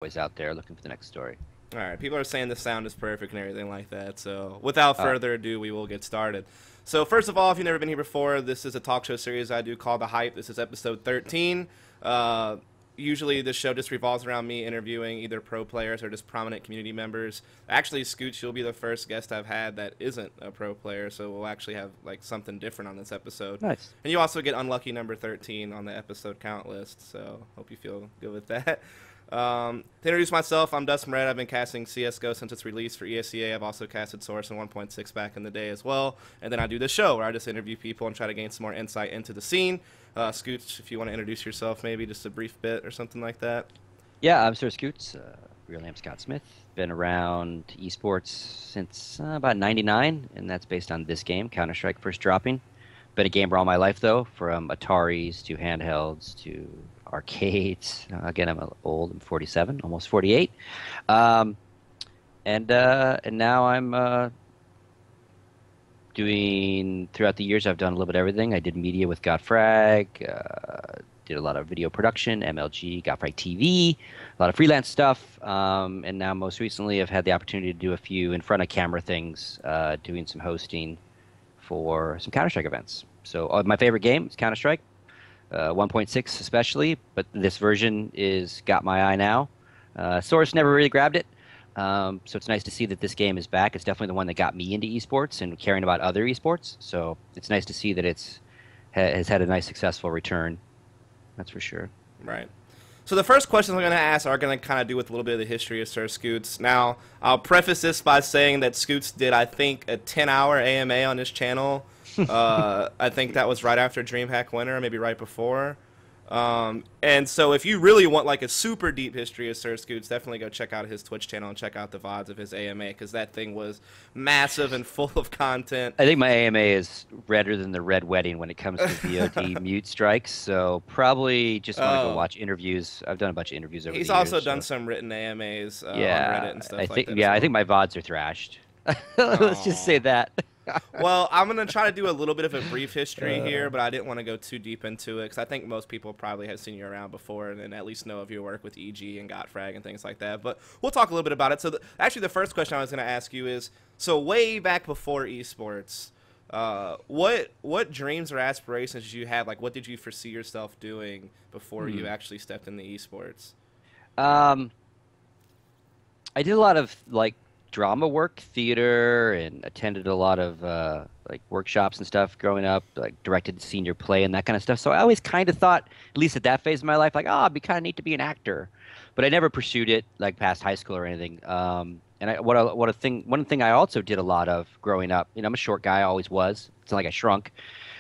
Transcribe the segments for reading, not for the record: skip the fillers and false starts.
always out there looking for the next story. All right, people are saying the sound is perfect and everything like that. So without further ado, we will get started. So first of all, if you've never been here before, this is a talk show series I do called The Hype. This is episode 13. Usually this show just revolves around me interviewing either pro players or just prominent community members. Actually, Scoots, you'll be the first guest I've had that isn't a pro player, so we'll actually have like something different on this episode. Nice. And you also get unlucky number 13 on the episode count list, so hope you feel good with that. To introduce myself, I'm Dustin Red. I've been casting CSGO since its release for ESEA. I've also casted Source and 1.6 back in the day as well. And then I do this show where I just interview people and try to gain some more insight into the scene. Scoots, if you want to introduce yourself, maybe just a brief bit or something like that. Yeah, I'm SirScoots. Real name Scott Smith. Been around esports since about '99, and that's based on this game, Counter-Strike first dropping. Been a gamer all my life, though, from Ataris to handhelds to arcades. Again, I'm old. I'm 47, almost 48. And now I'm doing, throughout the years, I've done a little bit of everything. I did media with Gotfrag, did a lot of video production, MLG, Gotfrag TV, a lot of freelance stuff. And now most recently I've had the opportunity to do a few in front of camera things, doing some hosting for some Counter-Strike events. So my favorite game is Counter-Strike. 1.6 especially, but this version is got my eye now. Source never really grabbed it, so it's nice to see that this game is back. It's definitely the one that got me into esports and caring about other esports, so it's nice to see that has had a nice successful return. That's for sure. Right. So the first questions I'm going to ask are going to kind of do with a little bit of the history of SirScoots. Now, I'll preface this by saying that Scoots did, I think, a 10-hour AMA on his channel. I think that was right after DreamHack Winter, maybe right before. And so if you really want like a super deep history of SirScoots, definitely go check out his Twitch channel and check out the VODs of his AMA, because that thing was massive and full of content. I think my AMA is redder than the Red Wedding when it comes to VOD mute strikes, so probably just want to go watch interviews. I've done a bunch of interviews over the years. He's also done some written AMAs on Reddit and stuff like that. Yeah, I think my VODs are thrashed. Let's just say that. Well, I'm going to try to do a little bit of a brief history here, but I didn't want to go too deep into it because I think most people probably have seen you around before and at least know of your work with EG and Gotfrag and things like that. But we'll talk a little bit about it. So actually the first question I was going to ask you is, so way back before esports, what dreams or aspirations did you have? Like, what did you foresee yourself doing before you actually stepped into esports? I did a lot of like drama work, theater, and attended a lot of like workshops and stuff growing up, like directed senior play and that kind of stuff. So I always kind of thought, at least at that phase of my life, like, oh, it'd be kind of neat to be an actor. But I never pursued it like past high school or anything. And one thing I also did a lot of growing up, you know, I'm a short guy, I always was. It's not like I shrunk.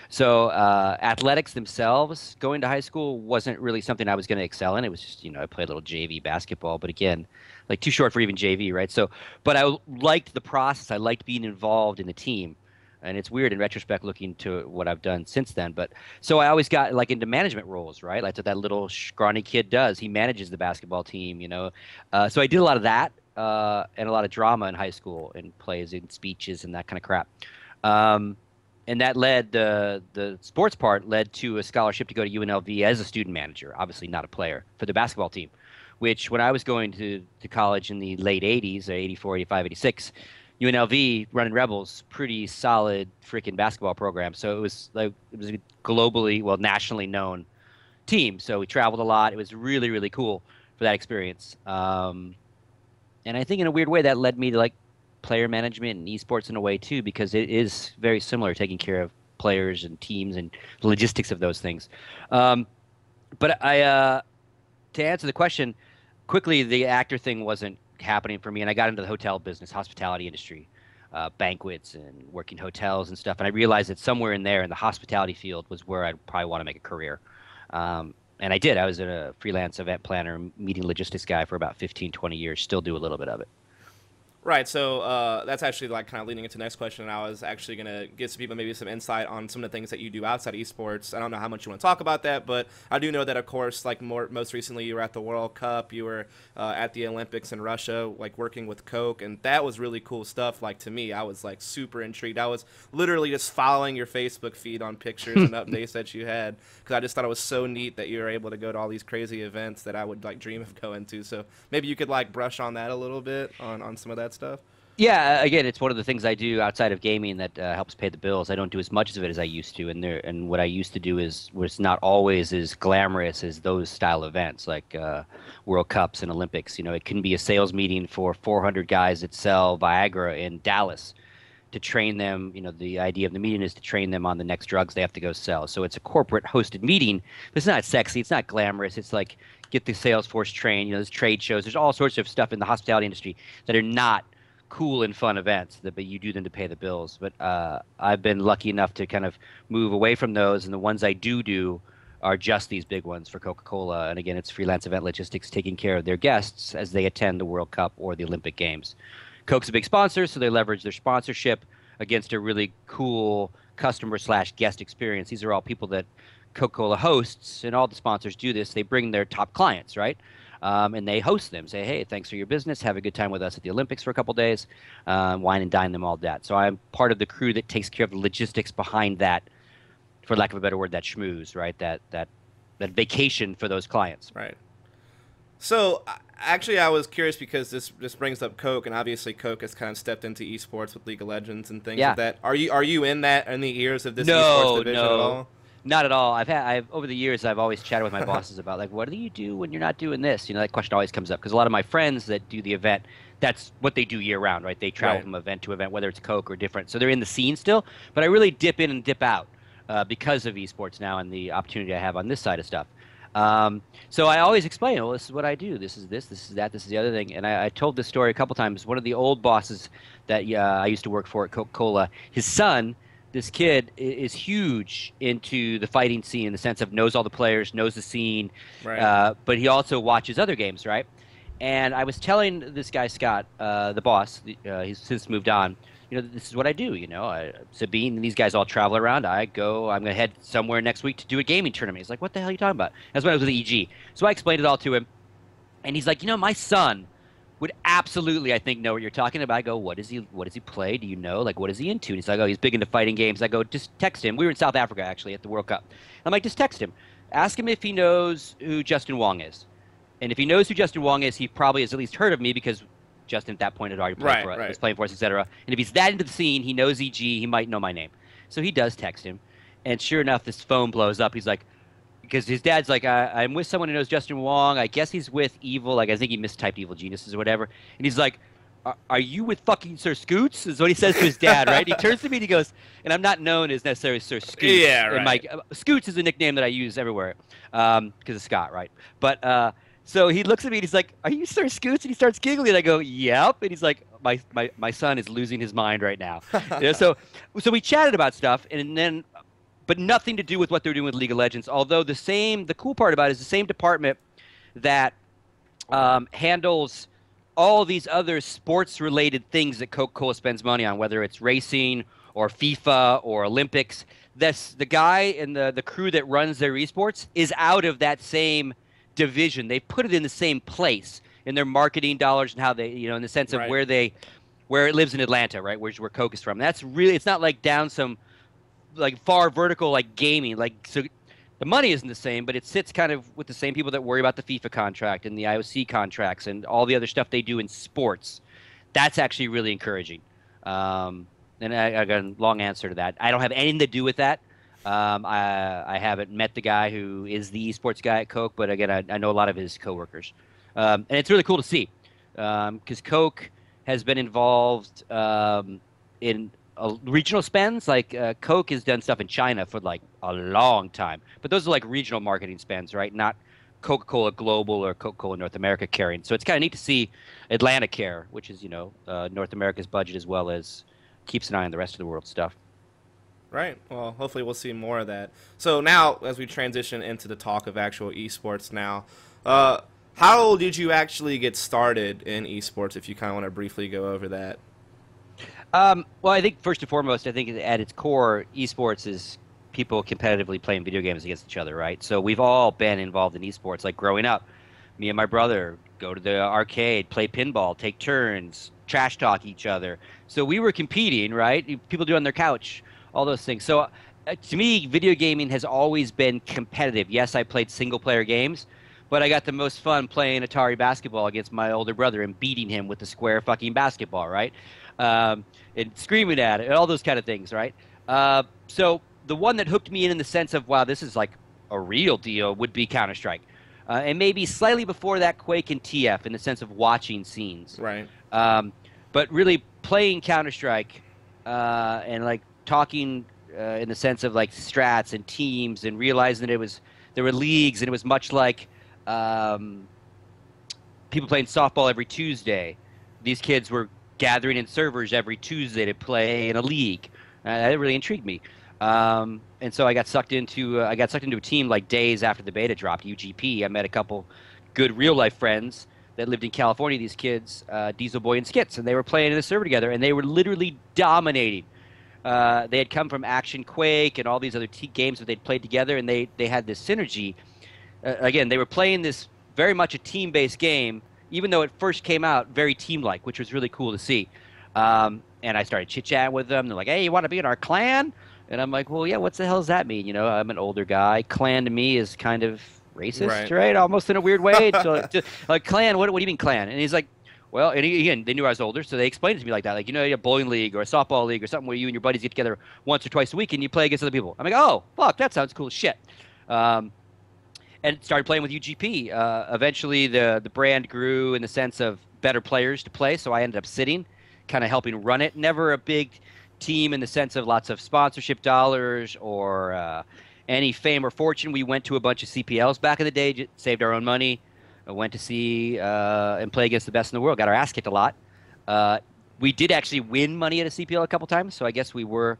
So athletics themselves, going to high school wasn't really something I was going to excel in. It was just, you know, I played a little JV basketball, but again, like too short for even JV, right? So, but I liked the process. I liked being involved in the team. And it's weird in retrospect looking to what I've done since then. But so I always got like into management roles, right? Like that little scrawny kid does. He manages the basketball team, you know. So I did a lot of that and a lot of drama in high school and plays and speeches and that kind of crap. And that led, the sports part led to a scholarship to go to UNLV as a student manager, obviously not a player, for the basketball team, which when I was going to college in the late 80s, 84, 85, 86, UNLV, running Rebels, pretty solid freaking basketball program. So it was a globally, well, nationally known team. So we traveled a lot. It was really, really cool for that experience. And I think in a weird way that led me to like player management and esports in a way too, because it is very similar, taking care of players and teams and the logistics of those things. But to answer the question quickly, the actor thing wasn't happening for me, and I got into the hotel business, hospitality industry, banquets and working hotels and stuff. And I realized that somewhere in there in the hospitality field was where I'd probably want to make a career. And I did. I was a freelance event planner, meeting logistics guy for about 15, 20 years, still do a little bit of it. Right, so that's actually like kind of leading into the next question, and I was actually going to get some people maybe some insight on some of the things that you do outside of esports. I don't know how much you want to talk about that, but I do know that, of course, like most recently you were at the World Cup, you were at the Olympics in Russia, like working with Coke, and that was really cool stuff. Like to me, I was like super intrigued. I was literally just following your Facebook feed on pictures and updates that you had, because I just thought it was so neat that you were able to go to all these crazy events that I would like dream of going to. So maybe you could like brush on that a little bit on some of that stuff. Yeah, again, it's one of the things I do outside of gaming that helps pay the bills. I don't do as much of it as I used to, and what I used to do was not always as glamorous as those style events like World Cups and Olympics. You know, it can be a sales meeting for 400 guys that sell Viagra in Dallas to train them. You know, the idea of the meeting is to train them on the next drugs they have to go sell. So it's a corporate hosted meeting, but it's not sexy, it's not glamorous. It's like get the sales force trained. You know, there's trade shows, there's all sorts of stuff in the hospitality industry that are not cool and fun events, but you do them to pay the bills. But I've been lucky enough to kind of move away from those, and the ones I do are just these big ones for Coca-Cola. And again, it's freelance event logistics taking care of their guests as they attend the World Cup or the Olympic Games. Coke's a big sponsor, so they leverage their sponsorship against a really cool customer/guest experience. These are all people that Coca-Cola hosts, and all the sponsors do this. They bring their top clients, right? And they host them, say, hey, thanks for your business. Have a good time with us at the Olympics for a couple days. Wine and dine them, all that. So I'm part of the crew that takes care of the logistics behind that, for lack of a better word, that schmooze, right? That vacation for those clients. Right. So actually, I was curious because this brings up Coke, and obviously Coke has kind of stepped into esports with League of Legends and things Yeah. like that. Are you in the ears of this No, esports division at no. all? Not at all. I've over the years I've always chatted with my bosses about like, what do you do when you're not doing this? You know, that question always comes up because a lot of my friends that do the event, that's what they do year round, right? They travel Right. from event to event, whether it's Coke or different. So they're in the scene still, but I really dip in and dip out because of esports now and the opportunity I have on this side of stuff. So I always explain, well, this is what I do. This is that, this is the other thing. And I told this story a couple times. One of the old bosses that I used to work for at Coca-Cola, his son, this kid is huge into the fighting scene in the sense of knows all the players, knows the scene, Right. but he also watches other games, right? And I was telling this guy Scott, the boss, he's since moved on. You know, this is what I do. You know, Sabine and these guys all travel around. I'm going to head somewhere next week to do a gaming tournament. He's like, what the hell are you talking about? That's when I was with EG. So I explained it all to him, and he's like, you know, my son would absolutely, I think, know what you're talking about. I go, what does he play? Do you know? Like, what is he into? And he's like, oh, he's big into fighting games. I go, just text him. We were in South Africa, actually, at the World Cup. I'm like, just text him. Ask him if he knows who Justin Wong is. And if he knows who Justin Wong is, he probably has at least heard of me because Justin at that point had already played for us, Right. was playing for us, etc. And if he's that into the scene, he knows EG, he might know my name. So he does text him. And sure enough, this phone blows up. He's like, because his dad's like, I'm with someone who knows Justin Wong. I guess he's with Evil. Like, I think he mistyped Evil Geniuses or whatever. And he's like, are you with fucking SirScoots? Is what he says to his dad, right? He turns to me and he goes, and I'm not known as necessarily SirScoots. Yeah, right. And Scoots is a nickname that I use everywhere because of Scott, right? But so he looks at me and he's like, are you SirScoots? And he starts giggling. And I go, yep. And he's like, my son is losing his mind right now. You know, so we chatted about stuff, and then but nothing to do with what they're doing with League of Legends. Although the cool part about it is the same department that handles all these other sports-related things that Coca-Cola spends money on, whether it's racing or FIFA or Olympics. The guy and the crew that runs their esports is out of that same division. They put it in the same place in their marketing dollars and how they, you know, in the sense of Right. where it lives in Atlanta, right, where Coke is from. That's really, it's not like down some like far vertical like gaming, like, so the money isn't the same, but it sits kind of with the same people that worry about the FIFA contract and the IOC contracts and all the other stuff they do in sports. That's actually really encouraging. And I got a long answer to that. I don't have anything to do with that. I haven't met the guy who is the esports guy at Coke, but again, I know a lot of his coworkers. And it's really cool to see because Coke has been involved in regional spends. Like Coke has done stuff in China for like a long time, but those are like regional marketing spends, right? Not Coca-Cola Global or Coca-Cola North America carrying. So it's kind of neat to see Atlanta care, which is, you know, North America's budget, as well as keeps an eye on the rest of the world stuff. Right. Well, hopefully we'll see more of that. So now, as we transition into the talk of actual esports now, How old did you actually get started in esports? If you kind of want to briefly go over that. Well, I think first and foremost, I think at its core, esports is people competitively playing video games against each other, right? So we've all been involved in esports. Like growing up, me and my brother go to the arcade, play pinball, take turns, trash talk each other. So we were competing, right? People do on their couch, all those things. So to me, video gaming has always been competitive. Yes, I played single player games, but I got the most fun playing Atari basketball against my older brother and beating him with the square fucking basketball, right? And screaming at it, and all those kind of things, right? So the one that hooked me in the sense of, wow, this is like a real deal would be Counter-Strike. And maybe slightly before that, Quake and TF in the sense of watching scenes. Right. But really playing Counter-Strike and like talking in the sense of like strats and teams and realizing that there were leagues and it was much like people playing softball every Tuesday. These kids were gathering in servers every Tuesday to play in a league. That really intrigued me. And so I got sucked into a team like days after the beta dropped, UGP. I met a couple good real life friends that lived in California. These kids, Diesel Boy and Skits, and they were playing in a server together, and they were literally dominating. They had come from Action Quake and all these other games that they'd played together, and they had this synergy. Again, they were playing this very much a team-based game, even though it first came out very team-like, which was really cool to see. And I started chit-chatting with them. They're like, hey, you want to be in our clan? And I'm like, well, yeah, what the hell does that mean? You know, I'm an older guy. Clan to me is kind of racist, right? Almost in a weird way. So, like, clan, what do you mean clan? And he's like, well, and again, they knew I was older, so they explained it to me like that. Like, you know, you have a bowling league or a softball league or something where you and your buddies get together once or twice a week and you play against other people. I'm like, oh, fuck, that sounds cool as shit. And started playing with UGP. Eventually, the brand grew in the sense of better players to play, so I ended up sitting, kind of helping run it. Never a big team in the sense of lots of sponsorship dollars or any fame or fortune. We went to a bunch of CPLs back in the day, saved our own money, went to see and play against the best in the world. Got our ass kicked a lot. We did actually win money at a CPL a couple times, so I guess we were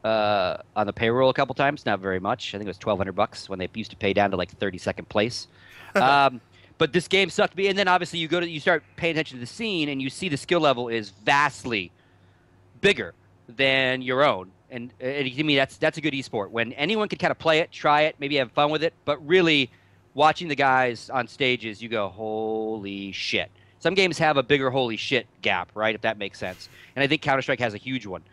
on the payroll a couple times. Not very much. I think it was $1,200 when they used to pay down to like 32nd place. But this game sucked me. And then obviously you start paying attention to the scene, and you see the skill level is vastly bigger than your own. And to me, that's a good esport when anyone can kind of play it, try it, maybe have fun with it. But really, watching the guys on stages, you go, holy shit. Some games have a bigger holy shit gap, right? If that makes sense. And I think Counter-Strike has a huge one.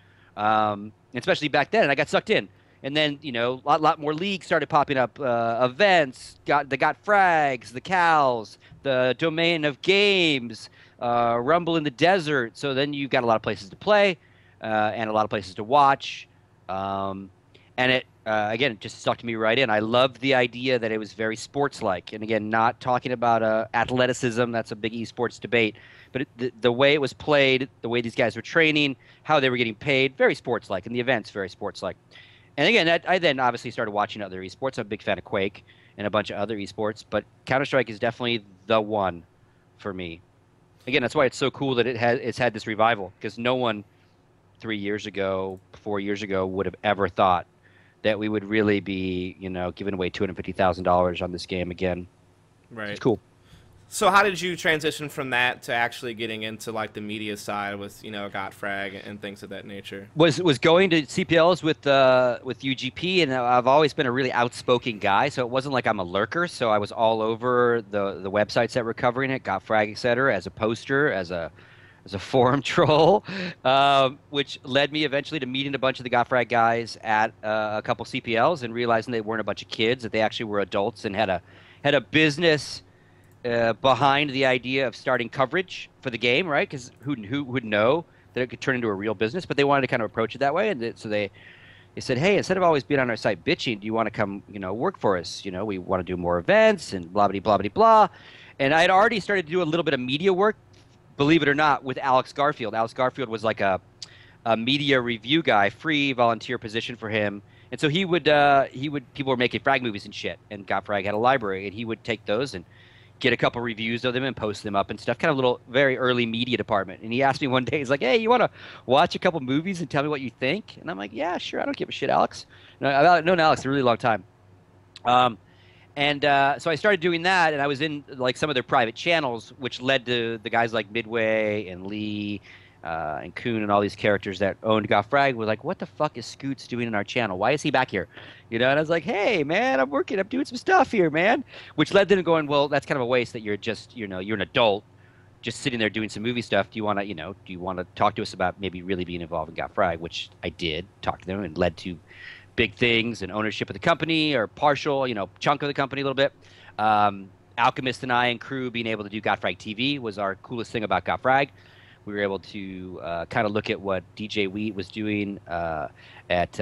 Especially back then, and I got sucked in. And then, you know, a lot more leagues started popping up, events, got Gotfrags, the Cows, the Domain of Games, Rumble in the Desert. So then you've got a lot of places to play and a lot of places to watch. And it, again, it just sucked me right in. I loved the idea that it was very sports-like. And again, not talking about athleticism. That's a big esports debate. But the way it was played, the way these guys were training, how they were getting paid, very sports-like. And the events, very sports-like. And again, I then obviously started watching other esports. I'm a big fan of Quake and a bunch of other esports. But Counter-Strike is definitely the one for me. Again, that's why it's so cool that it's had this revival. Because no one 3 years ago, 4 years ago would have ever thought that we would really be, you know, giving away $250,000 on this game again. Right. It's cool. So how did you transition from that to actually getting into like the media side with, you know, Gotfrag and things of that nature? Was going to CPLs with UGP, and I've always been a really outspoken guy, so it wasn't like I'm a lurker. So I was all over the websites that were covering it, Gotfrag, etc., as a poster, as a forum troll, which led me eventually to meeting a bunch of the Gotfrag guys at a couple CPLs and realizing they weren't a bunch of kids, that they actually were adults and had a business behind the idea of starting coverage for the game, right? Because who would know that it could turn into a real business? But they wanted to kind of approach it that way, and so they said, "Hey, instead of always being on our site bitching, do you want to come, you know, work for us? You know, we want to do more events and blah blah blah blah blah." And I had already started to do a little bit of media work, believe it or not, with Alex Garfield. Alex Garfield was like a media review guy, free volunteer position for him. And so he would people were making frag movies and shit, and Gotfrag had a library, and he would take those and get a couple reviews of them and post them up and stuff, kind of a little very early media department. And he asked me one day, he's like, hey, you want to watch a couple movies and tell me what you think? And I'm like, yeah, sure, I don't give a shit, Alex. No, I've known Alex a really long time. And so I started doing that, and I was in like some of their private channels, which led to the guys like Midway and Lee and Kuhn and all these characters that owned Gotfrag were like, "What the fuck is Scoots doing in our channel? Why is he back here?" You know, and I was like, "Hey, man, I'm doing some stuff here, man." Which led to them going, "Well, that's kind of a waste that you're just, you're an adult, just sitting there doing some movie stuff. Do you want to talk to us about maybe really being involved in Gotfrag?" Which I did talk to them, and led to big things and ownership of the company or partial, chunk of the company a little bit. Alchemist and I and crew being able to do Gotfrag TV was our coolest thing about Gotfrag. We were able to kind of look at what DJ Wheat was doing at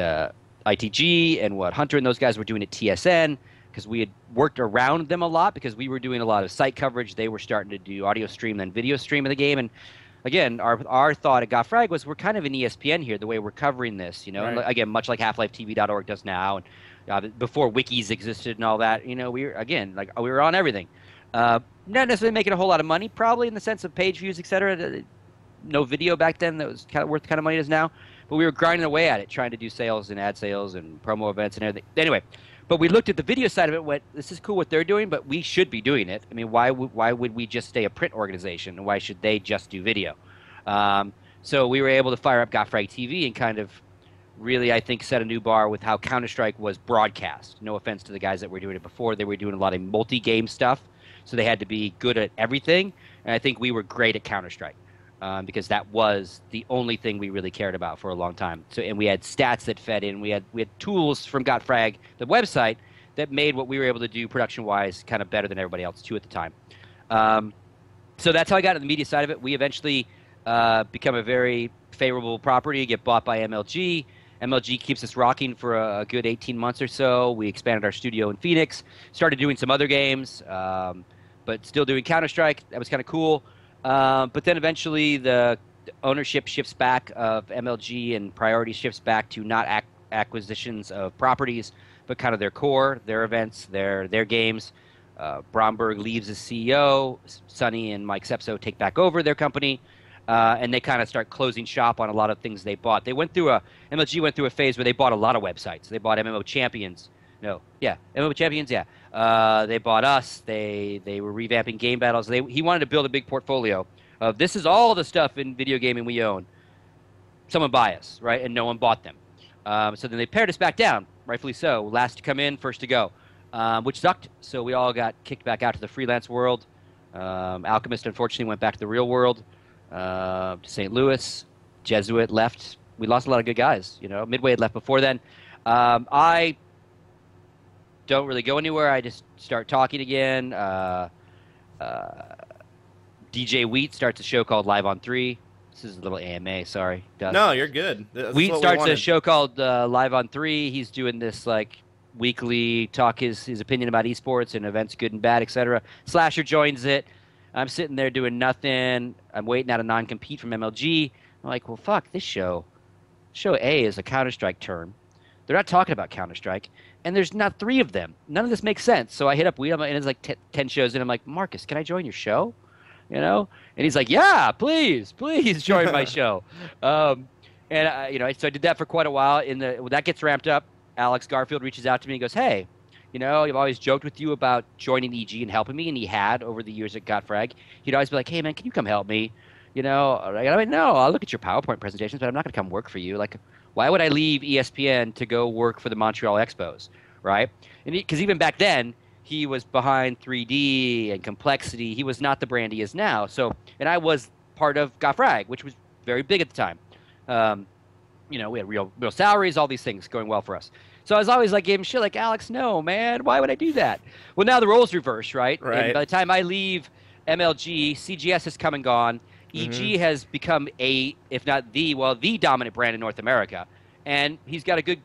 ITG and what Hunter and those guys were doing at TSN, because we had worked around them a lot because we were doing a lot of site coverage. They were starting to do audio stream, then video stream of the game. And again, our thought at Gotfrag was we're kind of an ESPN here, the way we're covering this, Right. And again, much like HalfLifeTV.org does now, and before wikis existed and all that, we were, again, like we were on everything. Not necessarily making a whole lot of money, probably in the sense of page views, etc. No video back then that was kind of worth the kind of money it is now, but we were grinding away at it, trying to do sales and ad sales and promo events and everything. Anyway, but we looked at the video side of it, went, this is cool what they're doing, but we should be doing it. I mean, why would we just stay a print organization, and why should they just do video? So we were able to fire up Gotfrag TV and kind of really, I think, set a new bar with how Counter-Strike was broadcast. No offense to the guys that were doing it before. They were doing a lot of multi-game stuff, so they had to be good at everything, and I think we were great at Counter-Strike. Because that was the only thing we really cared about for a long time. So, and we had stats that fed in. We had tools from Gotfrag, the website, that made what we were able to do production-wise kind of better than everybody else too at the time. So that's how I got to the media side of it. We eventually become a very favorable property, get bought by MLG. MLG keeps us rocking for a good 18 months or so. We expanded our studio in Phoenix, started doing some other games, but still doing Counter-Strike. That was kind of cool. But then eventually the ownership shifts back of MLG, and priority shifts back to not acquisitions of properties, but kind of their core, their events, their games. Bromberg leaves as CEO. Sonny and Mike Sepso take back over their company, and they kind of start closing shop on a lot of things they bought. MLG went through a phase where they bought a lot of websites. They bought MMO Champions. MMO Champions, yeah. They bought us. They were revamping game battles. He wanted to build a big portfolio of this is all the stuff in video gaming we own. Someone buy us, right? And no one bought them. So then they pared us back down, rightfully so. Last to come in, first to go, which sucked. So we all got kicked back out to the freelance world. Alchemist, unfortunately, went back to the real world, to St. Louis. Jesuit left. We lost a lot of good guys. Midway had left before then. I don't really go anywhere. I just start talking again. DJ Wheat starts a show called Live on 3. This is a little AMA, sorry. No, you're good. Wheat starts a show called Live on 3. He's doing this like weekly talk his opinion about esports and events, good and bad, etc. Slasher joins it. I'm sitting there doing nothing. I'm waiting out a non-compete from MLG. I'm like, well, fuck, this show. Show A is a Counter-Strike term. They're not talking about Counter-Strike, and there's not 3 of them. None of this makes sense. So I hit up Wheat, and it's like 10 shows, and I'm like, Marcus, can I join your show? And he's like, yeah, please join my show. So I did that for quite a while. When that gets ramped up, Alex Garfield reaches out to me and goes, hey, I've always joked with you about joining EG and helping me, and he had over the years at Gotfrag. He'd always be like, hey, man, can you come help me? And I mean, no, I'll look at your PowerPoint presentations, but I'm not going to come work for you. Like, why would I leave ESPN to go work for the Montreal Expos, right? Because even back then, he was behind 3D and complexity. He was not the brand he is now. And I was part of Gotfrag, which was very big at the time. We had real salaries, all these things going well for us. So I was always like, gave him shit like, Alex, no, man, why would I do that? Well, now the roles reverse, right? And by the time I leave MLG, CGS has come and gone. EG has become if not the dominant brand in North America. And he's got a good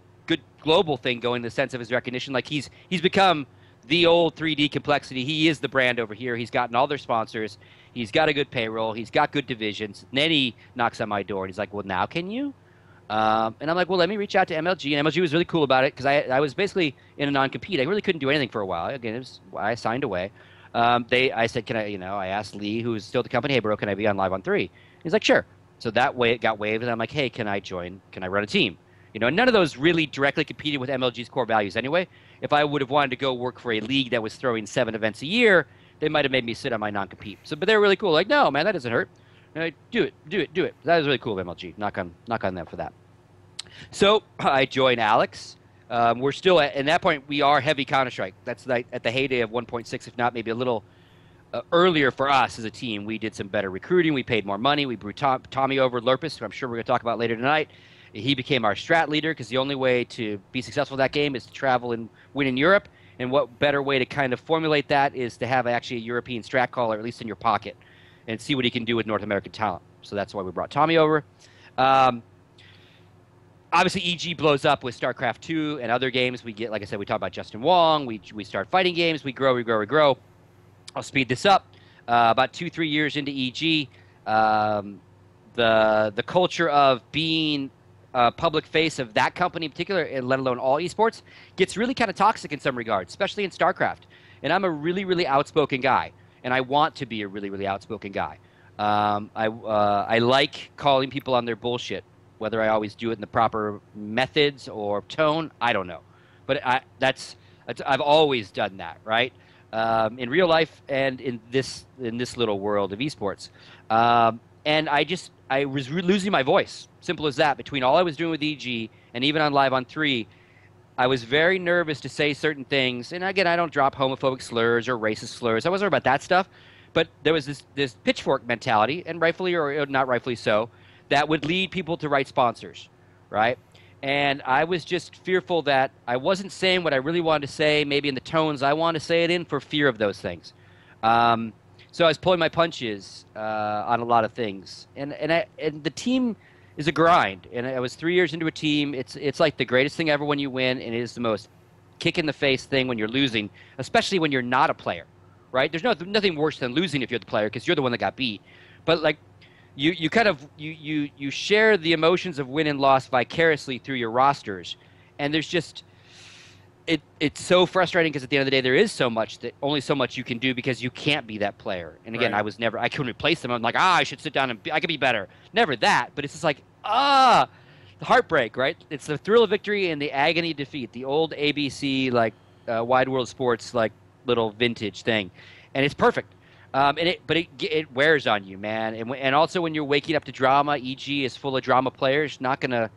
global thing going in the sense of his recognition. Like he's become the old 3D complexity. He is the brand over here. He's gotten all their sponsors. He's got a good payroll. He's got good divisions. And then he knocks on my door and he's like, well, now can you? And I'm like, well, let me reach out to MLG. And MLG was really cool about it because I was basically in a non-compete. I really couldn't do anything for a while. Again, I signed away. I said, can I, I asked Lee, who's still at the company, hey, bro, can I be on Live on 3? He's like, sure. So that way it got waived. And I'm like, hey, can I join? Can I run a team? And none of those really directly competed with MLG's core values anyway. If I would have wanted to go work for a league that was throwing 7 events a year, they might have made me sit on my non-compete. So, but they were really cool. Like, no, man, that doesn't hurt. Do it, do it, do it. That was really cool of MLG. Knock on them for that. So I joined Alex. We're still at that point. We are heavy Counter-Strike. That's like at the heyday of 1.6, if not maybe a little earlier for us as a team. We did some better recruiting. We paid more money. We brought Tommy over, Lurpus, who I'm sure we're going to talk about later tonight. He became our strat leader because the only way to be successful in that game is to travel and win in Europe. And what better way to kind of formulate that is to have actually a European strat caller, at least in your pocket, and see what he can do with North American talent. So that's why we brought Tommy over. Obviously, EG blows up with StarCraft 2 and other games. We get, like I said, we talk about Justin Wong. We start fighting games. We grow. I'll speed this up. About 2-3 years into EG, the culture of being a public face of that company in particular, and let alone all esports, gets really kind of toxic in some regards, especially in StarCraft. And I'm a really, really outspoken guy, and I want to be a really, really outspoken guy. I like calling people on their bullshit. Whether I always do it in the proper methods or tone, I don't know. But I've always done that, right? In real life and in this little world of esports. And I was losing my voice. Simple as that. Between all I was doing with EG and even on Live on 3, I was very nervous to say certain things. And again, I don't drop homophobic slurs or racist slurs. I wasn't worried about that stuff. But there was this pitchfork mentality, and rightfully or not rightfully so, that would lead people to write sponsors, right? And I was just fearful that I wasn't saying what I really wanted to say, maybe in the tones I wanted to say it in, for fear of those things. So I was pulling my punches on a lot of things. And the team is a grind. And I was 3 years into a team. It's like the greatest thing ever when you win, and it is the most kick-in-the-face thing when you're losing, especially when you're not a player, right? There's nothing worse than losing if you're the player, because you're the one that got beat. But, like, You kind of you share the emotions of win and loss vicariously through your rosters, and there's just it's so frustrating because at the end of the day there is only so much you can do because you can't be that player. And again, Right. I couldn't replace them. I'm like, I should sit down and I could be better. Never that, but it's just like the heartbreak, right? It's the thrill of victory and the agony of defeat. The old ABC like Wide World Sports like little vintage thing, and it's perfect. But it wears on you, man. And also when you're waking up to drama, EG is full of drama players. Not gonna,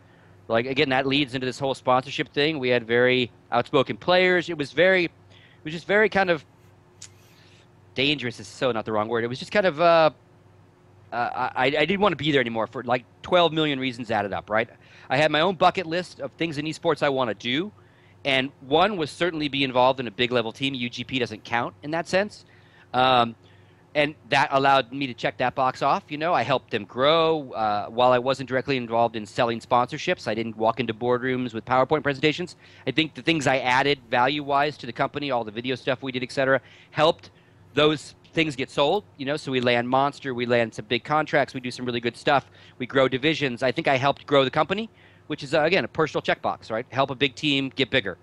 like, again, that leads into this whole sponsorship thing. We had very outspoken players. It was just very kind of dangerous. Is so not the wrong word. It was just kind of I didn't want to be there anymore for like 12 million reasons added up. Right. I had my own bucket list of things in esports I want to do, and one was certainly be involved in a big level team. UGP doesn't count in that sense. And that allowed me to check that box off. I helped them grow. While I wasn't directly involved in selling sponsorships, I didn't walk into boardrooms with PowerPoint presentations. I think the things I added value-wise to the company, all the video stuff we did, et cetera, helped those things get sold. So we land Monster, we land some big contracts, we do some really good stuff. We grow divisions. I think I helped grow the company, which is, again, a personal checkbox, right? Help a big team get bigger.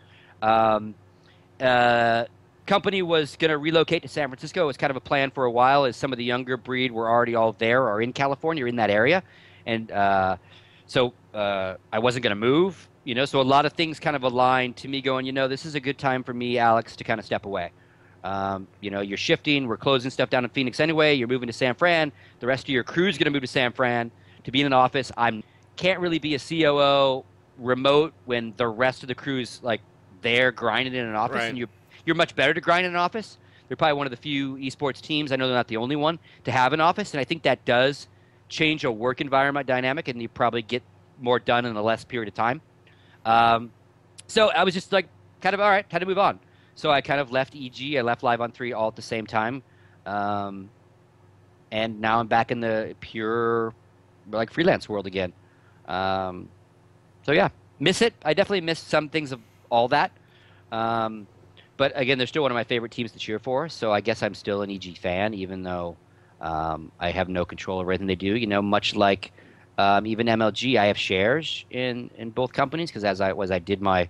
Company was going to relocate to San Francisco. It was kind of a plan for a while, as some of the younger breed were already all there or in California or in that area. And so I wasn't going to move, so a lot of things kind of aligned to me going, this is a good time for me, Alex, to kind of step away. You're shifting. We're closing stuff down in Phoenix anyway. You're moving to San Fran. The rest of your crew's going to move to San Fran to be in an office. I can't really be a COO remote when the rest of the crew's like there grinding in an office, Right. and you're much better to grind in an office. They're probably one of the few esports teams, I know they're not the only one, to have an office, and I think that does change a work environment dynamic, and you probably get more done in a less period of time. So I was just like, kind of, all right, time to move on. So I kind of left EG, I left Live on 3 all at the same time, and now I'm back in the pure like freelance world again. So yeah, miss it. I definitely miss some things of all that. But again, they're still one of my favorite teams to cheer for, so I guess I'm still an EG fan, even though I have no control over everything they do. Much like even MLG, I have shares in both companies, because as I did my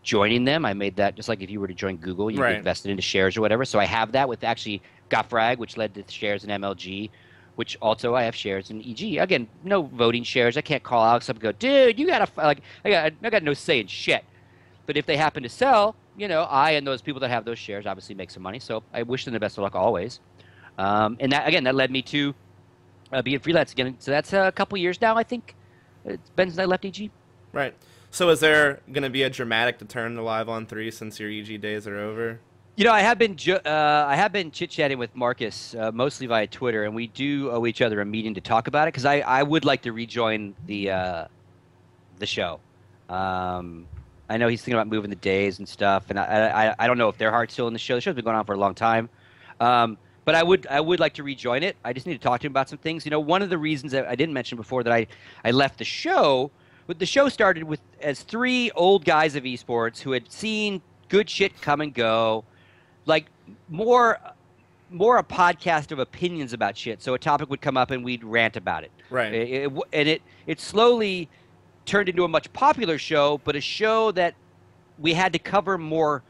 joining them, I made that just like if you were to join Google, you Right. get invested into shares or whatever. So I have that with actually Gotfrag, which led to shares in MLG, which also I have shares in EG. Again, no voting shares. I can't call Alex up and go, dude, you gotta like I got no say in shit. But if they happen to sell, I and those people that have those shares obviously make some money. So I wish them the best of luck always. And that led me to being freelance again. So that's a couple years now, I think. It's been since I left EG. Right. So is there going to be a dramatic return to Live on 3 since your EG days are over? I have been chit-chatting with Marcus mostly via Twitter, and we do owe each other a meeting to talk about it because I would like to rejoin the show. I know he's thinking about moving the days and stuff, and I don't know if their heart's still in the show. The show's been going on for a long time, but I would like to rejoin it. I just need to talk to him about some things. One of the reasons that I didn't mention before that I left the show. The show started as three old guys of esports who had seen good shit come and go, like more a podcast of opinions about shit. So a topic would come up and we'd rant about it. Right. It slowly turned into a much popular show, but a show that we had to cover more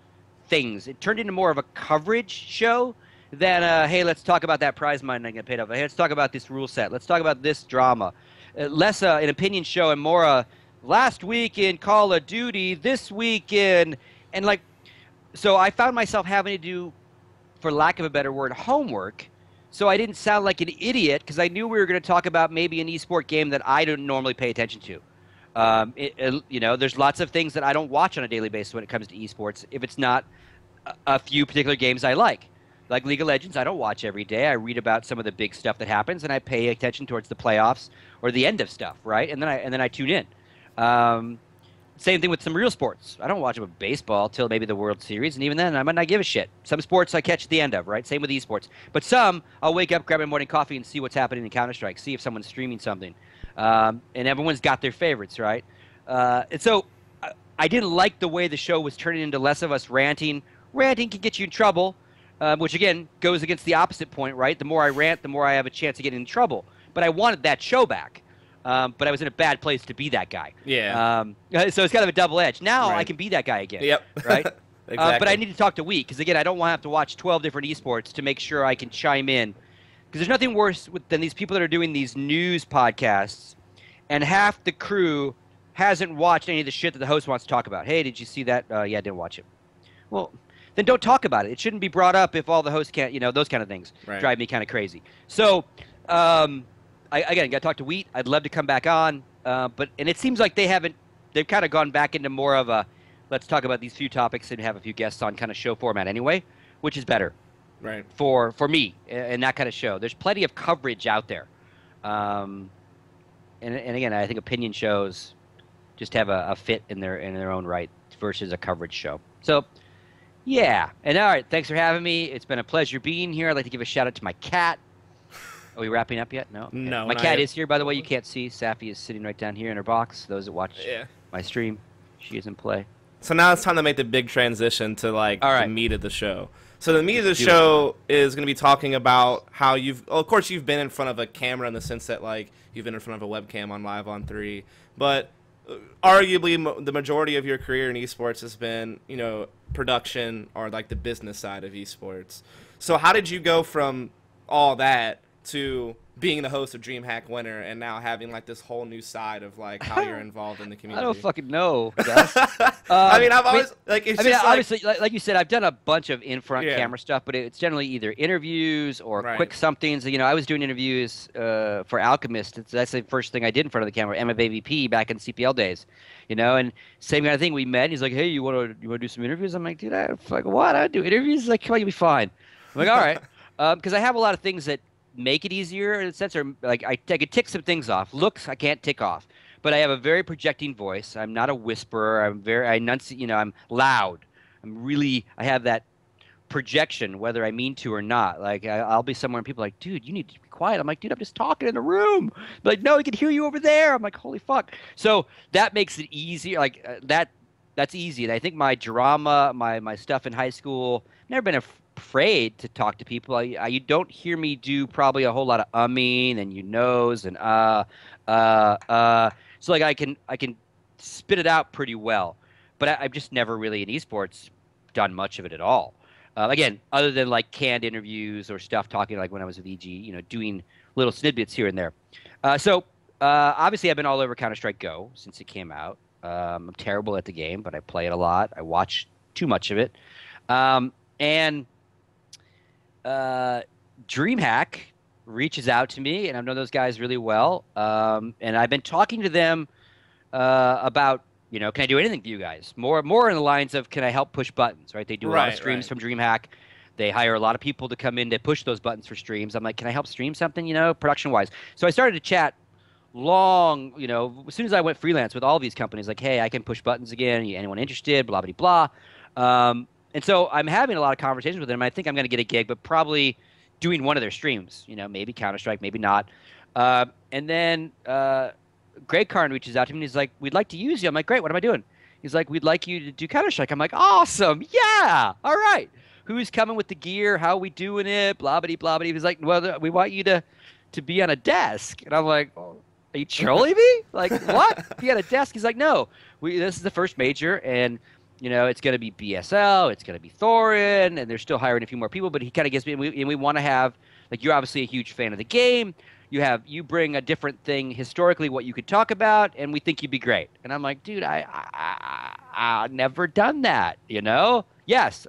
things. It turned into more of a coverage show than hey, let's talk about that prize money I get paid off. Hey, let's talk about this rule set. Let's talk about this drama. Less an opinion show and more last week in Call of Duty, this week in, and like, so I found myself having to do, for lack of a better word, homework. So I didn't sound like an idiot because I knew we were going to talk about maybe an esport game that I don't normally pay attention to. There's lots of things that I don't watch on a daily basis when it comes to esports if it's not a few particular games I like. Like League of Legends, I don't watch every day. I read about some of the big stuff that happens, and I pay attention towards the playoffs or the end of stuff, right? And then I tune in. Same thing with some real sports. I don't watch baseball till maybe the World Series, and even then, I might not give a shit. Some sports I catch at the end of, right? Same with esports. But some, I'll wake up, grab my morning coffee, and see what's happening in Counter-Strike, see if someone's streaming something. And everyone's got their favorites, right? And so I didn't like the way the show was turning into less of us ranting. Ranting can get you in trouble. Which, again, goes against the opposite point, right? The more I rant, the more I have a chance of getting in trouble. But I wanted that show back. But I was in a bad place to be that guy. Yeah. So it's kind of a double edge. Now right. I can be that guy again. Yep. Right? Exactly. But I need to talk to Wheat because, again, I don't want to have to watch 12 different esports to make sure I can chime in. Because there's nothing worse than these people that are doing these news podcasts and half the crew hasn't watched any of the shit that the host wants to talk about. Hey, did you see that? Yeah, I didn't watch it. Well, then don't talk about it. It shouldn't be brought up if all the hosts can't, those kind of things drive me kind of crazy. So, I got to talk to Wheat. I'd love to come back on. And it seems like they've kind of gone back into more of a, let's talk about these few topics and have a few guests on kind of show format anyway, which is better. Right. For me and that kind of show. There's plenty of coverage out there. And again, I think opinion shows just have a fit in their own right versus a coverage show. So, yeah. And all right, thanks for having me. It's been a pleasure being here. I'd like to give a shout out to my cat. Are we wrapping up yet? No. Okay. No. My cat is here, by the way. You can't see. Safi is sitting right down here in her box. Those that watch my stream, she is in play. So now it's time to make the big transition to the meat of the show. So the meat of the show is going to be talking about how of course you've been in front of a camera in the sense that you've been in front of a webcam on Live on 3, but arguably the majority of your career in esports has been, production or the business side of esports. So how did you go from all that to being the host of DreamHack Winter and now having this whole new side of how you're involved in the community? I don't fucking know, Gus. I've always obviously, like you said, I've done a bunch of in-front camera stuff, but it's generally either interviews or quick somethings. I was doing interviews for Alchemist. That's the first thing I did in front of the camera. MFAVP back in CPL days, and same kind of thing. We met. He's like, "Hey, you want to do some interviews?" I'm like, "Dude, what? I do interviews?" He's like, "Come on, you'll be fine." I'm like, "All right," because I have a lot of things that make it easier in a sense, or I could tick some things off. Looks I can't tick off, but I have a very projecting voice. I'm not a whisperer. I enunciate. I'm loud. I have that projection, whether I mean to or not. I'll be somewhere and people are like, dude, you need to be quiet. I'm like, dude, I'm just talking in the room. They're like, no, I can hear you over there. I'm like, holy fuck. So that makes it easier. That's easy. And I think my drama, my stuff in high school, never been afraid to talk to people. You don't hear me do probably a whole lot of umming and knows and so I can spit it out pretty well, but I've just never really in esports done much of it at all. Again, other than canned interviews or stuff talking when I was with EG, doing little snippets here and there. Obviously I've been all over Counter-Strike Go since it came out. I'm terrible at the game, but I play it a lot. I watch too much of it. And DreamHack reaches out to me, and I know those guys really well. And I've been talking to them about, can I do anything for you guys? More in the lines of, can I help push buttons, right? They do a lot of streams from DreamHack. They hire a lot of people to come in to push those buttons for streams. I'm like, can I help stream something, production-wise? So I started to chat long, as soon as I went freelance with all these companies, like, hey, I can push buttons again. Anyone interested? Blah, blah, blah. And so I'm having a lot of conversations with them. I think I'm going to get a gig, but probably doing one of their streams, maybe Counter-Strike, maybe not. And then Greg Karn reaches out to me and he's like, we'd like to use you. I'm like, great, what am I doing? He's like, we'd like you to do Counter-Strike. I'm like, awesome, yeah, all right. Who's coming with the gear? How are we doing it? Blah, blah, blah, blah. He's like, well, we want you to be on a desk. And I'm like, oh, are you trolling me? Like, what? Be on a desk? He's like, no, this is the first major, and it's going to be BSL, it's going to be Thorin, and they're still hiring a few more people, but he kind of gets me, and we want to have, like, you're obviously a huge fan of the game. You bring a different thing historically, what you could talk about, and we think you'd be great. And I'm like, dude, I never done that, Yes,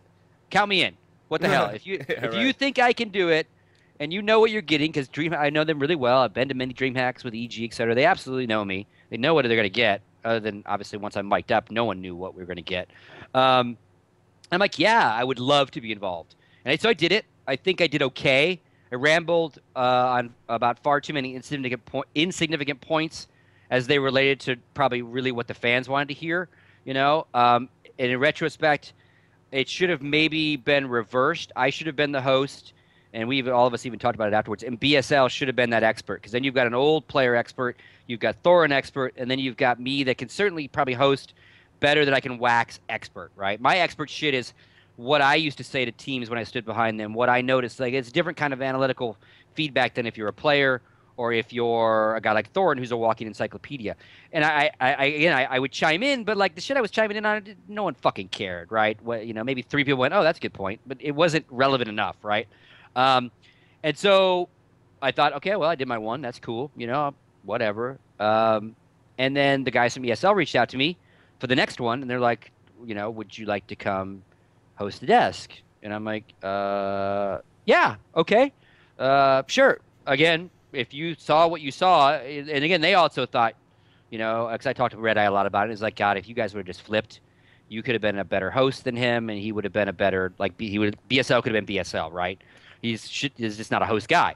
count me in. What the hell? If you think I can do it, and you know what you're getting, because I know them really well. I've been to many DreamHacks with EG, et cetera. They absolutely know me. They know what they're going to get. Other than, obviously, once I'm mic'd up, no one knew what we were going to get. I'm like, yeah, I would love to be involved. And so I did it. I think I did okay. I rambled on about far too many insignificant points as they related to probably really what the fans wanted to hear, And in retrospect, it should have maybe been reversed. I should have been the host, and all of us even talked about it afterwards. And BSL should have been that expert, because then you've got an old player expert, you've got Thorin expert, and then you've got me that can certainly probably host better than I can wax expert, right? My expert shit is what I used to say to teams when I stood behind them, what I noticed. Like, it's a different kind of analytical feedback than if you're a player or if you're a guy like Thorin who's a walking encyclopedia. And I would chime in, but like the shit I was chiming in on, no one fucking cared, right? Well, maybe 3 people went, oh, that's a good point, but it wasn't relevant enough, right? And so I thought, okay, well, I did my one. That's cool, whatever. And then the guys from ESL reached out to me for the next one, and they're like, would you like to come host the desk? And I'm like, yeah, okay, sure. Again, if you saw what you saw, and again, they also thought, because I talked to Red Eye a lot about it. It's like, God, if you guys would have just flipped, you could have been a better host than him, and he would have been a better, BSL could have been BSL, right? He's just not a host guy.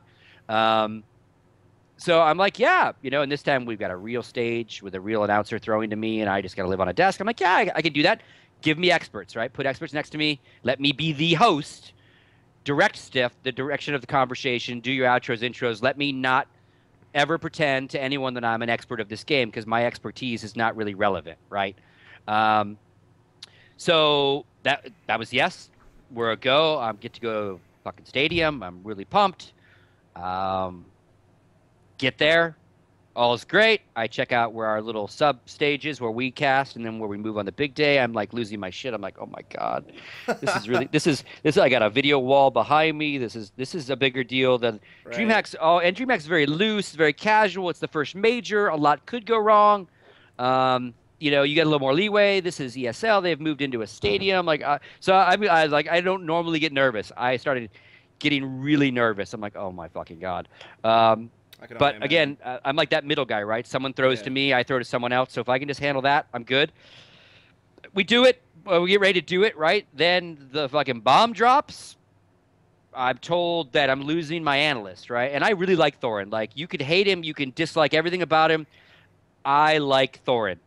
So I'm like, yeah, and this time we've got a real stage with a real announcer throwing to me, and I just got to live on a desk. I'm like, yeah, I can do that. Give me experts, right? Put experts next to me. Let me be the host. Direct Stiff, the direction of the conversation. Do your outros, intros. Let me not ever pretend to anyone that I'm an expert of this game, because my expertise is not really relevant, right? So that was yes. We're a go. I get to go to fucking stadium. I'm really pumped. Get there. All is great. I check out where our little sub stage is, where we cast, and then where we move on the big day. I'm like losing my shit. I'm like, oh my God, this is really this is. I got a video wall behind me. This is a bigger deal than DreamHack's. Oh, and DreamHack's very loose, very casual. It's the first major. A lot could go wrong. You get a little more leeway. This is ESL. They've moved into a stadium. I don't normally get nervous. I started getting really nervous. I'm like, oh my fucking God. But again, I'm like that middle guy, right? Someone throws to me, I throw to someone else. So if I can just handle that, I'm good. We do it. We get ready to do it, right? Then the fucking bomb drops. I'm told that I'm losing my analyst, right? And I really like Thorin. Like, you could hate him. You can dislike everything about him. I like Thorin.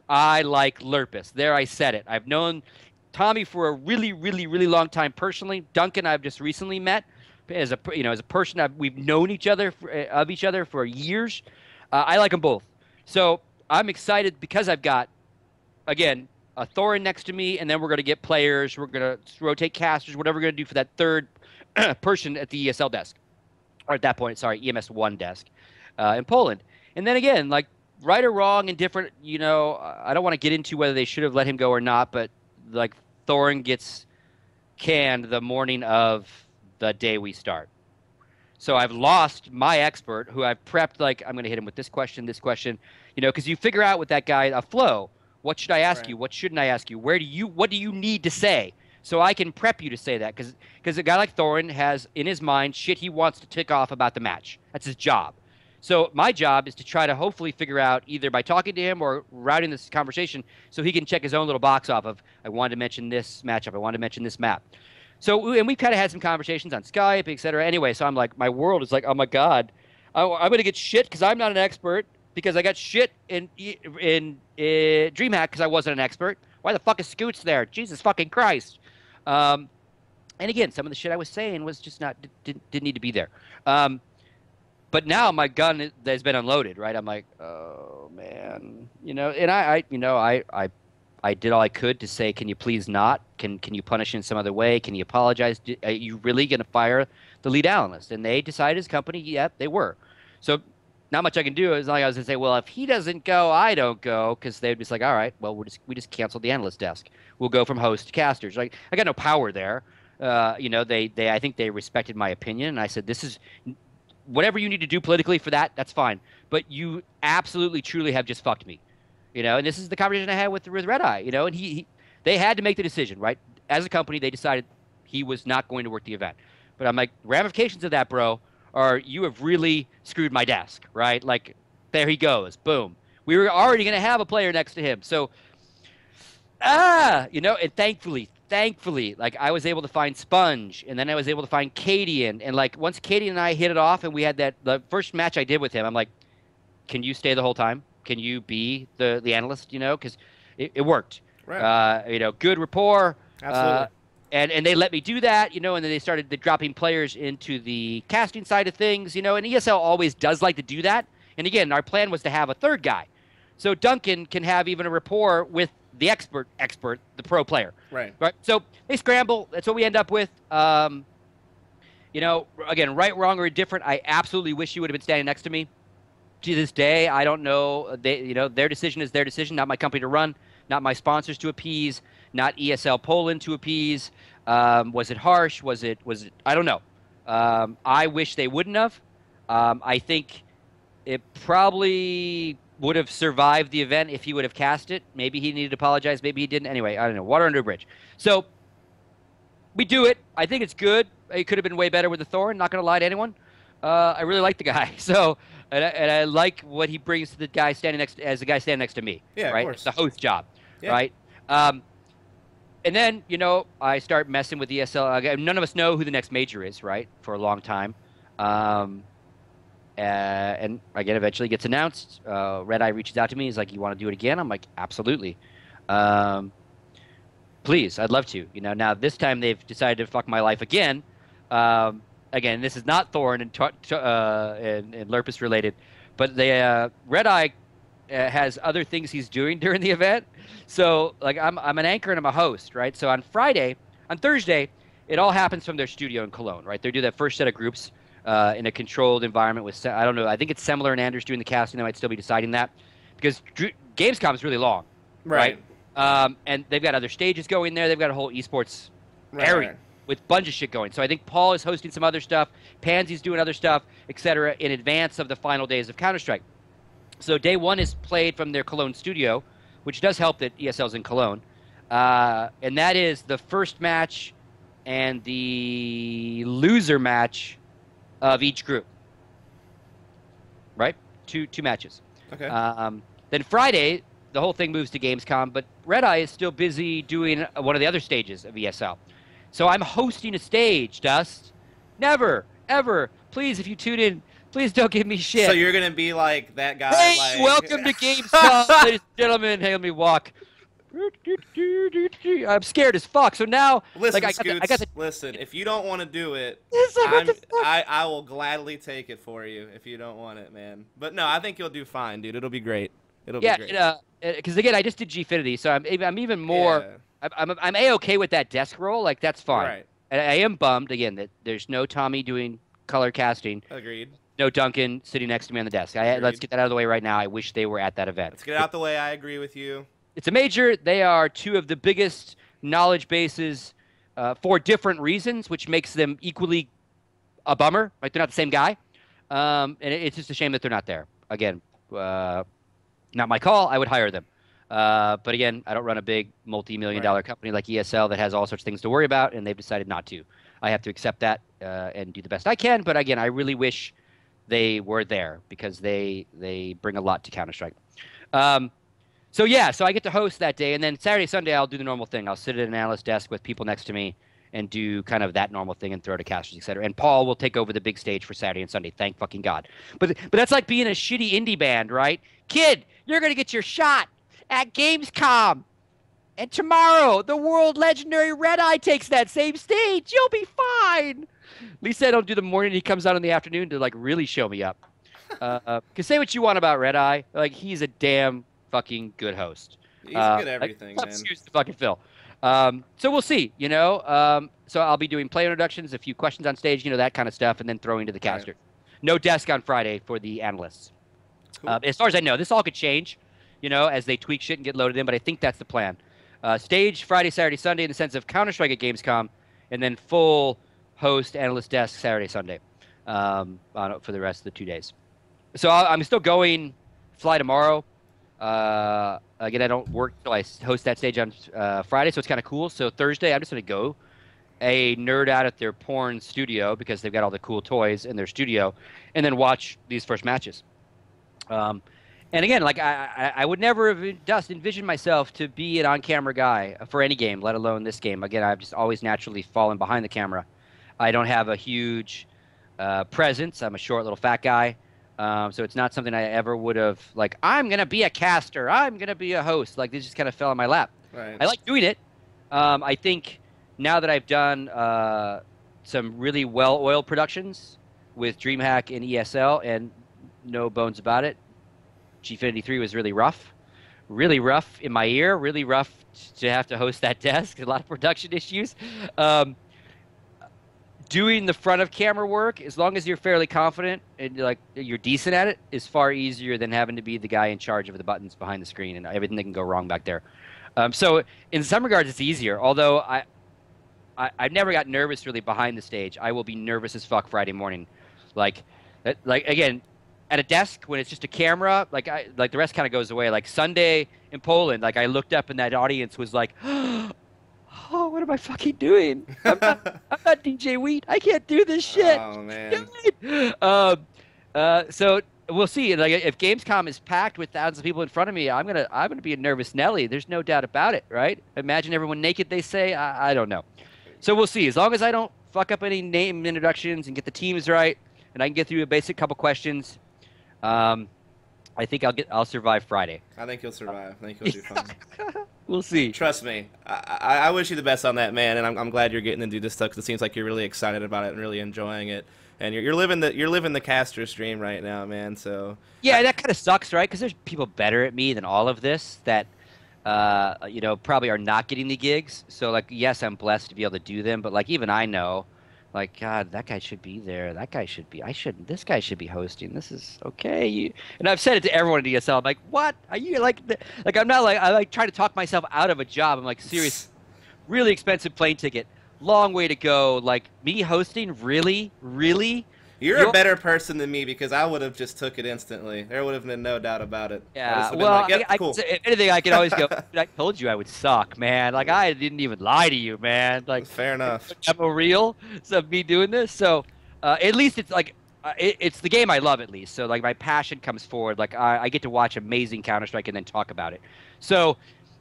I like Lurpus. There, I said it. I've known Tommy for a really, really, really long time personally. Duncan, I've just recently met. As a person, we've known each other for years. I like them both, so I'm excited because I've got, again, a Thorin next to me, and then we're going to get players. We're going to rotate casters, whatever we're going to do for that third person at the ESL desk, or at that point, sorry, EMS1 desk in Poland. And then again, like, right or wrong, indifferent. I don't want to get into whether they should have let him go or not, but like, Thorin gets canned the morning of the day we start. So I've lost my expert, who I've prepped, like, I'm going to hit him with this question, because you figure out with that guy a flow. What should I ask Right. you? What shouldn't I ask you? What do you need to say? So I can prep you to say that, because a guy like Thorin has in his mind shit he wants to tick off about the match. That's his job. So my job is to try to hopefully figure out, either by talking to him or routing this conversation, so he can check his own little box off of, I wanted to mention this matchup, I wanted to mention this map. So, and we've kind of had some conversations on Skype, et cetera. Anyway, so I'm like, my world is like, oh my God, I'm going to get shit because I'm not an expert, because I got shit in DreamHack because I wasn't an expert. Why the fuck is Scoots there? Jesus fucking Christ. Um, and again, some of the shit I was saying was just not, didn't need to be there. But now my gun has been unloaded, right? I'm like, oh man, and I did all I could to say, can you please not? Can you punish in some other way? Can you apologize? Are you really going to fire the lead analyst? And they decided as a company, yeah, they were. So not much I can do. Is like I was going to say, well, if he doesn't go, I don't go, because they'd be like, all right, well, we just canceled the analyst desk. We'll go from host to casters. Like, I got no power there. I think they respected my opinion, and I said, this is whatever you need to do politically for that. That's fine, but you absolutely, truly have just fucked me. And this is the conversation I had with Red Eye, and they had to make the decision, right? As a company, they decided he was not going to work the event. But I'm like, ramifications of that, bro, are you have really screwed my desk, right? Like, there he goes, boom. We were already going to have a player next to him. So, and thankfully, like, I was able to find Sponge, and then I was able to find Katie, and like, once Katie and I hit it off, and we had the first match I did with him, I'm like, can you stay the whole time? Can you be the analyst? Because it worked. Right. Good rapport. Absolutely. And they let me do that. And then they started dropping players into the casting side of things. And ESL always does like to do that. And again, our plan was to have a third guy, so Duncan can have even a rapport with the expert, the pro player. Right. Right. So they scramble. That's what we end up with. Again, right, wrong, or indifferent, I absolutely wish you would have been standing next to me. To this day, I don't know. Their decision is their decision, not my company to run, not my sponsors to appease, not ESL Poland to appease. Was it harsh? Was it? I don't know. I wish they wouldn't have. I think it probably would have survived the event if he would have cast it. Maybe he needed to apologize. Maybe he didn't. Anyway, I don't know. Water under a bridge. So we do it. I think it's good. It could have been way better with the Thorn. Not going to lie to anyone. I really like the guy. So. And I like what he brings to the guy standing next to me. Yeah, right. Of course. It's the host job, yeah. Right? And then I start messing with ESL. None of us know who the next major is, right? For a long time, and again, eventually gets announced. Red Eye reaches out to me. He's like, "You want to do it again?" I'm like, "Absolutely, please, I'd love to." Now this time they've decided to fuck my life again. Again, this is not Thorn and Lurpus related, but Red Eye has other things he's doing during the event. So, like, I'm an anchor and I'm a host, right? So on Thursday, it all happens from their studio in Cologne, right? They do that first set of groups in a controlled environment with, I don't know, I think it's Semler and Anders doing the casting. They might still be deciding that, because Gamescom is really long, right? And they've got other stages going there. They've got a whole esports area. Right. With a bunch of shit going. So I think Paul is hosting some other stuff, Pansy's doing other stuff, etc., in advance of the final days of Counter-Strike. So day one is played from their Cologne studio, which does help that ESL's in Cologne. And that is the first match and the loser match of each group. Right? Two matches. Okay. Then Friday, the whole thing moves to Gamescom, but Red Eye is still busy doing one of the other stages of ESL. So I'm hosting a stage, Dust. Never, ever. Please, if you tune in, please don't give me shit. So you're going to be like that guy. Hey, welcome to Gamescom, ladies and gentlemen. Hey, let me walk. I'm scared as fuck. So now, listen, like, Scoots, listen, if you don't want to do it, I will gladly take it for you if you don't want it, man. But no, I think you'll do fine, dude. It'll be great. It'll be great. Because again, I just did Gfinity, so I'm even more... Yeah. I'm A-okay with that desk roll. Like, that's fine. Right. And I am bummed, again, that there's no Tommy doing color casting. Agreed. No Duncan sitting next to me on the desk. Let's get that out of the way right now. I wish they were at that event. Let's get it out the way. I agree with you. It's a major. They are two of the biggest knowledge bases for different reasons, which makes them equally a bummer. Like they're not the same guy. And it's just a shame that they're not there. Again, not my call. I would hire them. But again, I don't run a big multi-million Right. dollar company like ESL that has all sorts of things to worry about, and they've decided not to. I have to accept that and do the best I can. But again, I really wish they were there because they bring a lot to Counter-Strike. Um, so yeah, so I get to host that day, and then Saturday, Sunday, I'll do the normal thing. I'll sit at an analyst desk with people next to me and do kind of that normal thing and throw to casters, etc. And Paul will take over the big stage for Saturday and Sunday. Thank fucking God. But that's like being a shitty indie band, right? Kid, you're gonna get your shot at Gamescom, and tomorrow the world legendary Red Eye takes that same stage. You'll be fine. At least I don't do the morning. He comes out in the afternoon to like really show me up. Cause say what you want about Red Eye, like he's a damn fucking good host. He's good at Like, everything, tough man. excuse to fucking fill. So we'll see, you know. So I'll be doing player introductions, a few questions on stage, you know, that kind of stuff, and then throwing to the Right. caster. No desk on Friday for the analysts. Cool. As far as I know, this all could change, you know, as they tweak shit and get loaded in, but I think that's the plan. Stage Friday, Saturday, Sunday in the sense of Counter-Strike at Gamescom, and then full host analyst desk Saturday, Sunday for the rest of the 2 days. So I'm still going, fly tomorrow. Again, I don't work till I host that stage on Friday, so it's kind of cool. So Thursday, I'm just going to go nerd out at their porn studio because they've got all the cool toys in their studio, and then watch these first matches. And again, like I would never have just envisioned myself to be an on-camera guy for any game, let alone this game. Again, I've just always naturally fallen behind the camera. I don't have a huge presence. I'm a short little fat guy. So it's not something I ever would have, like, I'm going to be a caster. I'm going to be a host. Like, this just kind of fell in my lap. Right. I like doing it. I think now that I've done some really well-oiled productions with DreamHack and ESL, and no bones about it, Gfinity 3 was really rough in my ear, really rough to have to host that desk, a lot of production issues. Doing the front of camera work, as long as you're fairly confident and like you're decent at it, is far easier than having to be the guy in charge of the buttons behind the screen and everything that can go wrong back there. So in some regards, it's easier. Although I've never got nervous really behind the stage. I will be nervous as fuck Friday morning, like again at a desk when it's just a camera. Like the rest kind of goes away. Like Sunday in Poland, like I looked up and that audience was like. Oh, what am I fucking doing? I'm not DJ Wheat. I can't do this shit. Oh man. So we'll see. Like if Gamescom is packed with thousands of people in front of me, I'm gonna be a nervous Nelly. There's no doubt about it, right? Imagine everyone naked. They say I don't know. So we'll see. As long as I don't fuck up any name introductions and get the teams right, and I can get through a basic couple questions, I think I'll survive Friday. I think you'll survive. I think you'll do fine. We'll see. Trust me. I wish you the best on that, man, and I'm glad you're getting to do this stuff because it seems like you're really excited about it and really enjoying it, and you're living the caster's dream right now, man. So yeah, that kind of sucks, right? Because there's people better at me than all of this that you know probably are not getting the gigs. So like, yes, I'm blessed to be able to do them, but like even I know. Like, God, that guy should be there. That guy should be. I shouldn't. This guy should be hosting. This is okay. And I've said it to everyone at ESL. I'm like, what? Are you like? I'm not like. I like trying to talk myself out of a job. I'm like, serious, really expensive plane ticket, long way to go. Like me hosting, really. you're a better person than me because I would have just took it instantly. There would have been no doubt about it. Yeah. Been Well, like, yep, cool. if anything, I can always go. I told you I would suck, man. Like I didn't even lie to you, man. Like Fair enough. I'm a real of me doing this. So at least it's like it's the game I love at least. So like my passion comes forward. Like I get to watch amazing Counter-Strike and then talk about it. So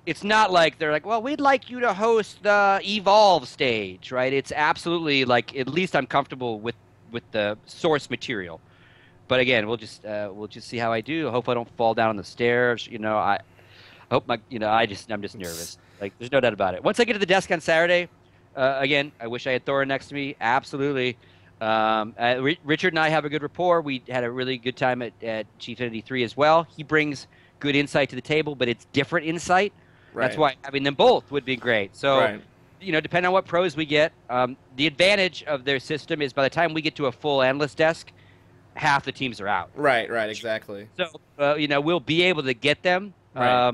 it's not like they're like, well, we'd like you to host the Evolve stage, right? It's absolutely like at least I'm comfortable with the source material. But again, we'll just see how I do. I hope I don't fall down on the stairs. You know, I hope I'm just nervous. Like there's no doubt about it. Once I get to the desk on Saturday, again, I wish I had Thor next to me. Absolutely. Richard and I have a good rapport. We had a really good time at Gfinity 3 as well. He brings good insight to the table, but it's different insight. Right. That's why having them both would be great. So. Right. You know, depending on what pros we get, the advantage of their system is by the time we get to a full analyst desk, half the teams are out. Right, exactly. So, you know, we'll be able to get them. Right.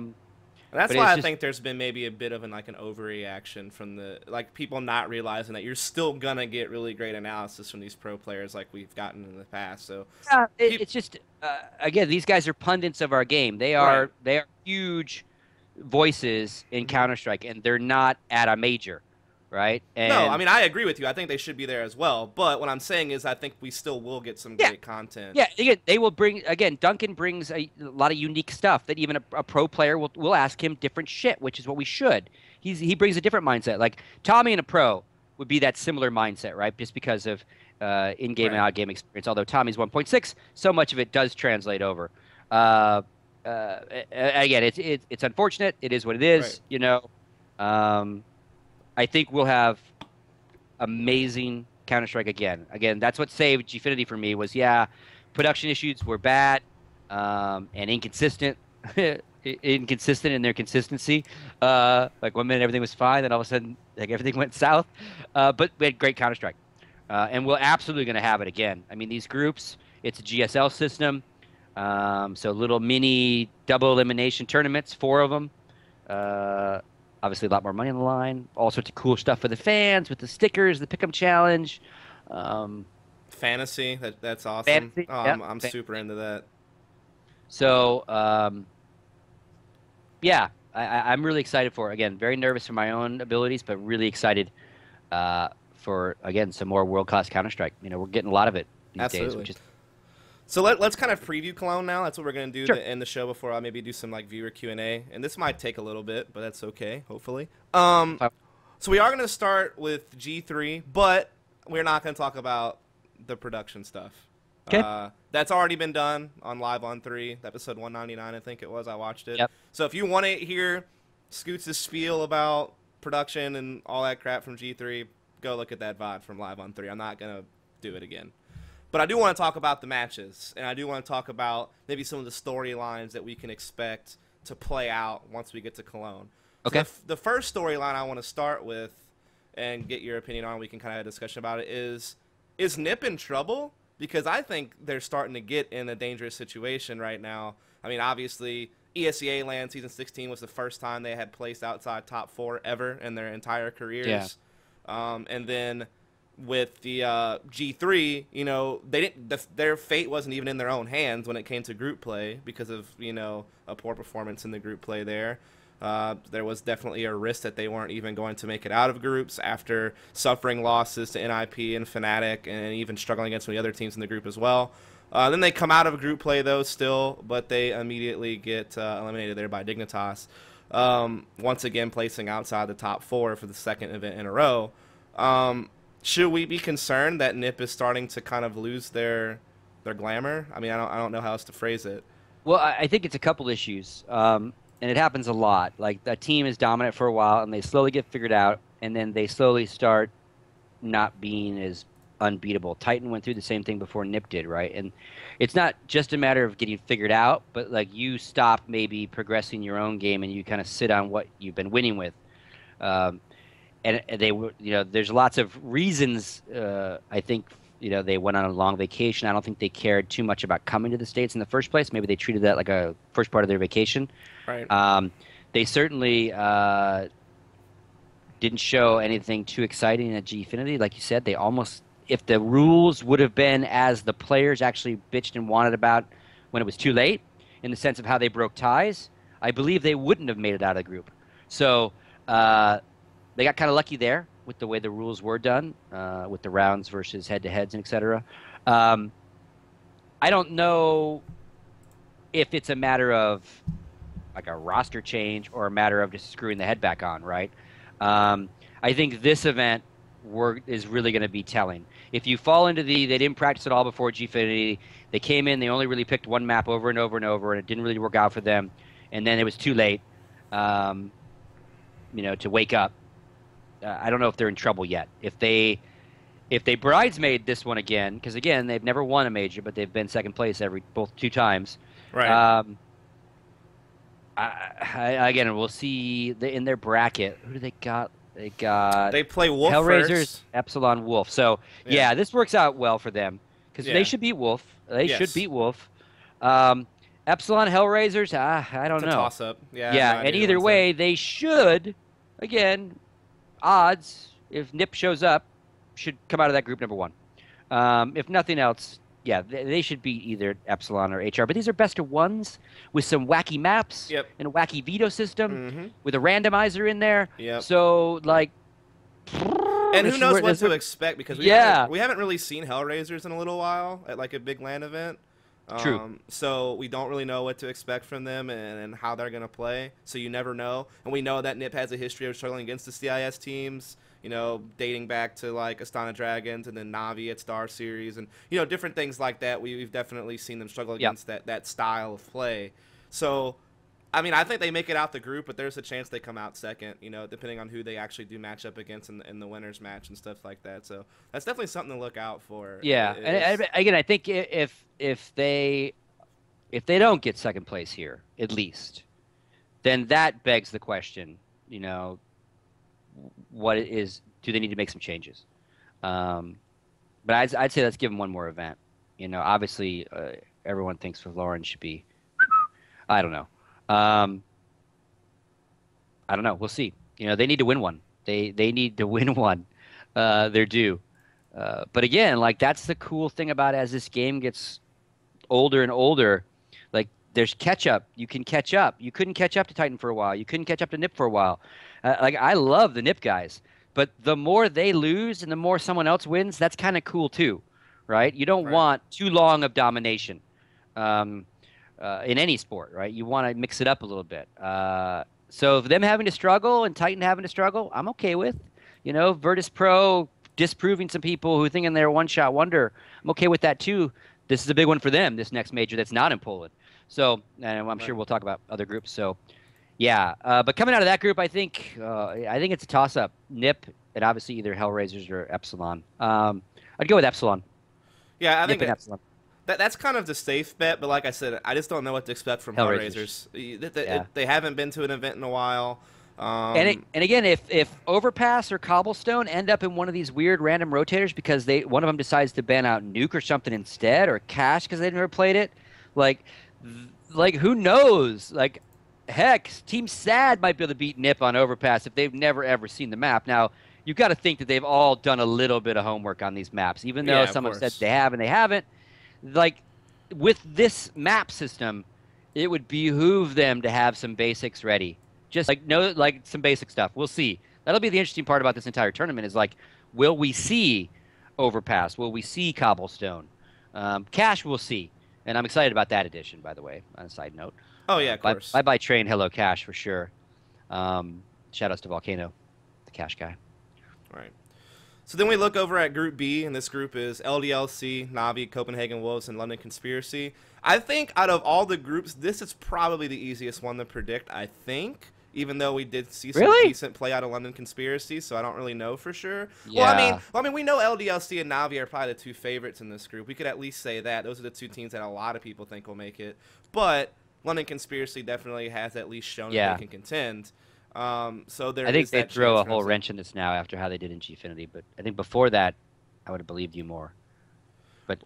That's But why it's I just think there's been maybe a bit of an overreaction from the people not realizing that you're still gonna get really great analysis from these pro players like we've gotten in the past. So, it's just again, these guys are pundits of our game. right. They are huge voices in Hmm. Counter Strike, and they're not at a major, right? No, I And mean I agree with you. I think they should be there as well. But what I'm saying is I think we still will get some yeah, great content. yeah, again, they will bring again. Duncan brings a lot of unique stuff that even a pro player will ask him different shit, which is what we should. He brings a different mindset. Like Tommy and a pro would be that similar mindset, right? Just because of in-game and Right. out-game experience. Although Tommy's 1.6, so much of it does translate over. Uh, again, it's unfortunate. It is what it Right. is. Um, I think we'll have amazing Counter Strike again. Again, that's what saved Gfinity for me was production issues were bad and inconsistent, inconsistent in their consistency. Like one minute everything was fine, then all of a sudden like everything went south. But we had great Counter Strike, and we're absolutely going to have it again. I mean, these groups, it's a GSL system, so little mini double elimination tournaments, 4 of them. Uh, Obviously, a lot more money on the line. All sorts of cool stuff for the fans with the stickers, the Pick'em Challenge, um, Fantasy. That's awesome. fantasy. Oh, Yep. I'm super into that. So, yeah, I'm really excited for it. Again, very nervous for my own abilities, but really excited for, again, some more world-class Counter-Strike. We're getting a lot of it these days, Absolutely. which is So let's kind of preview Cologne now. That's what we're gonna do sure. to end the show before I maybe do some like viewer Q&A. And this might take a little bit, but that's okay. Hopefully. Fine. So we are gonna start with G3, but we're not gonna talk about the production stuff. Okay. That's already been done on Live on 3, episode 199, I think it was. I watched it. Yep. So if you want to hear Scoots' spiel about production and all that crap from G3, go look at that VOD from Live on 3. I'm not gonna do it again. But I do want to talk about the matches, and I do want to talk about maybe some of the storylines that we can expect to play out once we get to Cologne. Okay. So the first storyline I want to start with and get your opinion on, we can kind of have a discussion about it, is NiP in trouble? Because I think they're starting to get in a dangerous situation right now. I mean, obviously, ESEA LAN Season 16 was the first time they had placed outside top 4 ever in their entire careers. Yeah. And then with the G3, they didn't. Their fate wasn't even in their own hands when it came to group play because of a poor performance in the group play there. There was definitely a risk that they weren't even going to make it out of groups after suffering losses to NIP and Fnatic and even struggling against some of the other teams in the group as well. Then they come out of group play, though, still, but they immediately get eliminated there by Dignitas, once again placing outside the top 4 for the second event in a row. Should we be concerned that NiP is starting to kind of lose their glamour? I mean, I don't know how else to phrase it. Well, I think it's a couple issues, and it happens a lot. Like the team is dominant for a while, and they slowly get figured out, and then they slowly start not being as unbeatable. Titan went through the same thing before NiP did, right? And it's not just a matter of getting figured out, but like you stop maybe progressing your own game, and you kind of sit on what you've been winning with. And they were, there's lots of reasons. I think, they went on a long vacation. I don't think they cared too much about coming to the States in the first place. Maybe they treated that like a first part of their vacation. Right. They certainly didn't show anything too exciting at Gfinity. Like you said, they almost, if the rules would have been as the players actually bitched and wanted about when it was too late, in the sense of how they broke ties, I believe they wouldn't have made it out of the group. So, they got kind of lucky there with the way the rules were done, with the rounds versus head-to-heads and et cetera. I don't know if it's a matter of like a roster change or a matter of just screwing the head back on, right? I think this event is really going to be telling. If you fall into they didn't practice at all before Gfinity, they came in, they only really picked one map over and over and over, and it didn't really work out for them, and then it was too late, to wake up. I don't know if they're in trouble yet. If they bridesmaid this one again, because again they've never won a major, but they've been second place both 2 times. Right. Again, we'll see in their bracket. Who do they got? They play Wolf Hellraisers, first. Epsilon, Wolf. So yeah, this works out well for them because they should beat Wolf. They should beat Wolf. Epsilon Hellraisers, I don't It's a know. toss-up. Yeah, I have no Yeah, and idea who either wins that. way, they should, again, odds, if Nip shows up, should come out of that group number one. If nothing else, yeah, they should beat either Epsilon or HR. But these are best of ones with some wacky maps Yep. and a wacky veto system Mm-hmm. with a randomizer in there. Yep. So, like, And this who is knows where, what this is to where, expect because yeah, we haven't really seen Hellraisers in a little while at like a big LAN event. true. So we don't really know what to expect from them and how they're gonna play. So you never know. And we know that Nip has a history of struggling against the CIS teams. You know, dating back to like Astana Dragons and then Navi at Star Series and you know different things like that. We've definitely seen them struggle Yeah. against that style of play. So I mean, I think they make it out the group, but there's a chance they come out second, you know, depending on who they actually do match up against in the winners match and stuff like that. So that's definitely something to look out for. Yeah, and again, I think if they don't get second place here, at least, then that begs the question. You know, what is do they need to make some changes? But I'd say let's give them one more event. You know, obviously, everyone thinks Lauren should be. I don't know. Um, I don't know. We'll see. You know, they need to win one. They need to win one. They're due. But again, like that's the cool thing about as this game gets older and older, like there's catch up. You can catch up. You couldn't catch up to Titan for a while. You couldn't catch up to Nip for a while. Like I love the Nip guys, but the more they lose and the more someone else wins, that's kind of cool too, right? You don't Right. want too long of domination in any sport, right? You want to mix it up a little bit. So them having to struggle and Titan having to struggle, I'm okay with. You know, Virtus Pro disproving some people who thinking they're one-shot wonder. I'm okay with that too. This is a big one for them, this next major that's not in Poland. So, and I'm sure Right. we'll talk about other groups. So, yeah. But coming out of that group, I think it's a toss-up. Nip and obviously either Hellraisers or Epsilon. I'd go with Epsilon. Yeah, I Nip think and Epsilon. that's kind of the safe bet, but like I said, I just don't know what to expect from Hellraisers. Hellraisers. Yeah. They haven't been to an event in a while. And again, if Overpass or Cobblestone end up in one of these weird random rotators because one of them decides to ban out Nuke or something instead, or Cash because they've never played it, like who knows? Like, heck, Team Sad might be able to beat Nip on Overpass if they've never ever seen the map. Now you've got to think that they've all done a little bit of homework on these maps, even though Yeah, of some have said course. they have and they haven't. Like with this map system, it would behoove them to have some basics ready. Just like some basic stuff. We'll see. That'll be the interesting part about this entire tournament is like, will we see Overpass? Will we see Cobblestone? Cash we'll see. And I'm excited about that edition, by the way, on a side note. Oh yeah, of Bye, course. bye bye train, hello Cash for sure. Shout outs to Volcano, the Cash guy. Right. So then we look over at Group B, and this group is LDLC, Navi, Copenhagen Wolves, and London Conspiracy. I think out of all the groups, this is probably the easiest one to predict, I think. Even though we did see some Really? decent play out of London Conspiracy, so I don't really know for sure. Yeah. Well, I mean, we know LDLC and Navi are probably the two favorites in this group. We could at least say that. Those are the two teams that a lot of people think will make it. But London Conspiracy definitely has at least shown Yeah. that they can contend. So there I think is they that throw chance a for whole upset. wrench in this now after how they did in Gfinity, but I think before that, I would have believed you more. But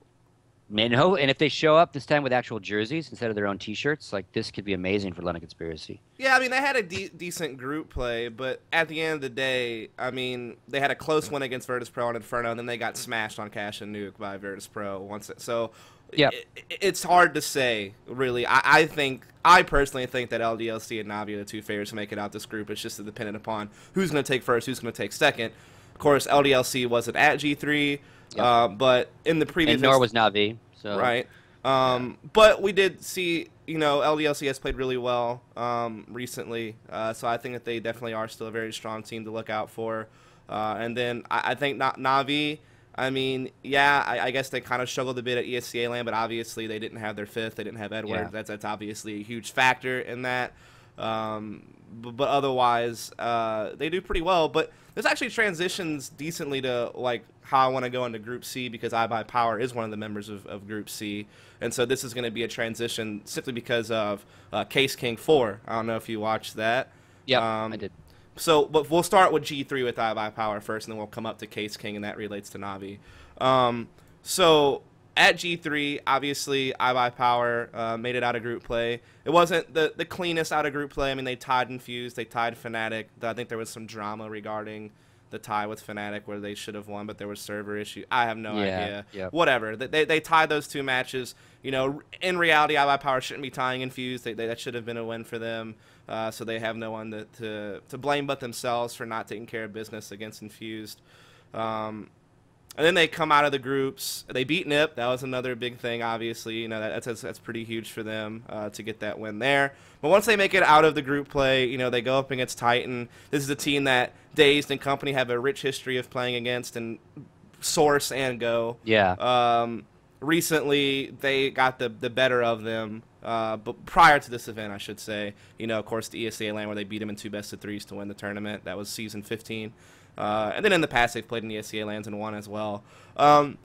man, and if they show up this time with actual jerseys instead of their own T-shirts, like this could be amazing for London Conspiracy. Yeah, I mean, they had a decent group play, but at the end of the day, I mean, they had a close one against Virtus Pro on Inferno, and then they got smashed on Cash and Nuke by Virtus Pro. So Yep. it's hard to say, really. I personally think that LDLC and Navi are the two favorites to make it out this group. It's just dependent upon who's going to take first, who's going to take second. Of course, LDLC wasn't at G3, Yep. but in the previous... And nor was Navi. So Right. But we did see, you know, LDLC has played really well recently. So I think that they definitely are still a very strong team to look out for. And then I think Navi, I mean, yeah, I guess they kind of struggled a bit at ESEA LAN, but obviously they didn't have their fifth. They didn't have Edward. Yeah. That's obviously a huge factor in that. But otherwise, they do pretty well. But this actually transitions decently to like how I want to go into Group C because iBuyPower is one of the members of Group C, and so this is going to be a transition simply because of Caseking 4. I don't know if you watched that. Yep, I did. So, but we'll start with G3 with iBuyPower first, and then we'll come up to Caseking, and that relates to Navi. So at G3, obviously, iBuyPower made it out of group play. It wasn't the cleanest out of group play. I mean, they tied Infused, they tied Fnatic. I think there was some drama regarding the tie with Fnatic where they should have won, but there was server issue. I have no idea. Yep. Whatever. They tied those two matches. You know, in reality, iBuyPower shouldn't be tying Infused. That should have been a win for them. So they have no one to blame but themselves for not taking care of business against Infused. And then they come out of the groups. They beat NIP. That was another big thing, obviously. You know, that's pretty huge for them to get that win there. But once they make it out of the group play, you know, they go up against Titan. This is a team that Dazed and company have a rich history of playing against, and Source and Go. Yeah. Recently, they got the better of them. But prior to this event, I should say, you know, of course, the ESEA LAN where they beat them in 2 best-of-3s to win the tournament. That was season 15. And then in the past, they've played in the ESEA LANs and won as well. And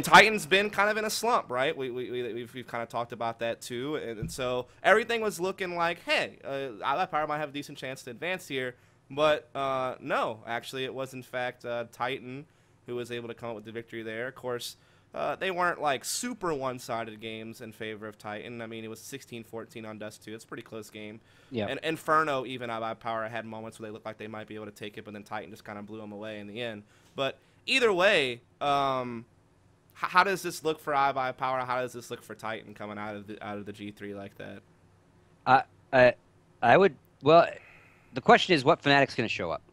Titan's been kind of in a slump, right? We've kind of talked about that too. And so everything was looking like, hey, iBuyPower might have a decent chance to advance here. But no, actually, it was in fact Titan who was able to come up with the victory there. Of course, they weren't like super one-sided games in favor of Titan. I mean, it was 16-14 on Dust 2. It's a pretty close game. Yeah. And Inferno, even iBuyPower, had moments where they looked like they might be able to take it, but then Titan just kind of blew them away in the end. But either way, how does this look for iBuyPower? How does this look for Titan coming out of the G3 like that? I would. Well, the question is, what Fnatic's going to show up,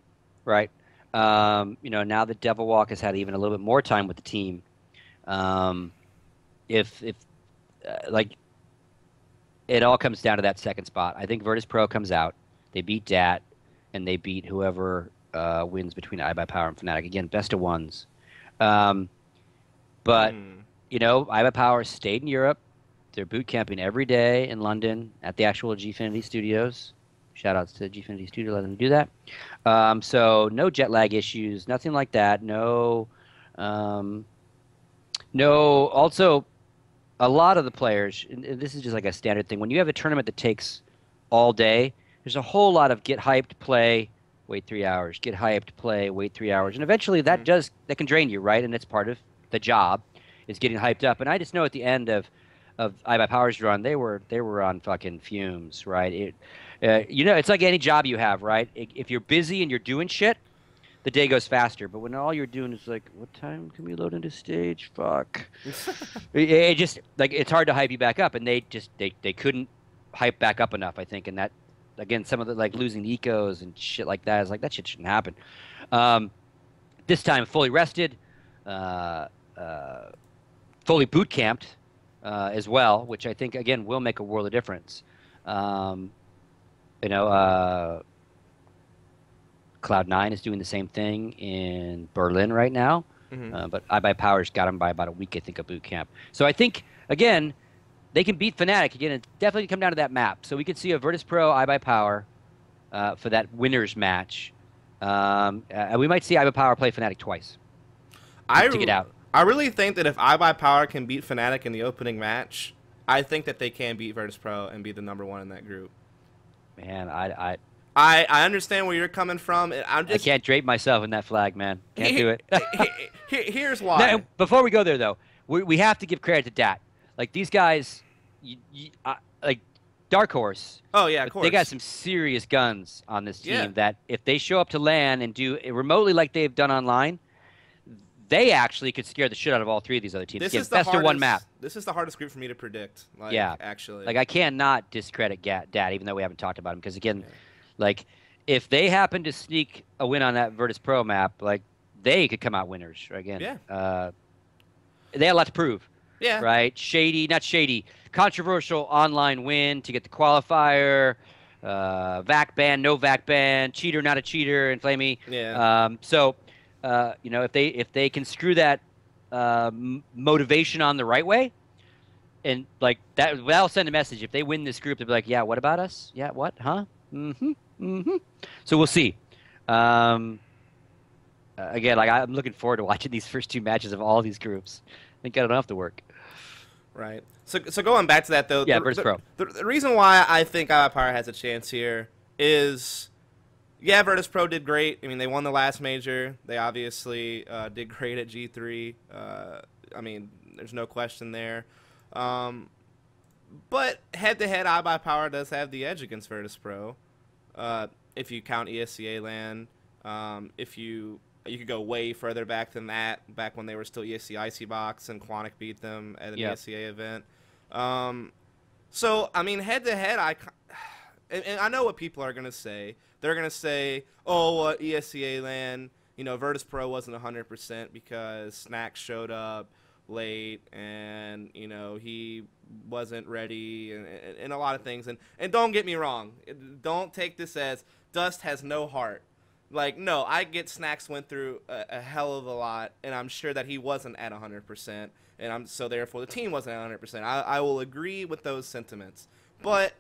right? You know, now that Devil Walk has had even a little bit more time with the team. If like, it all comes down to that second spot. I think Virtus Pro comes out, they beat DAT, and they beat whoever wins between iBuyPower and Fnatic. Again, best of ones. But you know, iBuyPower stayed in Europe. They're boot camping every day in London at the actual Gfinity studios. Shout outs to Gfinity Studio, let them do that. So no jet lag issues, nothing like that. No. No, also, a lot of the players, and this is just like a standard thing, when you have a tournament that takes all day, there's a whole lot of get hyped, play, wait 3 hours, get hyped, play, wait 3 hours. And eventually that can drain you, right? And it's part of the job, is getting hyped up. And I just know at the end of iBuyPower's run, they were on fucking fumes, right? You know, it's like any job you have, right? If you're busy and you're doing shit, the day goes faster. But when all you're doing is like, what time can we load into stage? Fuck. it just, like, it's hard to hype you back up, and they couldn't hype back up enough, I think. And that, again, some of the, like, losing ecos and shit like that is like, that shit shouldn't happen. This time fully rested, fully boot camped as well, which I think, again, will make a world of difference. You know, Cloud9 is doing the same thing in Berlin right now, but iBuyPower's got them by about a week, I think, of boot camp. So I think, again, they can beat Fnatic. Again, it definitely come down to that map. So we could see a Virtus Pro iBuyPower for that winners match. And we might see iBuyPower play Fnatic twice to get out. I really think that if iBuyPower can beat Fnatic in the opening match, I think that they can beat Virtus Pro and be the #1 in that group. Man, I understand where you're coming from. I can't drape myself in that flag, man. Can't do it. Here's why. Now, before we go there, though, we have to give credit to Dat. Like, these guys, like Dark Horse. Oh, yeah, of course. They got some serious guns on this team that if they show up to LAN and do it remotely like they've done online, they actually could scare the shit out of all three of these other teams. This is the best hardest, of one map. This is the hardest group for me to predict. Like, yeah, actually. Like, I cannot discredit Dat, even though we haven't talked about him, because again, like, if they happen to sneak a win on that Virtus Pro map, like, they could come out winners again. Yeah. They had a lot to prove. Yeah. Right. Controversial online win to get the qualifier. VAC ban, no VAC ban, cheater, not a cheater, and Flamey. Yeah. So. You know, if they can screw that motivation on the right way, and like that'll send a message. If they win this group, they'll be like, yeah, what about us? Yeah, what? Huh? So we'll see. Again, like, I'm looking forward to watching these first two matches of all these groups. I think I don't have to work. Right. So going back to that, though. Yeah, Virtus Pro. The reason why I think iBuyPower has a chance here is, yeah, Virtus Pro did great. I mean, they won the last major. They obviously did great at G3. I mean, There's no question there. But head-to-head, iBuyPower does have the edge against Virtus Pro. If you count ESEA LAN, if you could go way further back than that, back when they were still ESC Icy Box and Quantic beat them at an ESEA event. So, I mean, head-to-head, and I know what people are going to say. They're going to say, oh, ESEA LAN, you know, Virtus Pro wasn't 100% because Snacks showed up late and, you know, he wasn't ready and a lot of things. And don't get me wrong. Don't take this as Dust has no heart. Like, no, I get Snacks went through a hell of a lot, and I'm sure that he wasn't at 100%, and so therefore the team wasn't at 100%. I will agree with those sentiments. But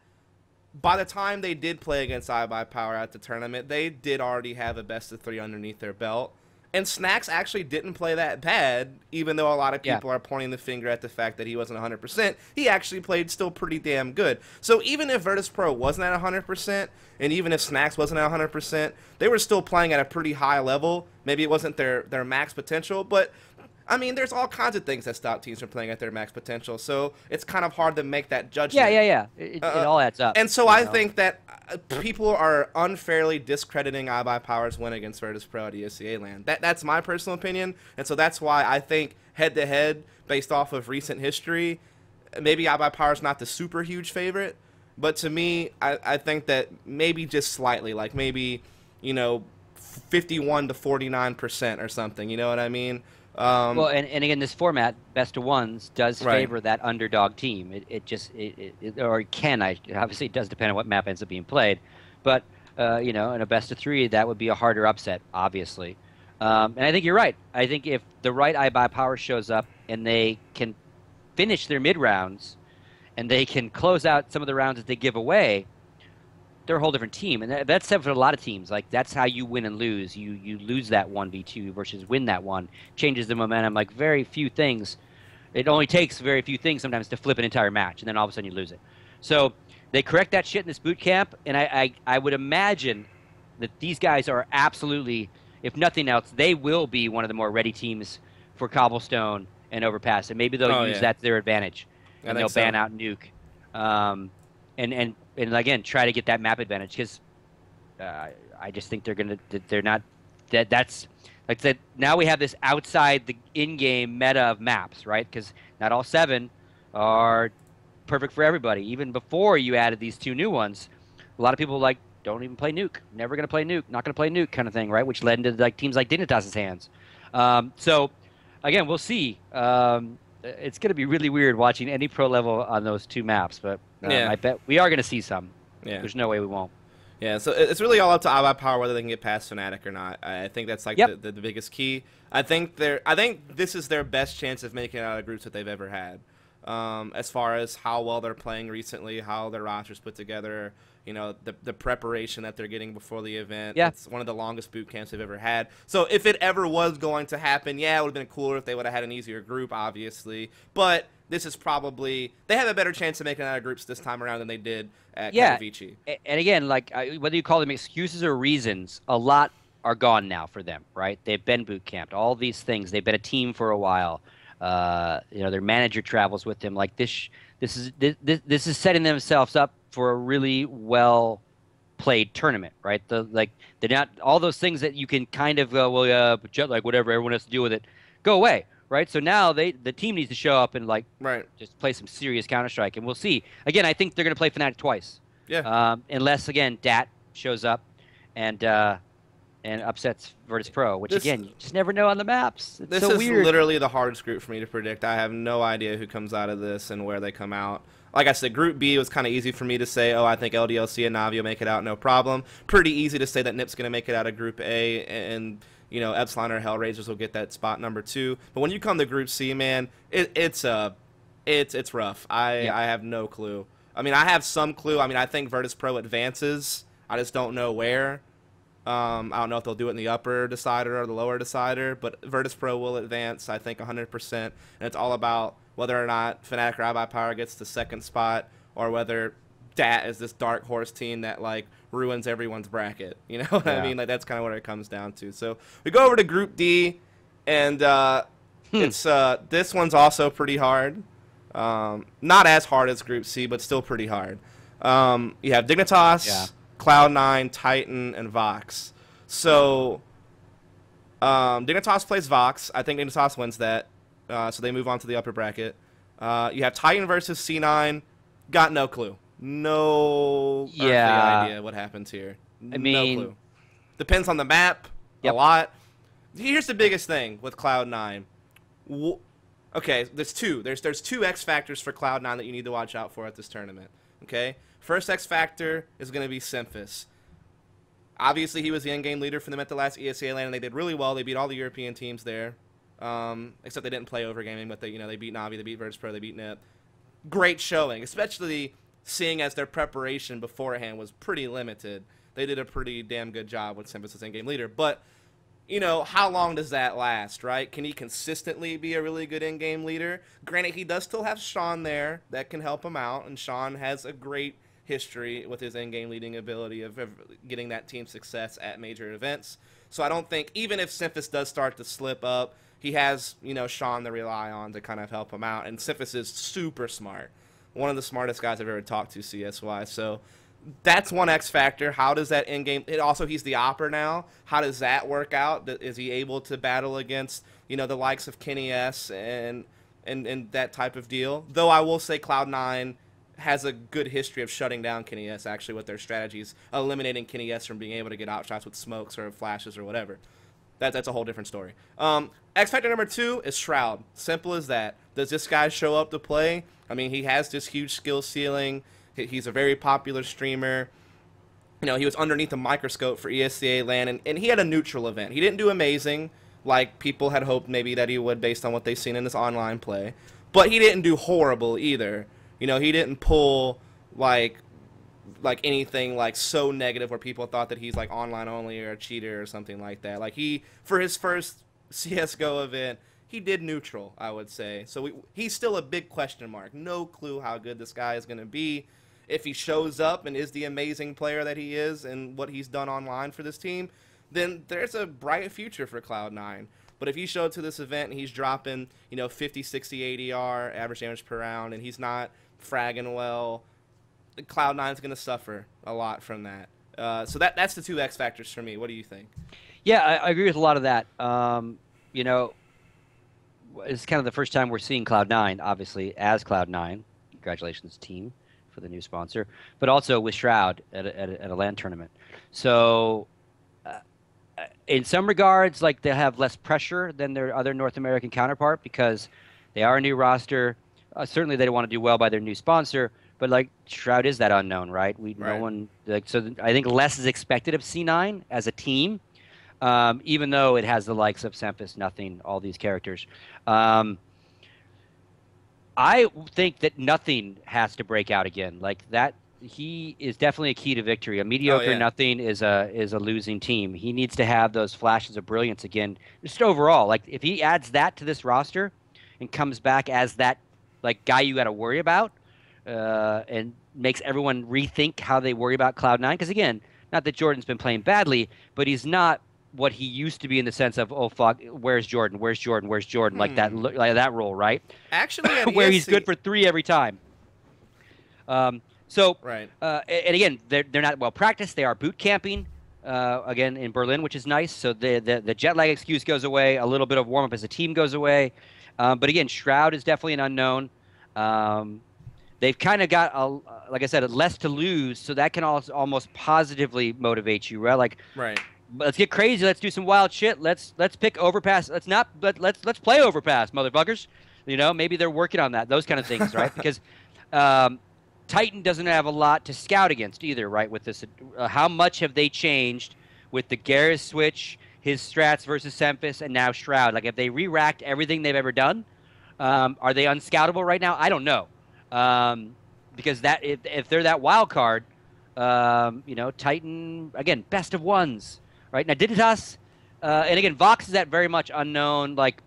by the time they did play against iBuyPower at the tournament, they did already have a best-of-3 underneath their belt. And Snacks actually didn't play that bad, even though a lot of people are pointing the finger at the fact that he wasn't 100%. He actually played still pretty damn good. So even if Virtus Pro wasn't at 100%, and even if Snacks wasn't at 100%, they were still playing at a pretty high level. Maybe it wasn't their max potential, but I mean, there's all kinds of things that stop teams from playing at their max potential, so it's kind of hard to make that judgment. Yeah. It all adds up. And so I think that people are unfairly discrediting iBuyPower's win against Virtus Pro at ESEA LAN. That's my personal opinion, and so that's why I think head-to-head, based off of recent history, maybe iBuyPower's not the super huge favorite, but to me, I think that maybe just slightly, like maybe, you know, 51 to 49% or something, you know what I mean? Well, and again, this format, best of ones, does favor that underdog team. It can. Obviously, it does depend on what map ends up being played, but you know, in a best of 3, that would be a harder upset, obviously. And I think you're right. I think if the right iBuyPower shows up and they can finish their mid rounds, and they can close out some of the rounds that they give away, they're a whole different team, and that's said for a lot of teams. Like, that's how you win and lose. You lose that 1v2 versus win that one. Changes the momentum. Like, very few things. It only takes very few things sometimes to flip an entire match, and then all of a sudden you lose it. So they correct that shit in this boot camp, and I would imagine that these guys are absolutely, if nothing else, they will be one of the more ready teams for Cobblestone and Overpass, and maybe they'll use that to their advantage, and they'll ban out Nuke. And again, try to get that map advantage, because I just think they're not that's like I said, now we have this outside the in-game meta of maps, right? Because not all 7 are perfect for everybody. Even before you added these 2 new ones, a lot of people like don't even play Nuke, never going to play Nuke, not going to play Nuke kind of thing, right? Which led into like teams like Dignitas's hands. So again, we'll see. It's going to be really weird watching any pro level on those 2 maps, but I bet we are going to see some. Yeah. There's no way we won't. Yeah, so it's really all up to iBuyPower whether they can get past Fnatic or not. I think that's like the biggest key. I think this is their best chance of making it out of groups that they've ever had. As far as how well they're playing recently, how their roster's put together, you know, the preparation that they're getting before the event. Yeah. It's one of the longest boot camps they've ever had. So if it ever was going to happen, yeah, it would have been cooler if they would have had an easier group, obviously. But this is probably, they have a better chance of making it out of groups this time around than they did at Katowice. And again, like, whether you call them excuses or reasons, a lot are gone now for them, right? They've been boot camped, all these things. They've been a team for a while. You know, their manager travels with them. Like, this is setting themselves up for a really well played tournament, right? They're not all those things that you can kind of go, well, yeah, but like whatever, everyone has to deal with it, go away, right? So now the team needs to show up and like just play some serious Counter-Strike, and we'll see. Again, I think they're going to play Fnatic twice. Yeah. Unless again Dat shows up and upsets Virtus Pro, which again you just never know on the maps. It's so weird. This is literally the hardest group for me to predict. I have no idea who comes out of this and where they come out. Like I said, Group B was kind of easy for me to say, oh, I think LDLC and Navi will make it out, no problem. Pretty easy to say that NIP's going to make it out of Group A, and you know, Epsilon or Hellraisers will get that spot number 2. But when you come to Group C, man, it's rough. I have no clue. I mean, I have some clue. I mean, I think Virtus Pro advances. I just don't know where. I don't know if they'll do it in the upper decider or the lower decider, but Virtus Pro will advance, I think, 100%. And it's all about whether or not Fnatic or iBuyPower gets the 2nd spot, or whether DAT is this dark horse team that like ruins everyone's bracket. You know what I mean? Like, that's kind of what it comes down to. So we go over to Group D, and It's this one's also pretty hard. Not as hard as Group C, but still pretty hard. You have Dignitas, Yeah. Cloud9, Titan, and Vox. So Dignitas plays Vox. I think Dignitas wins that, so they move on to the upper bracket. You have Titan versus C9. Got no clue. No earthly idea what happens here. I mean, no clue. Depends on the map a lot. Here's the biggest thing with Cloud9. Okay, there's two. There's two X factors for Cloud9 that you need to watch out for at this tournament. Okay, first X factor is going to be Simphis. Obviously, he was the end game leader for them at the last ESEA LAN, and they did really well. They beat all the European teams there, except they didn't play overgaming. But they beat Navi, they beat Virtus.pro, they beat NIP. Great showing, especially seeing as their preparation beforehand was pretty limited. They did a pretty damn good job with Simphis as end game leader, but. How long does that last, right? Can he consistently be a really good in-game leader? Granted, he does still have Sean there that can help him out, and Sean has a great history with his in-game leading ability of getting that team success at major events. So I don't think, even if Simphis does start to slip up, he has, Sean to rely on to kind of help him out. And Simphis is super smart. One of the smartest guys I've ever talked to CS-wise. So that's one X factor. How does that in-game... Also, he's the opper now. How does that work out? Is he able to battle against, the likes of Kenny S and that type of deal? Though I will say Cloud9 has a good history of shutting down Kenny S, actually, with their strategies, eliminating Kenny S from being able to get outshots with smokes or flashes or whatever. That's a whole different story. X factor number 2 is Shroud. Simple as that. Does this guy show up to play? I mean, he has this huge skill ceiling. He's a very popular streamer. He was underneath a microscope for ESEA LAN, and he had a neutral event. He didn't do amazing like people had hoped maybe that he would based on what they've seen in his online play. But he didn't do horrible either. He didn't pull like anything like so negative where people thought that he's like online only or a cheater or something like that. Like for his first CSGO event, he did neutral, I would say. So he's still a big question mark. No clue how good this guy is going to be. If he shows up and is the amazing player that he is and what he's done online for this team, then there's a bright future for Cloud9. But if he showed to this event and he's dropping, 50, 60 ADR, average damage per round, and he's not fragging well, Cloud9 is going to suffer a lot from that. So that's the two X factors for me. What do you think? Yeah, I agree with a lot of that. It's kind of the first time we're seeing Cloud9, obviously, as Cloud9. Congratulations, team, for the new sponsor. But also with Shroud at a LAN tournament. So in some regards, like, they have less pressure than their other North American counterpart because they are a new roster. Certainly they don't want to do well by their new sponsor. But, like, Shroud is that unknown, right? No one, so I think less is expected of C9 as a team. Even though it has the likes of Simphis, Nothing, all these characters. I think that Nothing has to break out again. Like that, he is definitely a key to victory. A mediocre Nothing is a losing team. He needs to have those flashes of brilliance again. Just overall, like if he adds that to this roster and comes back as that like guy you got to worry about, and makes everyone rethink how they worry about Cloud9. Because again, not that Jordan's been playing badly, but he's not what he used to be in the sense of, oh fuck, where's Jordan? Where's Jordan? Where's Jordan? Like that role, right? Actually, where he's good for 3 every time. Right. And again, they're not well practiced. They are boot camping again in Berlin, which is nice. So the jet lag excuse goes away. A little bit of warm up as a team goes away. But again, Shroud is definitely an unknown. They've kind of got, like I said, less to lose, so that can also almost positively motivate you, right? Like, right. Let's get crazy. Let's do some wild shit. Let's pick Overpass. Let's play Overpass, motherfuckers. Maybe they're working on that. Those kind of things, right? Because Titan doesn't have a lot to scout against either, right? With this, how much have they changed with the Garrus switch, his strats versus Simphis, and now Shroud? Like, have they re-racked everything they've ever done? Are they unscoutable right now? I don't know. Because if they're that wild card, Titan again, best of ones. Right now, Dignitas, and again, Vox is that very much unknown. Like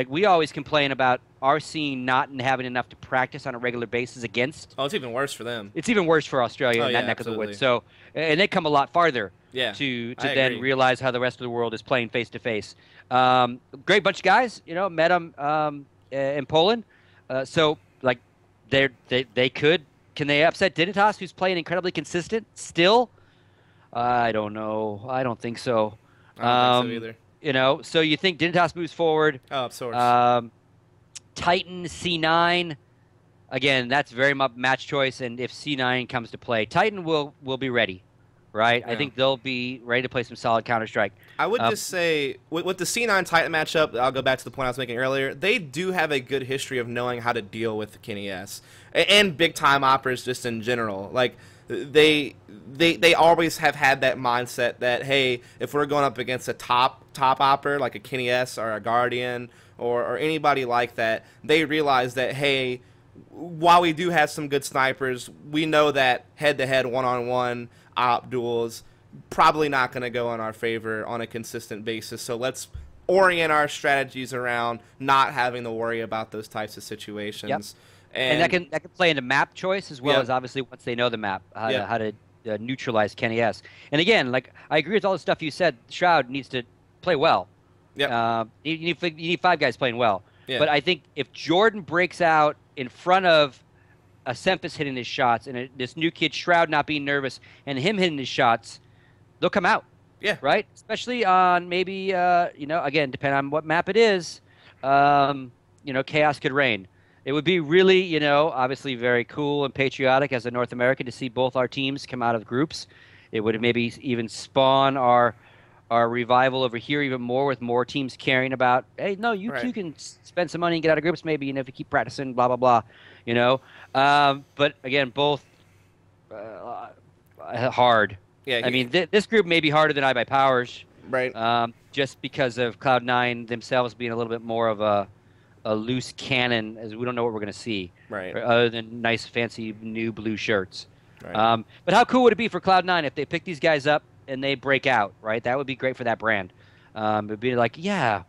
we always complain about are seeing not having enough to practice on a regular basis against. Oh, it's even worse for them. It's even worse for Australia Oh in yeah, that neck of the absolutely. woods. So, and they come a lot farther Yeah, to I then agree. realize how the rest of the world is playing face to face. Great bunch of guys, met them in Poland. So like they could, can they upset Dignitas, who's playing incredibly consistent still? I don't know. I don't think so. I don't think so Um, either. so you think Dignitas moves forward. Oh, of course. Um, Titan C9. Again, that's very much match choice, and if C9 comes to play, Titan will be ready, right? I Yeah. think they'll be ready to play some solid Counter Strike. I would just say, with the C9 Titan matchup, I'll go back to the point I was making earlier. They do have a good history of knowing how to deal with Kenny S. And big-time operas just in general. Like, they always have had that mindset that, hey, if we're going up against a top opera, like a Kenny S or a Guardian or anybody like that, they realize that, hey, while we do have some good snipers, we know that head-to-head, one-on-one op duels probably not going to go in our favor on a consistent basis. So let's orient our strategies around not having to worry about those types of situations. Yep. And that can play into map choice as well as obviously once they know the map, how to neutralize Kenny S. And again, like I agree with all the stuff you said. Shroud needs to play well. Yeah. You need 5 guys playing well. Yeah. But I think if Jordan breaks out in front of a Sempus hitting his shots and this new kid Shroud not being nervous and him hitting his shots, they'll come out. Yeah. Right? Especially on maybe, again, depending on what map it is, chaos could reign. It would be really, obviously very cool and patriotic as a North American to see both our teams come out of groups. It would maybe even spawn our revival over here even more, with more teams caring about, hey, no, you can spend some money and get out of groups maybe, and if you keep practicing, blah, blah, blah, But again, both hard. Yeah. I mean, this group may be harder than iBuyPowers. Right. Just because of Cloud9 themselves being a little bit more of a loose cannon, as we don't know what we're going to see. Right. Other than nice, fancy, new blue shirts. Right. But how cool would it be for Cloud9 if they pick these guys up and they break out, right? That would be great for that brand. It'd be like, yeah,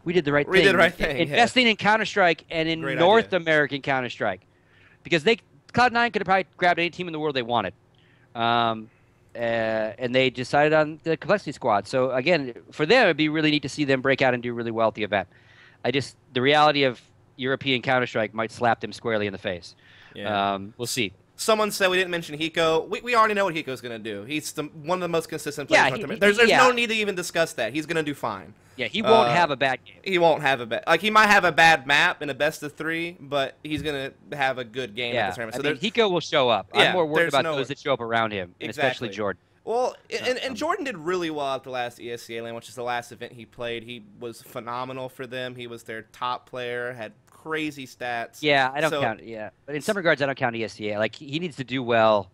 we did the right thing. We did the right thing. Investing in Counter-Strike and in North American Counter-Strike. Because Cloud9 could have probably grabbed any team in the world they wanted. And they decided on the Complexity Squad. So, again, for them, it'd be really neat to see them break out and do really well at the event. The reality of European Counter-Strike might slap them squarely in the face. Yeah. We'll see. Someone said we didn't mention Hiko. We already know what Hiko's going to do. He's one of the most consistent players. There's no need to even discuss that. He's going to do fine. Yeah, he won't have a bad game. He won't have a bad... Like, he might have a bad map in a best-of-3, but he's going to have a good game at the tournament. So Hiko will show up. I'm more worried about those that show up around him, and especially Jordan. Well, and Jordan did really well at the last ESEA LAN, which is the last event he played. He was phenomenal for them. He was their top player, had crazy stats. Yeah, I don't count. Yeah, but in some regards, I don't count ESEA. Like, he needs to do well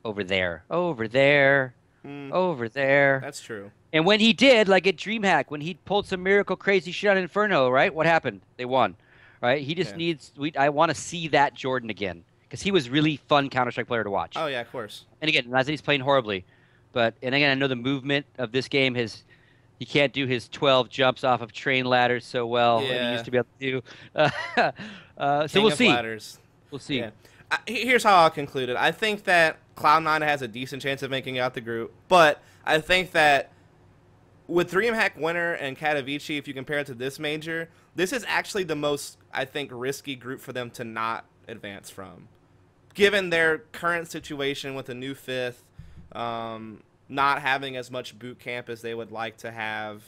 over there, over there. That's true. And when he did, like at DreamHack, when he pulled some miracle crazy shit on Inferno, right? What happened? They won, right? He just needs. I want to see that Jordan again, because he was really fun Counter-Strike player to watch. Oh yeah, of course. And again, not that he's playing horribly, but again, I know the movement of this game he can't do his 12 jumps off of train ladders so well that he used to be able to do. So we'll see. Ladders. We'll see. Yeah. Here's how I'll conclude it. I think that Cloud9 has a decent chance of making out the group, but I think that with DreamHack winner and Katowice, if you compare it to this major, this is actually the most, I think, risky group for them to not advance from. Given their current situation with a new fifth, not having as much boot camp as they would like to have,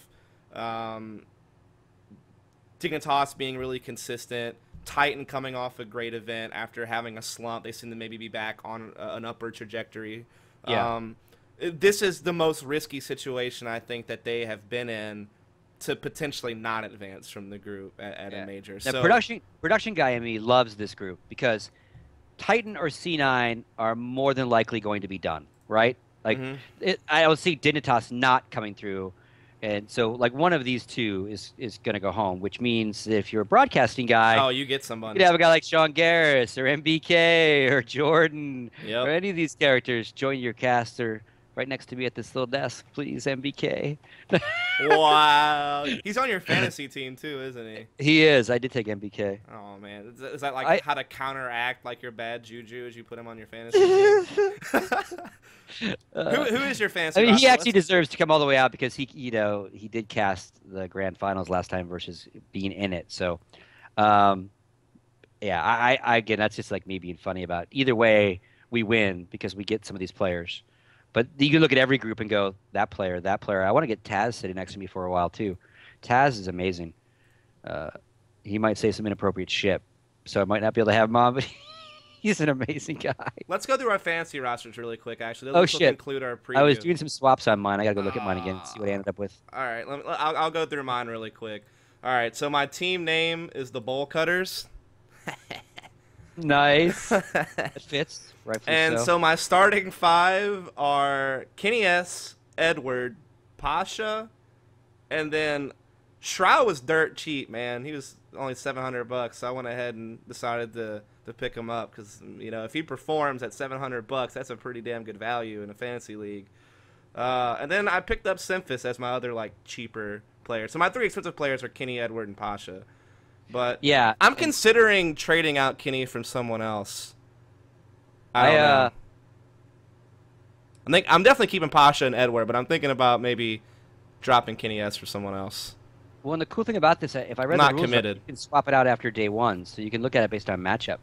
Dignitas being really consistent, Titan coming off a great event after having a slump. They seem to maybe be back on an upward trajectory. Yeah. This is the most risky situation I think that they have been in to potentially not advance from the group at a major. The so production guy in me loves this group because Titan or C9 are more than likely going to be done, right? Like I would see Dignitas not coming through. And so, like, one of these two is going to go home, which means if you're a broadcasting guy... Oh, you get somebody. You could have a guy like Sean Garris or MBK or Jordan or any of these characters join your cast or right next to me at this little desk. Please, MBK. Wow. He's on your fantasy team too, isn't he? He is. I did take MBK. Oh man, is that like I how to counteract like your bad juju as you put him on your fantasy team? Who is your fantasy I mean, he roster? actually deserves to come all the way out because he did cast the grand finals last time versus being in it. So, um, yeah, again, that's just like me being funny about. Either way, we win because we get some of these players. But you can look at every group and go, that player, that player. I want to get Taz sitting next to me for a while too. Taz is amazing. Uh, he might say some inappropriate shit, so I might not be able to have him on, but he's an amazing guy. Let's go through our fantasy rosters really quick. Actually, Oh this will shit! conclude our preview. I was doing some swaps on mine. I gotta go look at mine again and see what I ended up with. All right, I'll go through mine really quick. All right, so my team name is the Bowl Cutters. Nice. It fits. Rightfully And so my starting five are Kenny S, Edward, Pasha, and then Shroud was dirt cheap, man. He was only $700, so I went ahead and decided to pick him up because if he performs at $700, that's a pretty damn good value in a fantasy league. And then I picked up Simphis as my other like cheaper player. So my three expensive players are Kenny, Edward, and Pasha. But yeah, I'm considering trading out Kenny from someone else. I don't know. I'm definitely keeping Pasha and Edward, but I'm thinking about maybe dropping Kenny S for someone else. Well, and the cool thing about this, if I read Not the rules, committed. you can swap it out after day one, so you can look at it based on matchup,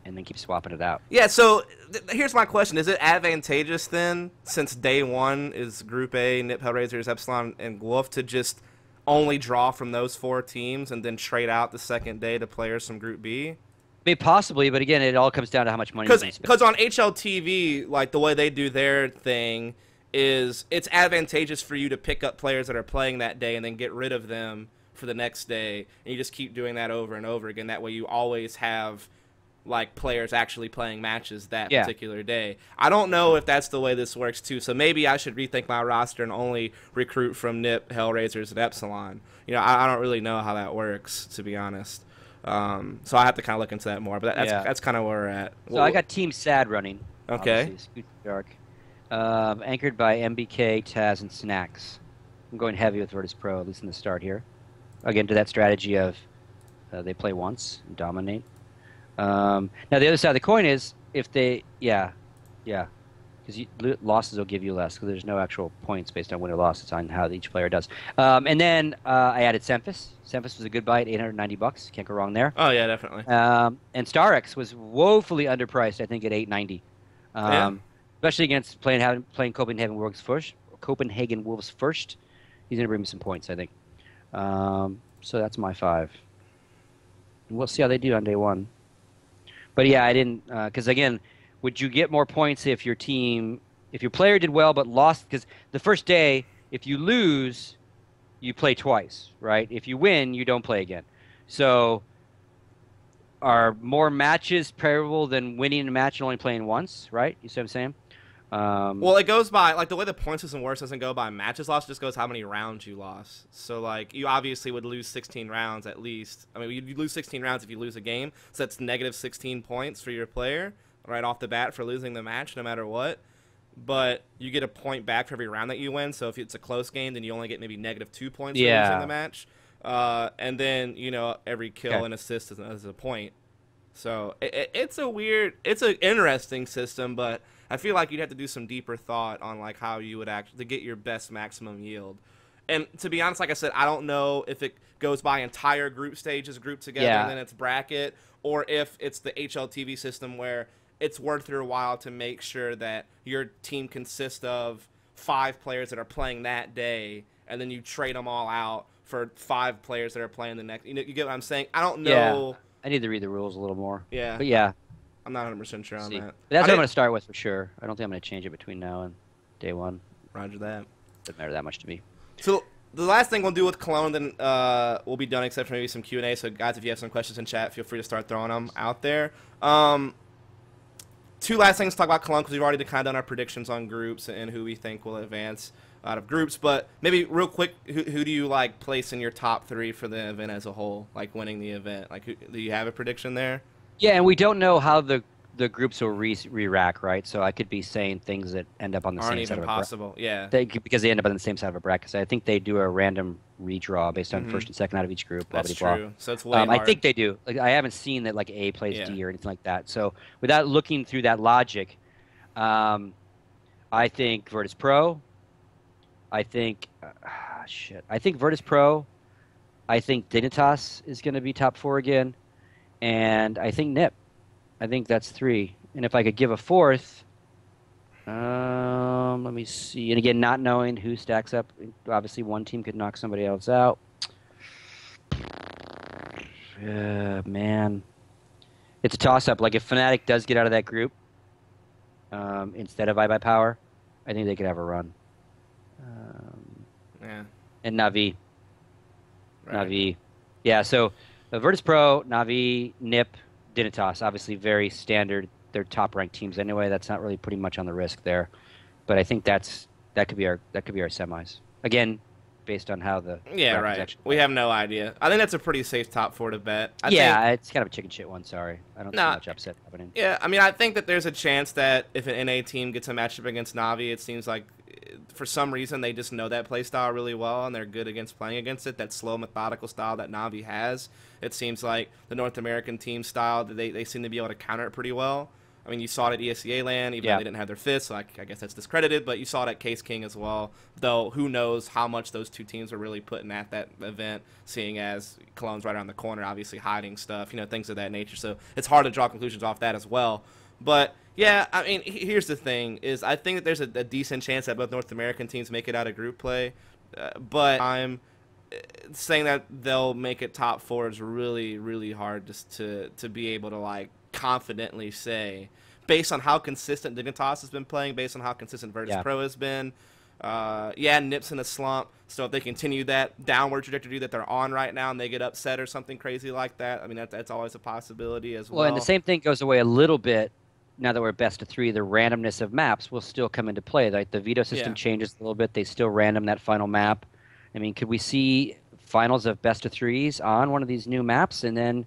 and then keep swapping it out. Yeah. So here's my question: is it advantageous then, since day one is Group A, Nip, Hellraisers, Epsilon, and Wolf, to just only draw from those four teams and then trade out the second day to players from Group B? Maybe possibly, but again, it all comes down to how much money you spend. Because on HLTV, like the way they do their thing is it's advantageous for you to pick up players that are playing that day and then get rid of them for the next day, and you just keep doing that over and over again. That way you always have like players actually playing matches that particular day. I don't know if that's the way this works too, so maybe I should rethink my roster and only recruit from Nip, Hellraisers, and Epsilon. I don't really know how that works, to be honest. So I have to kind of look into that more, but that's kind of where we're at. So I got Team Sad running. Okay. Scoots Dark. Anchored by MBK, Taz, and Snacks. I'm going heavy with Virtus Pro, at least in the start here. Again, to that strategy of they play once and dominate. Now, the other side of the coin is if they, because losses will give you less because there's no actual points based on win or loss. It's on how each player does. And then I added Semphis. Semphis was a good buy at $890. Can't go wrong there. Oh, yeah, definitely. And StarX was woefully underpriced, I think, at $890. Especially against playing Copenhagen Wolves first. He's going to bring me some points, I think. So that's my five. We'll see how they do on day one. But yeah, I didn't because again, would you get more points if your player did well but lost? Because the first day, if you lose, you play twice, right? If you win, you don't play again. So, are more matches preferable than winning a match and only playing once, right? You see what I'm saying? Well, it goes by, like, the way the point system works doesn't go by matches lost, it just goes how many rounds you lost. So, like, you obviously would lose 16 rounds at least. I mean, you'd lose 16 rounds if you lose a game, so that's negative 16 points for your player right off the bat for losing the match no matter what. But you get a point back for every round that you win, so if it's a close game, then you only get maybe negative 2 points for losing the match. And then, every kill and assist is a point. So, it's an interesting system, but I feel like you'd have to do some deeper thought on like how you would to get your best maximum yield. And to be honest, like I said, I don't know if it goes by entire group stages grouped together and then it's bracket, or if it's the HLTV system where it's worth your while to make sure that your team consists of 5 players that are playing that day, and then you trade them all out for 5 players that are playing the next. You get what I'm saying? I don't know. Yeah. I need to read the rules a little more. Yeah. But yeah. I'm not 100% sure on that. But that's what I'm going to start with for sure. I don't think I'm going to change it between now and day one. Roger that. Doesn't matter that much to me. So the last thing we'll do with Cologne, then we'll be done except for maybe some Q&A. So guys, if you have some questions in chat, feel free to start throwing them out there. 2 last things to talk about Cologne, because we've already kind of done our predictions on groups and who we think will advance out of groups. But maybe real quick, who do you like place in your top 3 for the event as a whole, like winning the event? Like, do you have a prediction there? Yeah, and we don't know how the the groups will re-rack, right? So I could be saying things that end up on the Aren't same side even of a possible. Yeah. because they end up on the same side of a bracket. So I think they do a random redraw based on Hmm. first and second out of each group. Blah That's blah blah. true. So it's way I hard. think they do. Like I haven't seen that like A plays Yeah. D or anything like that. So without looking through that logic, um, I think Virtus Pro. I think shit. I think Virtus Pro. I think Dignitas is going to be top four again, and I think Nip. I think that's three. And if I could give a fourth, let me see. And again, not knowing who stacks up, obviously one team could knock somebody else out. Man, it's a toss-up. Like if Fnatic does get out of that group instead of iBuyPower, I think they could have a run. Yeah. And Navi. Right. Navi. Yeah, so Virtus Pro, Navi, Nip, Dignitas, obviously very standard. They're top-ranked teams anyway. That's not really putting much on the risk there. But I think that could be our semis. Again, based on how the Yeah, brackets right. actually We have no idea. I think that's a pretty safe top four to bet. I think, yeah, it's kind of a chicken shit one, sorry. I don't see nah, much upset happening. yeah, I mean, I think that there's a chance that if an NA team gets a matchup against Navi, it seems like for some reason they just know that play style really well and they're good against playing against it. That slow, methodical style that Navi has. It seems like the North American team style, they seem to be able to counter it pretty well. I mean, you saw it at ESEA LAN, even though they didn't have their fifth, so I guess that's discredited, but you saw it at Caseking as well, though who knows how much those two teams are really putting at that event, seeing as Cologne's right around the corner, obviously hiding stuff, things of that nature, so it's hard to draw conclusions off that as well. But, yeah, I mean, here's the thing, is I think that there's a decent chance that both North American teams make it out of group play, but I'm saying that they'll make it top four is really, really hard just to be able to, like, confidently say, based on how consistent Dignitas has been playing, based on how consistent Virtus Pro has been. Yeah, Nip's in a slump, so if they continue that downward trajectory that they're on right now and they get upset or something crazy like that, I mean, that's always a possibility as well. Well, and the same thing goes away a little bit now that we're best of three. The randomness of maps will still come into play. Like the veto system changes a little bit. They still random that final map. I mean, could we see finals of best of threes on one of these new maps? And then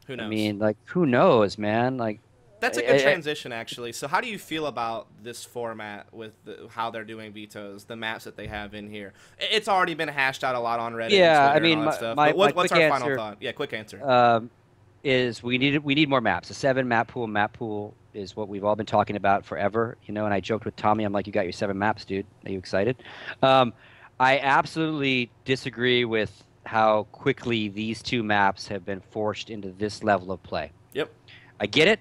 who knows? I mean, like, who knows, man? Like, that's a good transition, actually. So how do you feel about this format with how they're doing vetoes, the maps that they have in here? It's already been hashed out a lot on Reddit. Yeah, and I mean, and all that stuff. my What's quick our answer, final thought? Yeah, quick answer. Is we need more maps. A 7 map pool. Map pool is what we've all been talking about forever, And I joked with Tommy, I'm like, you got your 7 maps, dude. Are you excited? I absolutely disagree with how quickly these 2 maps have been forced into this level of play. Yep. I get it.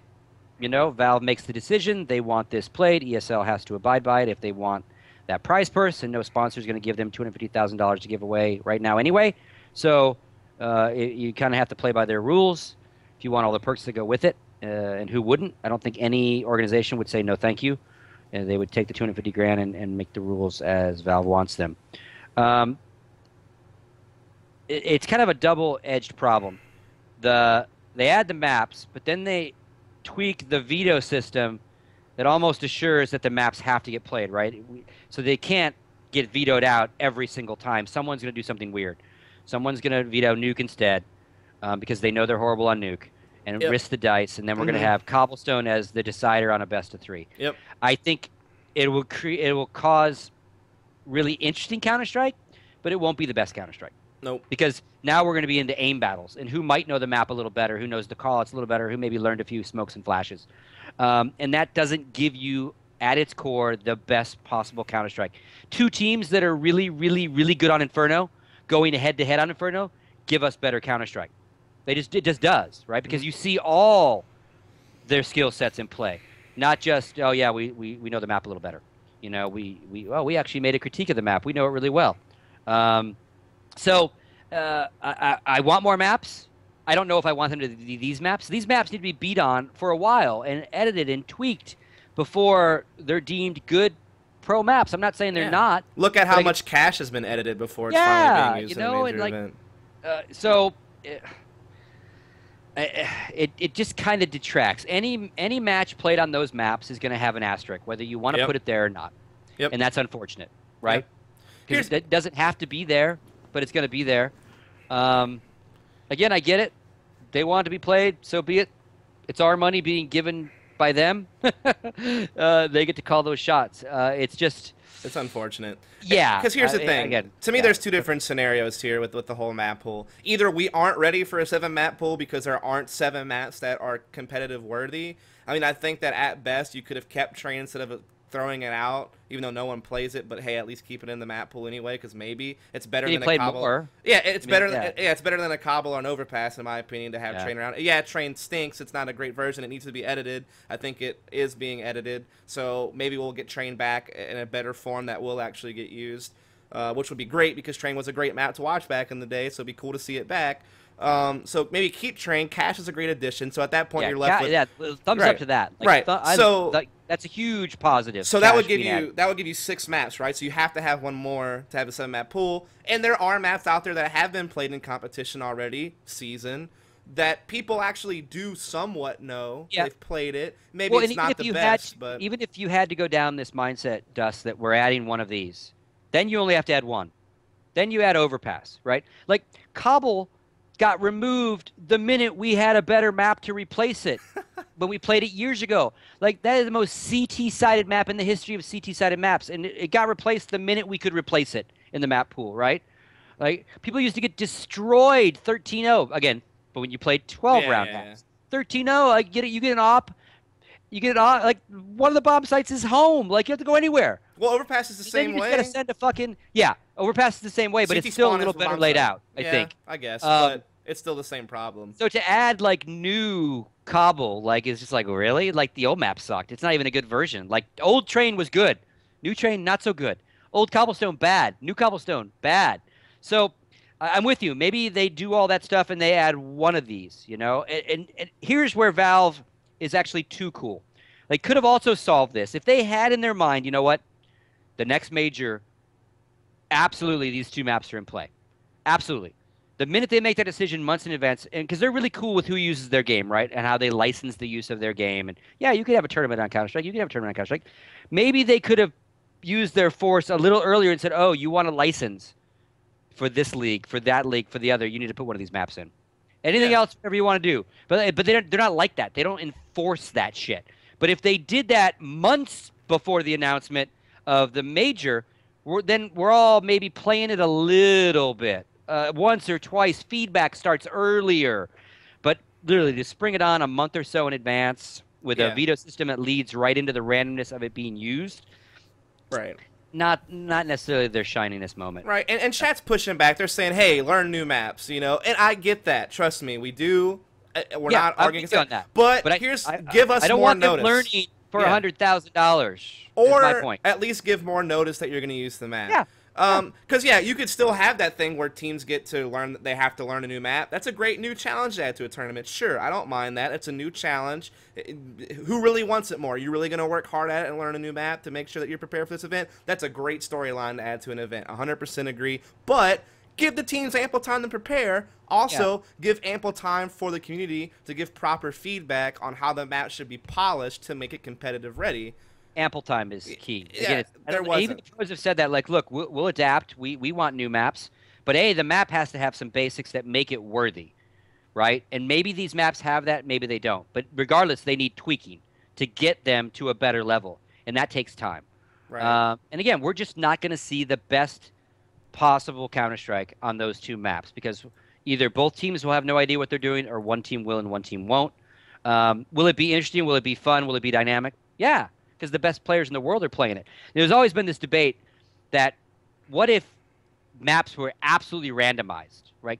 Valve makes the decision. They want this played. ESL has to abide by it if they want that prize purse, and no sponsor is going to give them $250,000 to give away right now anyway. So you kind of have to play by their rules if you want all the perks that go with it. And who wouldn't? I don't think any organization would say no thank you. And they would take the $250,000 and make the rules as Valve wants them. It's kind of a double-edged problem. They add the maps, but then they tweak the veto system that almost assures that the maps have to get played, right? So they can't get vetoed out every single time. Someone's going to do something weird. Someone's going to veto Nuke instead because they know they're horrible on Nuke and risk the dice, and then we're going to have Cobblestone as the decider on a best of 3. Yep. I think it will cause really interesting Counter-Strike, but it won't be the best Counter-Strike. Nope. Because now we're going to be into aim battles, and who might know the map a little better, who knows the callouts a little better, who maybe learned a few smokes and flashes. And that doesn't give you, at its core, the best possible Counter-Strike. 2 teams that are really, really, really good on Inferno, going head-to-head on Inferno, give us better Counter-Strike. It just does, right? Because you see all their skill sets in play. Not just, oh, yeah, we know the map a little better. We actually made a critique of the map. We know it really well. So I want more maps. I don't know if I want them to be these maps. These maps need to be beat on for a while and edited and tweaked before they're deemed good pro maps. I'm not saying they're not. Look at how much cash has been edited before it's finally being used in a major event. So it just kind of detracts. Any match played on those maps is going to have an asterisk, whether you want to put it there or not. Yep. And that's unfortunate, right? Because it doesn't have to be there, but it's going to be there. Again, I get it. They want it to be played, so be it. It's our money being given by them, they get to call those shots. It's just, It's unfortunate. yeah. Because here's the thing. Again, To me, yeah. there's two different scenarios here with the whole map pool. Either we aren't ready for a 7-map pool because there aren't 7 maps that are competitive worthy. I mean, I think that at best you could have kept Train instead of throwing it out, even though no one plays it. But hey, at least keep it in the map pool anyway, because maybe it's better than a cobble. More. Yeah, it's better. Yeah. Yeah, it's better than a cobble or an overpass, in my opinion, to have Train around. Yeah, Train stinks. It's not a great version. It needs to be edited. I think it is being edited. So maybe we'll get Train back in a better form that will actually get used, which would be great because Train was a great map to watch back in the day. So it'd be cool to see it back. So maybe keep Train. Cash is a great addition. So at that point, you're left with thumbs up to that. Like, right. That's a huge positive. So that would give you 6 maps, right? So you have to have one more to have a 7-map pool. And there are maps out there that have been played in competition already, season, that people actually do somewhat know. Yeah. They've played it. Maybe it's not the best, but even if you had to go down this mindset, Dust, that we're adding one of these, then you only have to add one. Then you add overpass, right? Like Cobble got removed the minute we had a better map to replace it when we played it years ago. Like, that is the most CT-sided map in the history of CT-sided maps, and it got replaced the minute we could replace it in the map pool, right? Like, people used to get destroyed 13-0 again, but when you played 12-round maps, 13-0, like, you get an op, like, one of the bomb sites is home. Like, you have to go anywhere. Well, overpass is the same way. You just gotta send a fucking overpass is the same way, but it's still a little better laid out, I think. I guess, but it's still the same problem. So to add like new Cobble, like, is just like, really? Like, the old map sucked. It's not even a good version. Like, old Train was good. New Train, not so good. Old Cobblestone, bad. New Cobblestone, bad. So I'm with you. Maybe they do all that stuff and they add one of these, you know? And here's where Valve is actually too cool. They could have also solved this. If they had in their mind, you know what? The next major, absolutely these 2 maps are in play. Absolutely. The minute they make that decision months in advance, and because they're really cool with who uses their game, right, and how they license the use of their game, and yeah, you could have a tournament on Counter-Strike, you could have a tournament on Counter-Strike. Maybe they could have used their force a little earlier and said, oh, you want a license for this league, for that league, for the other, you need to put one of these maps in. Anything else, whatever you want to do. But they're not like that. They don't enforce that shit. But if they did that months before the announcement of the major, then we're all maybe playing it a little bit. Once or twice, feedback starts earlier. But literally, to spring it on a month or so in advance with a veto system that leads right into the randomness of it being used. Right. Not necessarily their shininess moment. Right, and chat's pushing back. They're saying, hey, learn new maps, you know. And I get that. Trust me, we do. We're not arguing on that. But here's, give us more notice. I don't want them learning for $100,000. Or my point. At least give more notice that you're going to use the map. Yeah. Because, you could still have that thing where teams get to learn that they have to learn a new map. That's a great new challenge to add to a tournament. Sure, I don't mind that. It's a new challenge. Who really wants it more? Are you really going to work hard at it and learn a new map to make sure that you're prepared for this event? That's a great storyline to add to an event. 100% agree. But give the teams ample time to prepare. Also, give ample time for the community to give proper feedback on how the map should be polished to make it competitive ready. Ample time is key. Yeah, Again, even the pros have said that, like, look, we'll adapt. We want new maps. But, the map has to have some basics that make it worthy, right? And maybe these maps have that, maybe they don't. But regardless, they need tweaking to get them to a better level. And that takes time. Right. And, again, we're just not going to see the best possible Counter-Strike on those 2 maps because either both teams will have no idea what they're doing or one team will and one team won't. Will it be interesting? Will it be fun? Will it be dynamic? Yeah. Because the best players in the world are playing it. There's always been this debate that what if maps were absolutely randomized, right?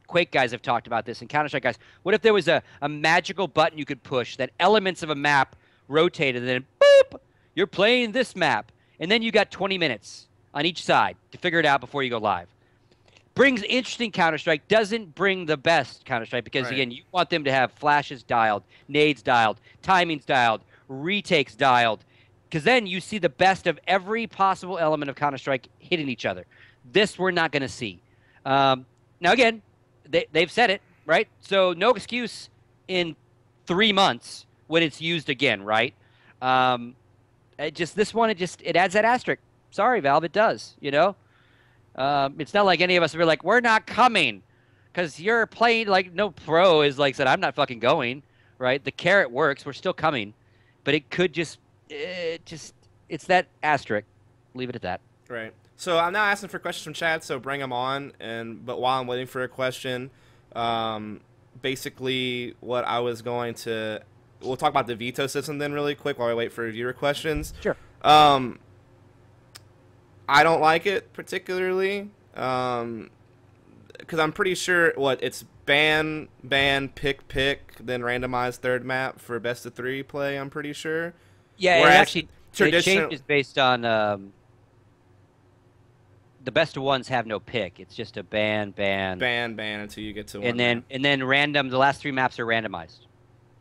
Quake guys have talked about this, and Counter-Strike guys. What if there was a magical button you could push that elements of a map rotated, and then boop, you're playing this map, and then you got 20 minutes on each side to figure it out before you go live. Brings interesting Counter-Strike, doesn't bring the best Counter-Strike because, again, you want them to have flashes dialed, nades dialed, timings dialed, retakes dialed, because then you see the best of every possible element of Counter-Strike hitting each other. This we're not going to see. Now, again, they've said it, right? So no excuse in 3 months when it's used again, right? This one, it adds that asterisk. Sorry, Valve, it does, you know? It's not like any of us are like, we're not coming because you're playing, like, no pro is like said, I'm not fucking going, right? The carrot works. We're still coming. but it could just it's that asterisk. Leave it at that. Right. So I'm now asking for questions from chat, so bring them on. But while I'm waiting for a question, basically what I was going to, we'll talk about the veto system then really quick while I wait for viewer questions. Sure. I don't like it particularly because I'm pretty sure it's ban, pick, then randomized third map for best of 3 play. I'm pretty sure. Yeah, Whereas and actually, it changes based on the best of ones have no pick. It's just a ban until you get to one. And then random. The last 3 maps are randomized.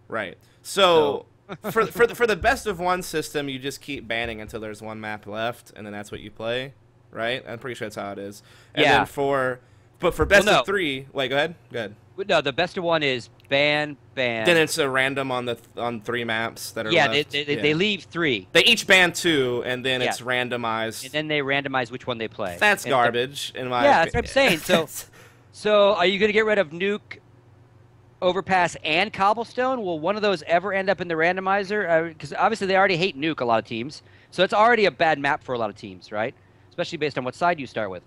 Right. So for the best of 1 system, you just keep banning until there's 1 map left, and then that's what you play. Right. I'm pretty sure that's how it is. And yeah. Then for best of 3, wait, go ahead. No, the best of 1 is ban. Then it's a random on 3 maps that are left. They leave 3. They each ban 2, and then it's randomized. And then they randomize which one they play. That's garbage, in my opinion. That's what I'm saying. So are you going to get rid of Nuke, Overpass, and Cobblestone? Will one of those ever end up in the randomizer? Because obviously they already hate Nuke, a lot of teams. So it's already a bad map for a lot of teams, right? Especially based on what side you start with.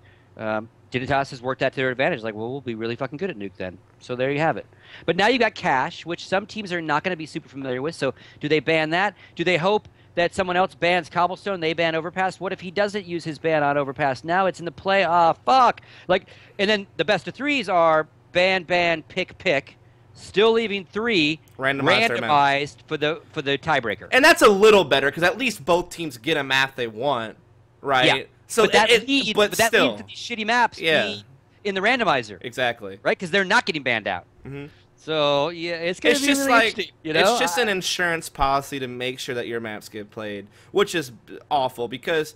Dignitas has worked that to their advantage. Like, well, we'll be really fucking good at Nuke then. So there you have it. But now you got Cash, which some teams are not going to be super familiar with. So do they ban that? Do they hope that someone else bans Cobblestone, they ban Overpass? What if he doesn't use his ban on Overpass? Now it's in the play. Ah, fuck. Like, and then the best of 3s are ban, pick. Still leaving 3 randomized for the tiebreaker. And that's a little better because at least both teams get a map they want, right? Yeah. So but that leads still, to these shitty maps in the randomizer. Exactly. Right? Because they're not getting banned out. Mm-hmm. So, yeah, it's going to be just really interesting. You know? It's just an insurance policy to make sure that your maps get played, which is awful because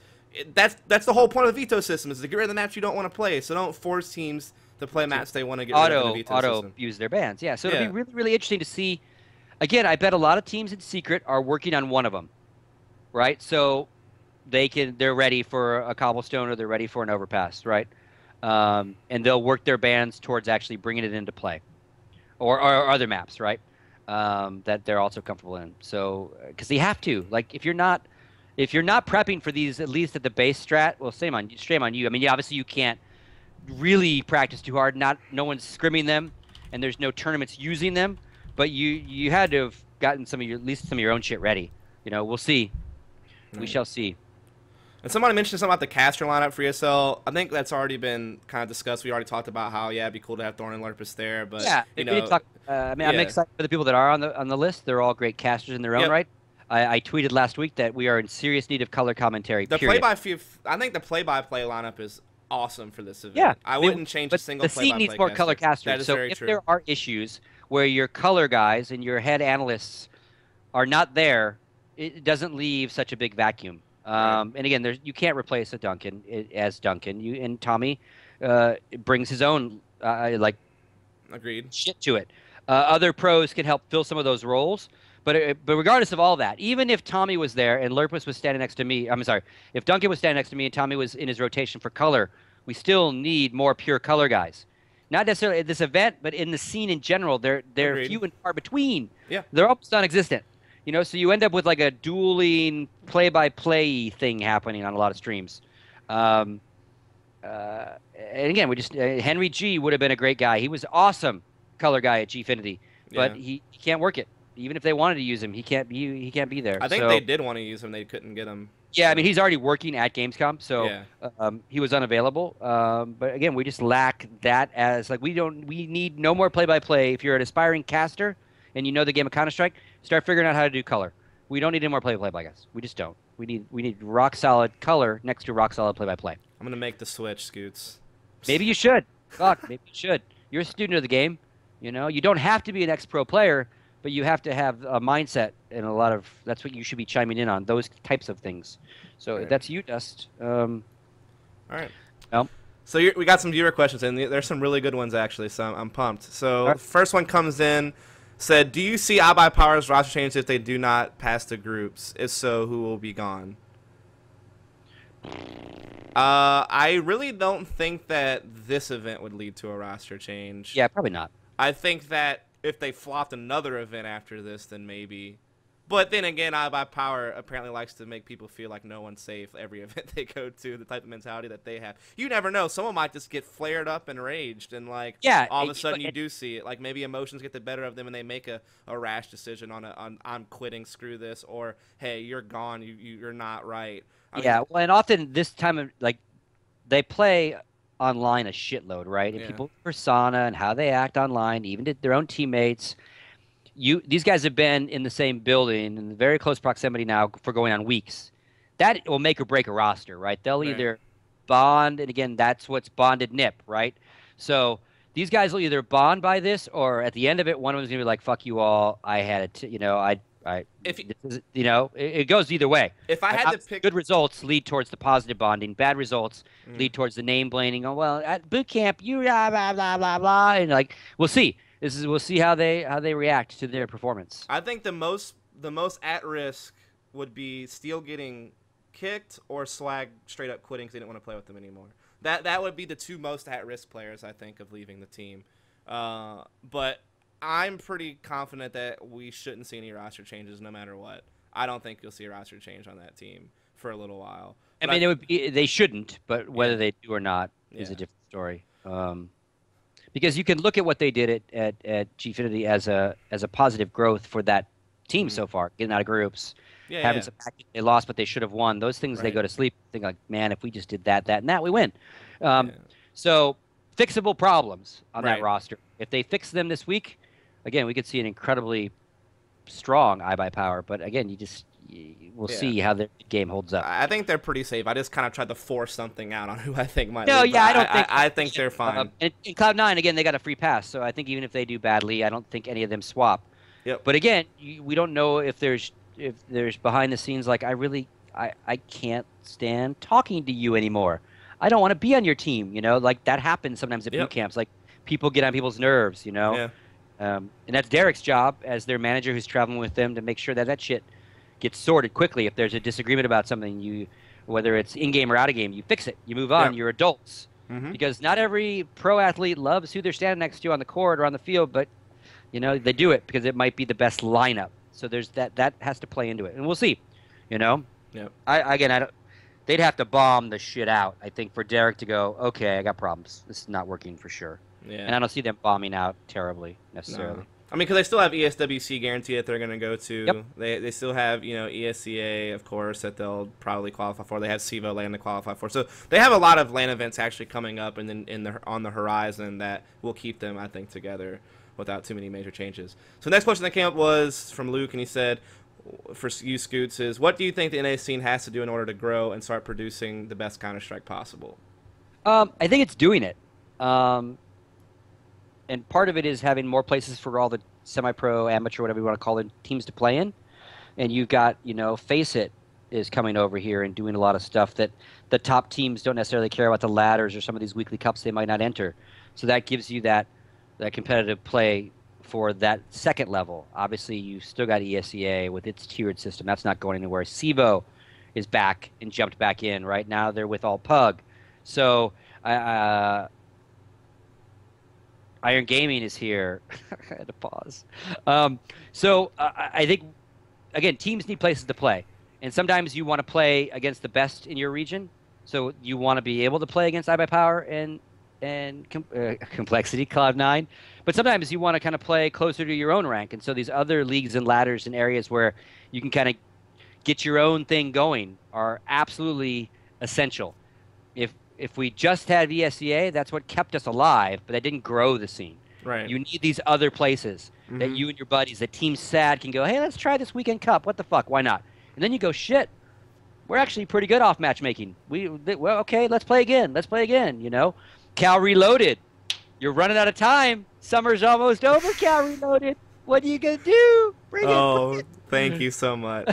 that's the whole point of the veto system is to get rid of the maps you don't want to play. So don't force teams to play maps they want to get rid of in the veto system. Use their bans. Yeah, so it'll be really, really interesting to see. Again, I bet a lot of teams in secret are working on one of them, right? So they're ready for a Cobblestone or they're ready for an Overpass, right? And they'll work their bans towards actually bringing it into play, or other maps, right? That they're also comfortable in. So because they have to, like, if you're not prepping for these at least at the base strat, well, shame on you. I mean, obviously you can't really practice too hard. No one's scrimming them, and there's no tournaments using them. But you had to have gotten at least some of your own shit ready. You know, we'll see. We shall see. And somebody mentioned something about the caster lineup for ESL. I think that's already been kind of discussed. We already talked about how it'd be cool to have Thorn and Lurpus there, but we did talk. I'm excited for the people that are on the list. They're all great casters in their own right. I tweeted last week that we are in serious need of color commentary. I think the play-by-play lineup is awesome for this event. Yeah, I wouldn't change a single play-by-play caster. The scene needs more color casters. That is so very if true. There are issues where your color guys and your head analysts are not there, it doesn't leave such a big vacuum. And again, you can't replace a Duncan as Duncan. And Tommy brings his own agreed shit to it. Other pros can help fill some of those roles. But regardless of all that, even if Tommy was there and Lurpus was standing next to me, if Duncan was standing next to me and Tommy was in his rotation for color, we still need more pure color guys. Not necessarily at this event, but in the scene in general, they're few and far between. Yeah, they're almost non-existent. You know, so you end up with like a dueling play-by-play thing happening on a lot of streams. And again, Henry G would have been a great guy. He was awesome color guy at Gfinity, but he can't work it. Even if they wanted to use him, he can't be there. I think they did want to use him. They couldn't get him. Yeah, I mean, he's already working at Gamescom, so he was unavailable. But again, we just lack that as we need no more play-by-play. If you're an aspiring caster and you know the game of Counter-Strike, start figuring out how to do color. We don't need any more play-by-play guys. We just don't. We need rock-solid color next to rock-solid play-by-play. I'm going to make the switch, Scoots. Maybe you should. Fuck, maybe you should. You're a student of the game. You know, you don't have to be an ex-pro player, but you have to have a mindset and that's what you should be chiming in on, those types of things. So that's you, Dust. All right. Well, so we got some viewer questions, and there's some really good ones, actually, so I'm pumped. So first one comes in, said, do you see iBuyPower's roster change if they do not pass the groups? If so, who will be gone? I really don't think that this event would lead to a roster change. Yeah, probably not. I think that if they flopped another event after this, then maybe. But then again, I by Power apparently likes to make people feel like no one's safe every event they go to. The type of mentality that they have, you never know. Someone might just get flared up and raged, and like Yeah, all of a sudden you do see it. Like maybe emotions get the better of them, and they make a rash decision on I'm quitting, screw this, or hey, you're gone, you're not right. I mean, yeah. Well, and often this time of like they play online a shitload, right? And yeah, people persona and how they act online, even to their own teammates. These guys have been in the same building in very close proximity now for going on weeks. That will make or break a roster, right? They'll right. either bond, and again, that's what's bonded nip, right? So these guys will either bond by this, or at the end of it, one of them's gonna be like, "Fuck you all, I had it." If This is, it goes either way. if I Like, had to obviously, pick, good results lead towards the positive bonding. Bad results mm, lead towards the name blaming. Oh well, at boot camp, you blah blah blah blah blah, and like we'll see. We'll see how they react to their performance. I think the most at risk would be Steel getting kicked or Swag straight up quitting because they didn't want to play with them anymore. That would be the two most at risk players I think of leaving the team. But I'm pretty confident that we shouldn't see any roster changes no matter what. I don't think you'll see a roster change on that team for a little while. I But mean, they shouldn't, but whether yeah, they do or not is a yeah, different story. Because you can look at what they did at Gfinity as a positive growth for that team mm, so far, getting out of groups, yeah, having yeah, some action they lost, but they should have won. Those things they right, go to sleep, think like, man, if we just did that, that, and that, we win. Um, yeah, so fixable problems on that right. roster. If they fix them this week, again, we could see an incredibly strong iBuyPower. But again, we'll Yeah. see how the game holds up. I think they're pretty safe. I just kind of tried to force something out on who I think might No, leave, but yeah, I don't think. I think they're fine. And in Cloud9, again, they got a free pass, so I think even if they do badly, I don't think any of them swap. Yep. But again, we don't know if there's behind the scenes like I can't stand talking to you anymore. I don't want to be on your team. Like that happens sometimes at boot Yep. camps. Like people get on people's nerves. Yeah. And that's Derek's job as their manager who's traveling with them to make sure that shit gets sorted quickly. If there's a disagreement about something, whether it's in game or out of game, you fix it. You move on. Yep. You're adults. Mm-hmm. Because not every pro athlete loves who they're standing next to on the court or on the field, but they do it because it might be the best lineup. So there's that has to play into it, and we'll see. Yep. I don't. They'd have to bomb the shit out, I think, for Derek to go, okay, I got problems. This is not working for sure. Yeah. And I don't see them bombing out terribly necessarily. No. I mean, because they still have ESWC guarantee that they're going to go to. Yep. They still have ESEA, of course, that they'll probably qualify for. They have SIVO LAN to qualify for. So they have a lot of LAN events actually coming up and then on the horizon that will keep them, I think, together without too many major changes. So the next question that came up was from Luke, and he said, for you, Scoots, is what do you think the NA scene has to do in order to grow and start producing the best Counter-Strike possible? I think it's doing it. And part of it is having more places for all the semi-pro, amateur, whatever you want to call it, teams to play in. And you've got, Face It is coming over here and doing a lot of stuff that the top teams don't necessarily care about the ladders or some of these weekly cups they might not enter. So that gives you that competitive play for that second level. Obviously, you still got ESEA with its tiered system. That's not going anywhere. SIVO is back and jumped back in. Right now, they're with all Pug. So Iron Gaming is here. I had to pause. I think, again, teams need places to play. And sometimes you want to play against the best in your region. So you want to be able to play against iBuyPower and Complexity, Cloud9. But sometimes you want to kind of play closer to your own rank. And so these other leagues and ladders and areas where you can kind of get your own thing going are absolutely essential. If we just had ESEA, that's what kept us alive, but that didn't grow the scene. Right. You need these other places that you and your buddies, that Team SAD can go, hey, let's try this weekend cup. What the fuck? Why not? And then you go, shit, we're actually pretty good off matchmaking. Well, okay, let's play again. Let's play again, Cal Reloaded. You're running out of time. Summer's almost over, Cal Reloaded. What are you going to do? Bring it. Thank you so much.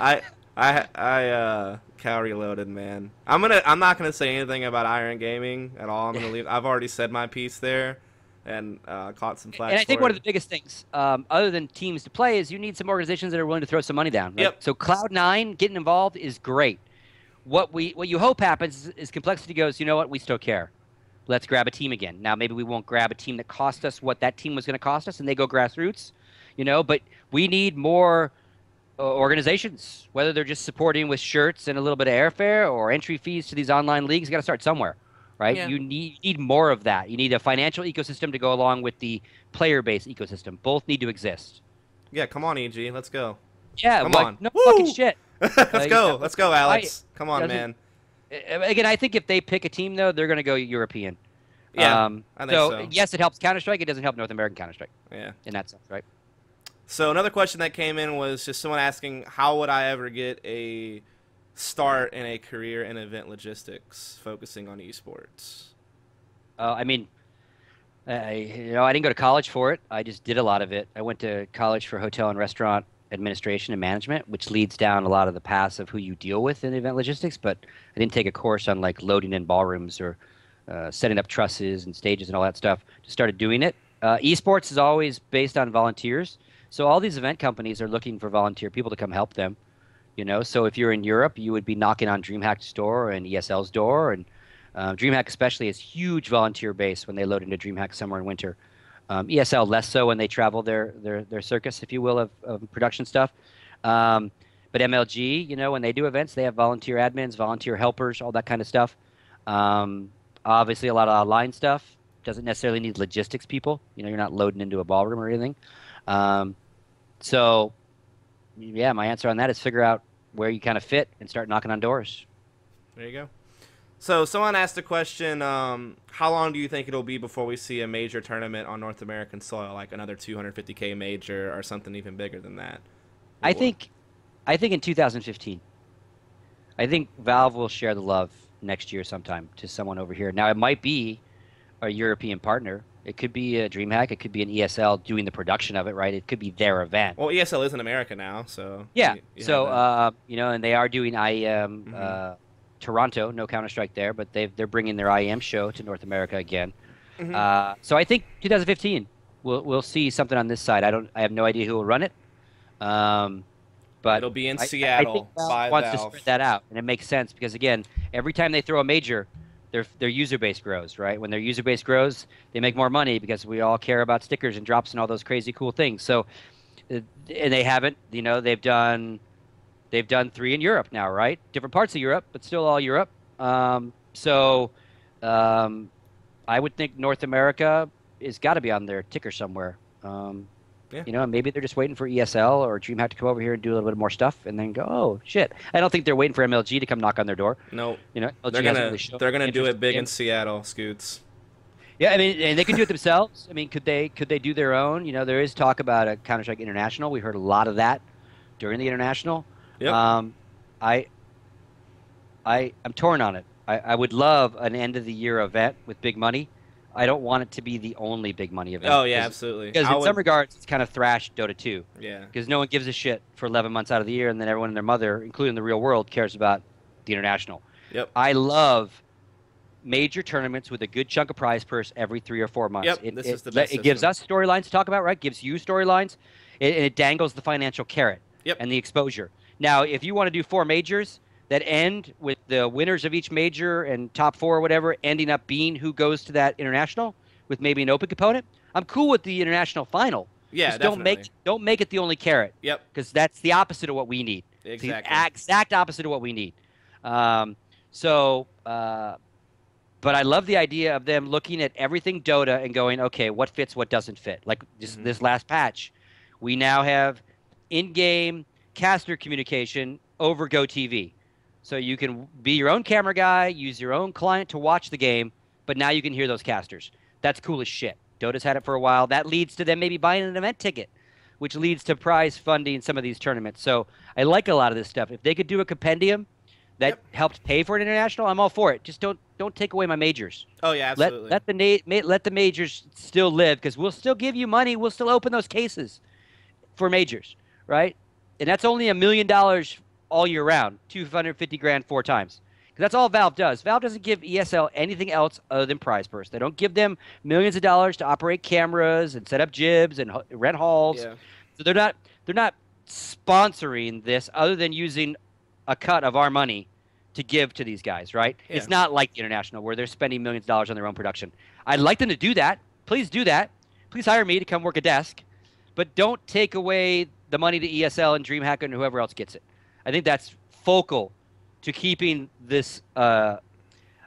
I Cal Reloaded, man. I'm not gonna say anything about Iron Gaming at all. I'm gonna leave. I've already said my piece there, and caught some flack. And I think for one it. of the biggest things, other than teams to play, is you need some organizations that are willing to throw some money down. Right? Yep. So Cloud9 getting involved is great. What you hope happens is Complexity goes, you know what, we still care. Let's grab a team again. Now maybe we won't grab a team that cost us what that team was going to cost us, and they go grassroots, but we need more organizations, whether they're just supporting with shirts and a little bit of airfare or entry fees to these online leagues, you got to start somewhere, right? Yeah. You need more of that. You need a financial ecosystem to go along with the player-based ecosystem. Both need to exist. Yeah, come on, EG. Let's go. Yeah, Come like on. no fucking Woo! shit. Let's You go. know, Let's go, I Alex. Come on, doesn't man. again. I think if they pick a team though, they're going to go European. Yeah, I think So so. yes, it helps Counter Strike. It doesn't help North American Counter Strike Yeah. in that sense, right? So another question that came in was just someone asking, how would I ever get a start in a career in event logistics, focusing on esports? I mean, I didn't go to college for it. I just did a lot of it. I went to college for hotel and restaurant administration and management, which leads down a lot of the paths of who you deal with in event logistics. But I didn't take a course on like loading in ballrooms or setting up trusses and stages and all that stuff. Just started doing it. Esports is always based on volunteers. So all these event companies are looking for volunteer people to come help them. So if you're in Europe, you would be knocking on DreamHack's door and ESL's door, and DreamHack especially has huge volunteer base when they load into DreamHack summer and winter. ESL less so when they travel their circus, if you will, of production stuff. But MLG, when they do events, they have volunteer admins, volunteer helpers, all that kind of stuff. Obviously, a lot of online stuff doesn't necessarily need logistics people. You're not loading into a ballroom or anything. So, yeah, my answer on that is figure out where you kind of fit and start knocking on doors. There you go. So someone asked a question, how long do you think it'll be before we see a major tournament on North American soil, like another 250K major or something even bigger than that? I think in 2015. I think Valve will share the love next year sometime to someone over here. Now, it might be a European partner. It could be a DreamHack. It could be an ESL doing the production of it, right? It could be their event. Well, ESL is in America now, so... Yeah. You and they are doing IEM Toronto, no Counter-Strike there, but they're bringing their IEM show to North America again. So I think 2015, we'll see something on this side. I have no idea who will run it. But it'll be in Seattle I think by wants Valve. to spread that out, and it makes sense because again, every time they throw a major, their user base grows, right? When their user base grows, they make more money because we all care about stickers and drops and all those crazy cool things. So, and they haven't, they've done 3 in Europe now, right? Different parts of Europe, but still all Europe. So, I would think North America has got to be on their ticker somewhere. Yeah. Maybe they're just waiting for ESL or DreamHack to come over here and do a little bit more stuff, and then go, oh shit! I don't think they're waiting for MLG to come knock on their door. No, LG they're gonna do it big in Seattle, Scoots. Yeah, I mean, and they can do it themselves. I mean, could they do their own? There is talk about a Counter-Strike International. We heard a lot of that during the International. Yep. I'm torn on it. I would love an end of the year event with big money. I don't want it to be the only big money event. Oh, yeah, absolutely. Because in some regards, it's kind of thrash Dota 2. Yeah. Because no one gives a shit for 11 months out of the year, and then everyone and their mother, including the real world, cares about the International. Yep. I love major tournaments with a good chunk of prize purse every 3 or 4 months. Yep, this is the best It gives us storylines to talk about, right? Gives you storylines. It dangles the financial carrot and the exposure. Now, if you want to do 4 majors that end with the winners of each major and top 4 or whatever ending up being who goes to that international with maybe an open component, I'm cool with the international final. Yeah, just definitely. don't make it the only carrot. Yep. Because that's the opposite of what we need. Exactly. It's the exact opposite of what we need. But I love the idea of them looking at everything Dota and going, okay, what fits, what doesn't fit. Like this last patch, we now have in-game caster communication over GoTV. So you can be your own camera guy, use your own client to watch the game, but now you can hear those casters. That's cool as shit. Dota's had it for a while. That leads to them maybe buying an event ticket, which leads to prize funding some of these tournaments. So I like a lot of this stuff. If they could do a compendium that helped pay for an international, I'm all for it. Just don't take away my majors. Oh yeah, absolutely. Let the majors still live because we'll still give you money. We'll still open those cases for majors, right? And that's only $1 million all year round, 250 grand 4 times. Because that's all Valve does. Valve doesn't give ESL anything else other than prize purse. They don't give them millions of dollars to operate cameras and set up jibs and rent halls. Yeah. So they're not sponsoring this other than using a cut of our money to give to these guys, right? Yeah. It's not like the International where they're spending millions of dollars on their own production. I'd like them to do that. Please do that. Please hire me to come work a desk. But don't take away the money to ESL and DreamHack and whoever else gets it. I think that's focal to keeping this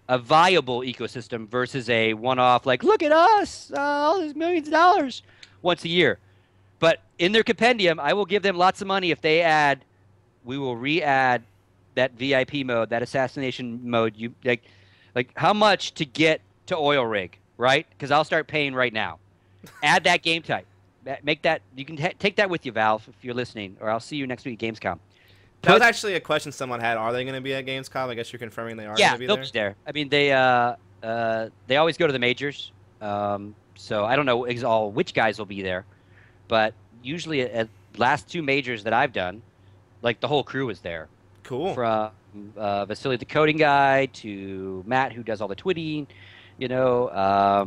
a viable ecosystem versus a one-off, like, look at us, all these millions of dollars once a year. But in their compendium, I will give them lots of money if they add, we will re-add that VIP mode, that assassination mode. You like how much to get to oil rig, right? Because I'll start paying right now. Add that game type. Make that, you can take that with you, Valve, if you're listening, or I'll see you next week at Gamescom. That was actually a question someone had. Are they going to be at Gamescom? I guess you're confirming they are going to be there. Yeah, they'll be there. I mean, they always go to the majors, so I don't know which guys will be there, but usually at last 2 majors that I've done, like the whole crew is there. Cool. From Vasily the coding guy to Matt who does all the tweeting, you know.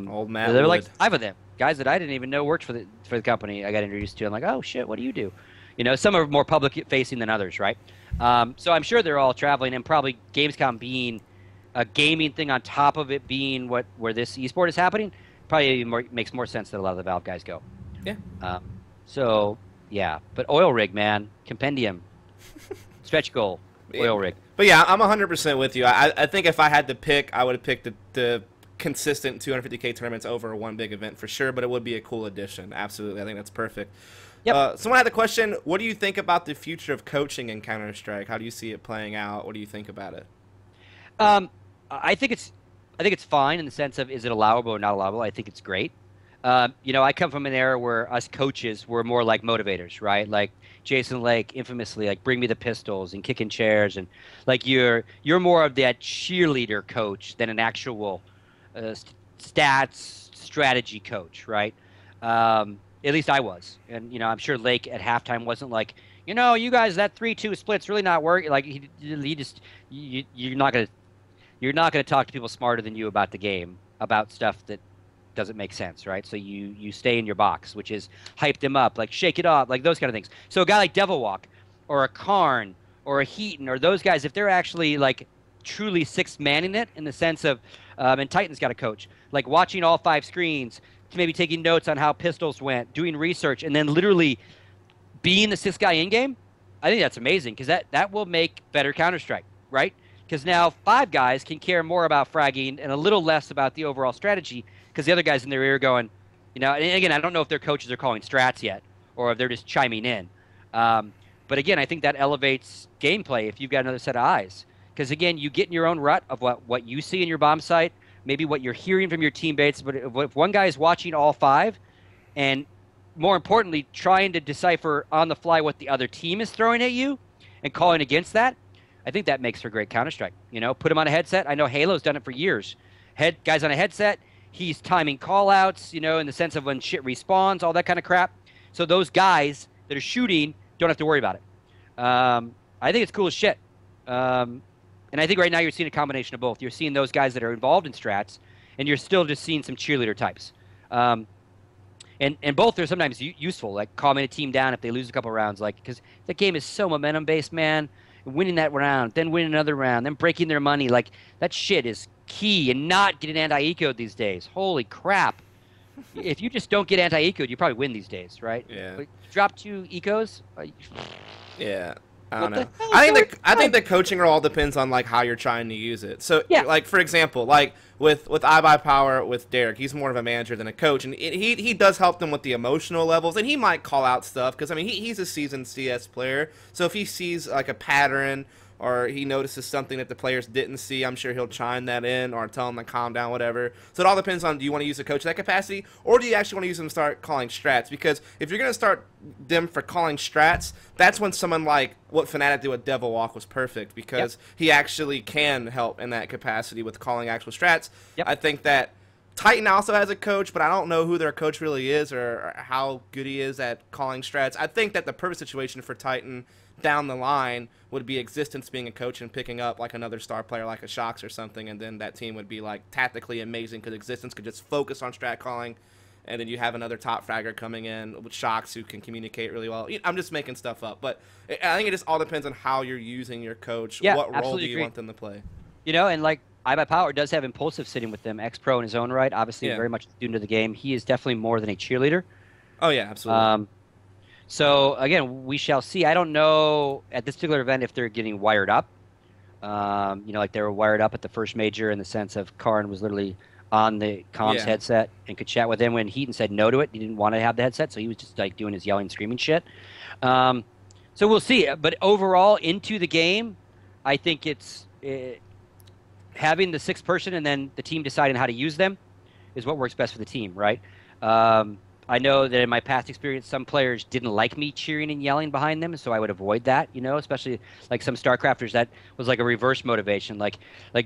Old Matt. There were like 5 of them, guys that I didn't even know worked for the company. I got introduced to. I'm like, oh shit, what do you do? You know, some are more public facing than others, right? So I'm sure they're all traveling, and probably Gamescom being a gaming thing on top of it being where this esport is happening, probably makes more sense that a lot of the Valve guys go. Yeah. So yeah, but oil rig, man, compendium, stretch goal, oil rig. But yeah, I'm 100% with you. I think if I had to pick, I would have picked the consistent 250K tournaments over one big event for sure, but it would be a cool addition. Absolutely. I think that's perfect. Yep. Someone had the question, what do you think about the future of coaching in Counter-Strike? How do you see it playing out? What do you think about it? I think it's fine in the sense of, is it allowable or not allowable? I think it's great. You know, I come from an era where us coaches were more like motivators, right? Like Jason Lake infamously, like, bring me the pistols and kicking chairs, and like you're more of that cheerleader coach than an actual stats strategy coach, right? At least I was. And, you know, I'm sure Lake at halftime wasn't like, you know, you guys, that 3-2 split's really not working. Like, he just, you're not going to talk to people smarter than you about the game, about stuff that doesn't make sense, right? So you stay in your box, which is hype them up, like shake it off, like those kind of things. So a guy like Devil Walk or a Karn or a Heaton or those guys, if they're actually like truly 6-manning it in the sense of, and Titan's got a coach, like watching all 5 screens, maybe taking notes on how pistols went, doing research, and then literally being the 6th guy in game, I think that's amazing, because that will make better Counter-Strike, right? Because now 5 guys can care more about fragging and a little less about the overall strategy, because the other guys in their ear going, you know, and again, I don't know if their coaches are calling strats yet, or if they're just chiming in. But again, I think that elevates gameplay if you've got another set of eyes. Because again, you get in your own rut of what you see in your bomb site, maybe what you're hearing from your teammates, but if one guy is watching all 5, and more importantly, trying to decipher on the fly what the other team is throwing at you and calling against that, I think that makes for great Counter-Strike. You know, put him on a headset. I know Halo's done it for years. Guys on a headset, he's timing call-outs, you know, in the sense of when shit respawns, all that kind of crap. So those guys that are shooting don't have to worry about it. I think it's cool as shit. And I think right now you're seeing a combination of both. You're seeing those guys that are involved in strats, and you're still just seeing some cheerleader types. And both are sometimes useful, like calming a team down if they lose a couple rounds, like, because the game is so momentum-based, man. Winning that round, then winning another round, then breaking their money, like, that shit is key, and not getting anti-eco'd these days. Holy crap. If you just don't get anti-eco'd, you probably win these days, right? Yeah. But drop 2 ecos? Yeah. I don't know. I think the coaching role depends on like how you're trying to use it. So yeah, like for example, like with iBuyPower with Derek, he's more of a manager than a coach, and he does help them with the emotional levels, and he might call out stuff because I mean he's a seasoned CS player. So if he sees like a pattern or he notices something that the players didn't see, I'm sure he'll chime that in or tell them to calm down, whatever. So it all depends on, do you want to use a coach in that capacity, or do you actually want to use them to start calling strats? Because if you're going to start them for calling strats, that's when someone like what Fnatic did with Devil Walk was perfect, because he actually can help in that capacity with calling actual strats. I think that Titan also has a coach, but I don't know who their coach really is or how good he is at calling strats. I think that the perfect situation for Titan down the line would be Existence being a coach and picking up like another star player like a Shox or something, and then that team would be like tactically amazing because Existence could just focus on strat calling, and then you have another top fragger coming in with Shox who can communicate really well. I'm just making stuff up, but I think it just all depends on how you're using your coach. What role do you want them to play? You know, and like iBuyPower does have Impulsive sitting with them, ex-pro in his own right, obviously very much a student of the game. He is definitely more than a cheerleader. Oh yeah, absolutely. So again, we shall see. I don't know at this particular event if they're getting wired up. Like they were wired up at the first major in the sense of Karn was literally on the comms Yeah. headset and could chat with him when Heaton said no to it. He didn't want to have the headset, so he was just like doing his yelling, screaming shit. Um, so we'll see. But overall, into the game, I think it's having the sixth person and then the team deciding how to use them is what works best for the team, right? Um, I know that in my past experience, some players didn't like me cheering and yelling behind them, so I would avoid that, especially like some StarCrafters. That was like a reverse motivation. Like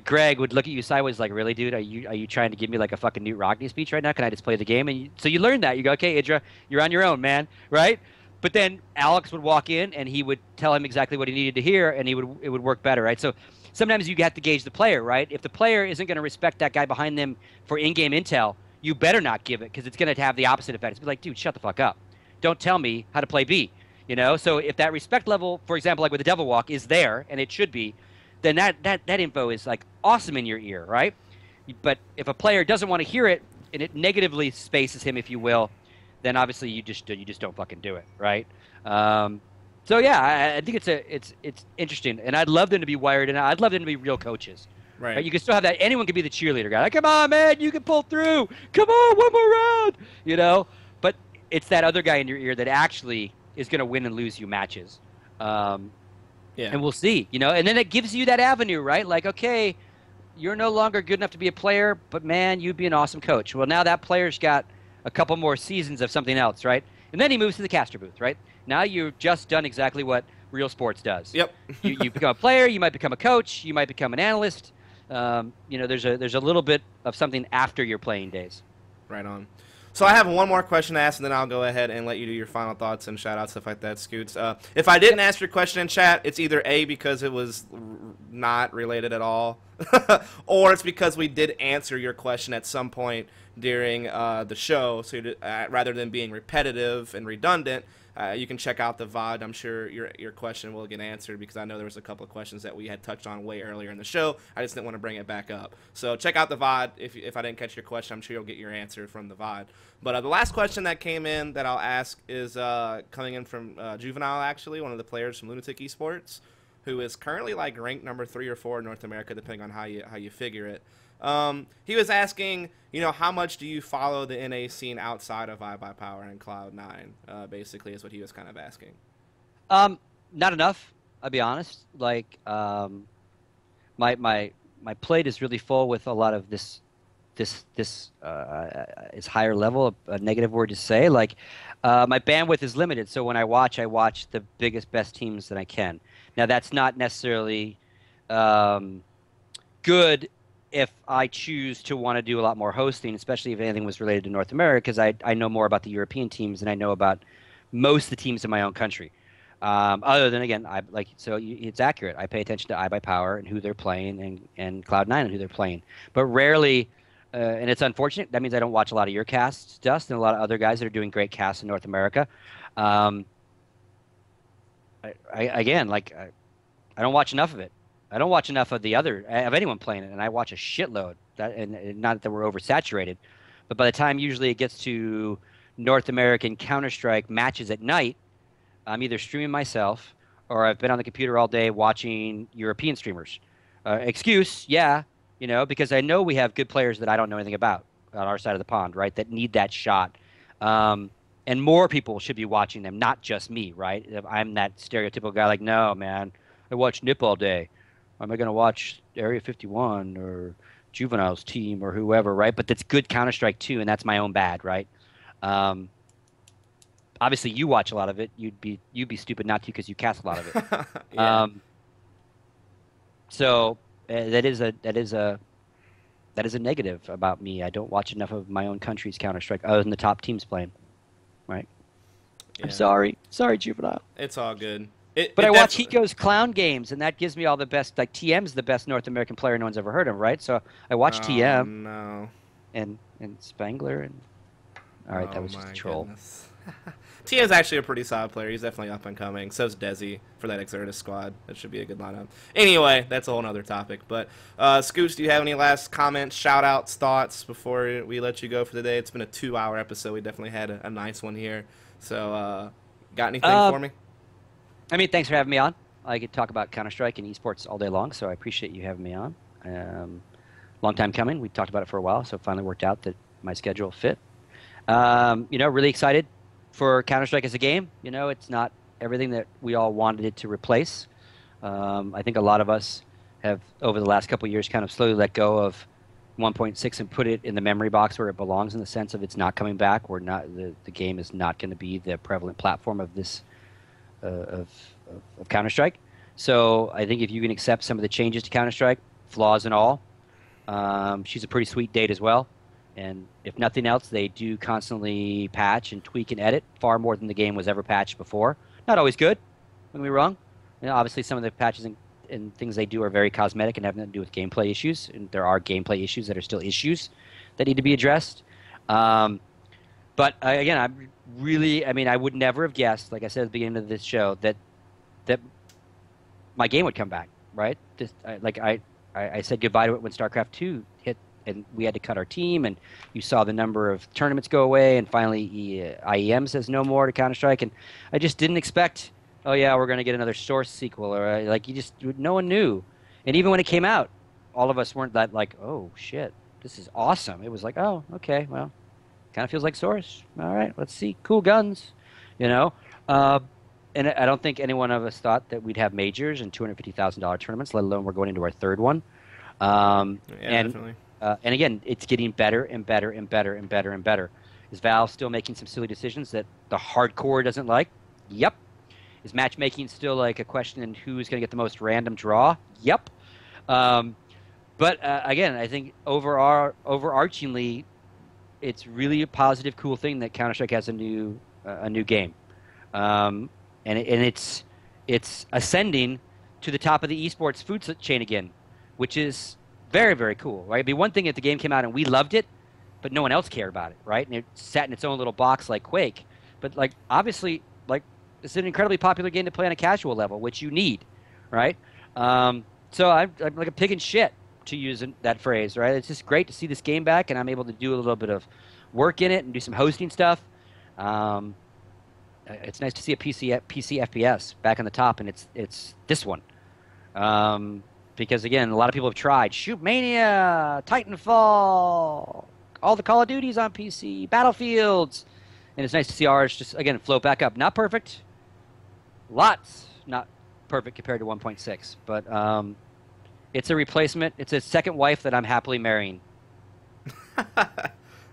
Greg would look at you sideways, like, "Really, dude? Are you trying to give me like a fucking Newt Rockney speech right now? Can I just play the game?" So you learn that. You go, "Okay, Idra, you're on your own, man." Right? But then Alex would walk in and he would tell him exactly what he needed to hear, and it would work better, right? So sometimes you have to gauge the player, right? If the player isn't going to respect that guy behind them for in-game intel, you better not give it because it's going to have the opposite effect. It's be like, dude, shut the fuck up. Don't tell me how to play B. So if that respect level, for example, like with the Devil Walk, is there and it should be, then that info is like awesome in your ear, right? But if a player doesn't want to hear it and it negatively spaces him, if you will, then obviously you just don't fucking do it, right? So yeah, I think it's interesting, and I'd love them to be wired, and I'd love them to be real coaches. Right? Right. You can still have that. Anyone can be the cheerleader guy. Like, come on, man, you can pull through. Come on, one more round. But it's that other guy in your ear that actually is going to win and lose you matches. Um, Yeah. and we'll see. And then it gives you that avenue, right? Like, okay, you're no longer good enough to be a player, but man, you'd be an awesome coach. Well, now that player's got a couple more seasons of something else, right? And then he moves to the caster booth, right? Now you've just done exactly what real sports does. Yep. You become a player, you might become a coach, you might become an analyst. There's a little bit of something after your playing days. Right on. So I have one more question to ask, and then I'll go ahead and let you do your final thoughts and shout out stuff like that, Scoots. If I didn't ask your question in chat, it's either A, because it was not related at all, or it's because we did answer your question at some point during the show. So rather than being repetitive and redundant, you can check out the VOD. I'm sure your question will get answered because I know there was a couple of questions that we had touched on way earlier in the show. I just didn't want to bring it back up. So check out the VOD. If I didn't catch your question, I'm sure you'll get your answer from the VOD. But the last question that came in that I'll ask is coming in from Juvenile, actually, one of the players from Lunatic Esports, who is currently like ranked number 3 or 4 in North America, depending on how you figure it. He was asking, how much do you follow the NA scene outside of iBuyPower and Cloud9? Basically, is what he was kind of asking. Not enough. I'll be honest. Like, my plate is really full with a lot of this is higher level, a negative word to say. Like, my bandwidth is limited, so when I watch the biggest, best teams that I can. Now, that's not necessarily good if I choose to want to do a lot more hosting, especially if anything was related to North America, because I know more about the European teams than I know about most of the teams in my own country. Other than, again, it's accurate. I pay attention to iBuyPower and who they're playing and Cloud9 and who they're playing. But rarely, and it's unfortunate, that means I don't watch a lot of your casts, Dust, and a lot of other guys that are doing great casts in North America. I don't watch enough of it. I don't watch enough of anyone playing it, and I watch a shitload. And not that we're oversaturated, but by the time usually it gets to North American Counter-Strike matches at night, I'm either streaming myself or I've been on the computer all day watching European streamers. Excuse, yeah, because I know we have good players that I don't know anything about on our side of the pond, right, that need that shot. And more people should be watching them, not just me, right? I'm that stereotypical guy like, no, man, I watch Nip all day. Am I going to watch Area 51 or Juvenile's team or whoever, right? But that's good Counter-Strike too, and that's my own bad, right? Obviously, you watch a lot of it. You'd be stupid not to because you cast a lot of it. Yeah. So that is a negative about me. I don't watch enough of my own country's Counter-Strike other than the top teams playing, right? Yeah. I'm sorry, Juvenile. It's all good. But I watch Hiko's clown games, and that gives me all the best. Like TM's the best North American player no one's ever heard of, right? So I watch TM. No. And Spangler and. All right, that was just a troll. TM's actually a pretty solid player. He's definitely up and coming. So's Desi for that Exertus squad. That should be a good lineup. Anyway, that's a whole other topic. But Scoots, do you have any last comments, shout-outs, thoughts before we let you go for the day? It's been a 2-hour episode. We definitely had a nice one here. So Got anything Uh, for me? I mean, thanks for having me on. I could talk about Counter-Strike and esports all day long, so I appreciate you having me on. Um, Long time coming. We talked about it for a while, so it finally worked out that my schedule fit. Really excited for Counter-Strike as a game. It's not everything that we all wanted it to replace. I think a lot of us have, over the last couple of years, kind of slowly let go of 1.6 and put it in the memory box where it belongs, in the sense of it's not coming back. We're not the game is not going to be the prevalent platform of this of, of Counter Strike. So I think if you can accept some of the changes to Counter Strike, flaws and all, she's a pretty sweet date as well. And if nothing else, they do constantly patch and tweak and edit far more than the game was ever patched before. Not always good, don't get me wrong. Obviously, some of the patches and things they do are very cosmetic and have nothing to do with gameplay issues. And there are gameplay issues that are still issues that need to be addressed. But again, I would never have guessed, like I said at the beginning of this show, that my game would come back, right? I said goodbye to it when StarCraft 2 hit, and we had to cut our team, and you saw the number of tournaments go away, and finally IEM says no more to Counter-Strike, and I just didn't expect, oh yeah, we're going to get another Source sequel, or no one knew. And even when it came out, all of us weren't that like, oh shit, this is awesome. It was like, oh, okay, well, kind of feels like Source. All right, let's see, cool guns, you know. And I don't think any one of us thought that we'd have majors and $250,000 tournaments, let alone we're going into our third one. Definitely. And again, it's getting better and better and better and better and better. Is Valve still making some silly decisions that the hardcore doesn't like? Yep. Is matchmaking still like a question in who's going to get the most random draw? Yep. But again, I think overarchingly, it's really a positive, cool thing that Counter-Strike has a new game. And it's ascending to the top of the esports food chain again, which is very, very cool, right? It'd be one thing if the game came out and we loved it, but no one else cared about it, right? And it sat in its own little box like Quake. But obviously, it's an incredibly popular game to play on a casual level, which you need, right? So I'm like a pig in shit, to use that phrase, right? It's just great to see this game back, and I'm able to do a little bit of work in it and do some hosting stuff. It's nice to see a PC FPS back on the top, and it's this one. Because again, a lot of people have tried Shoot Mania, Titanfall, all the Call of Duties on PC, Battlefields, and it's nice to see ours just again float back up. Not perfect, lots not perfect compared to 1.6, but it's a replacement. It's a second wife that I'm happily marrying.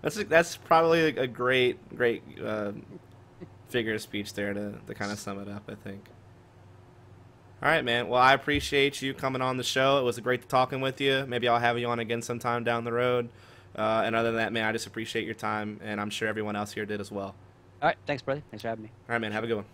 That's probably a great figure of speech there to kind of sum it up, I think. All right, man. Well, I appreciate you coming on the show. It was great talking with you. Maybe I'll have you on again sometime down the road. And other than that, man, I just appreciate your time, and I'm sure everyone else here did as well. All right. Thanks, brother. Thanks for having me. All right, man. Have a good one.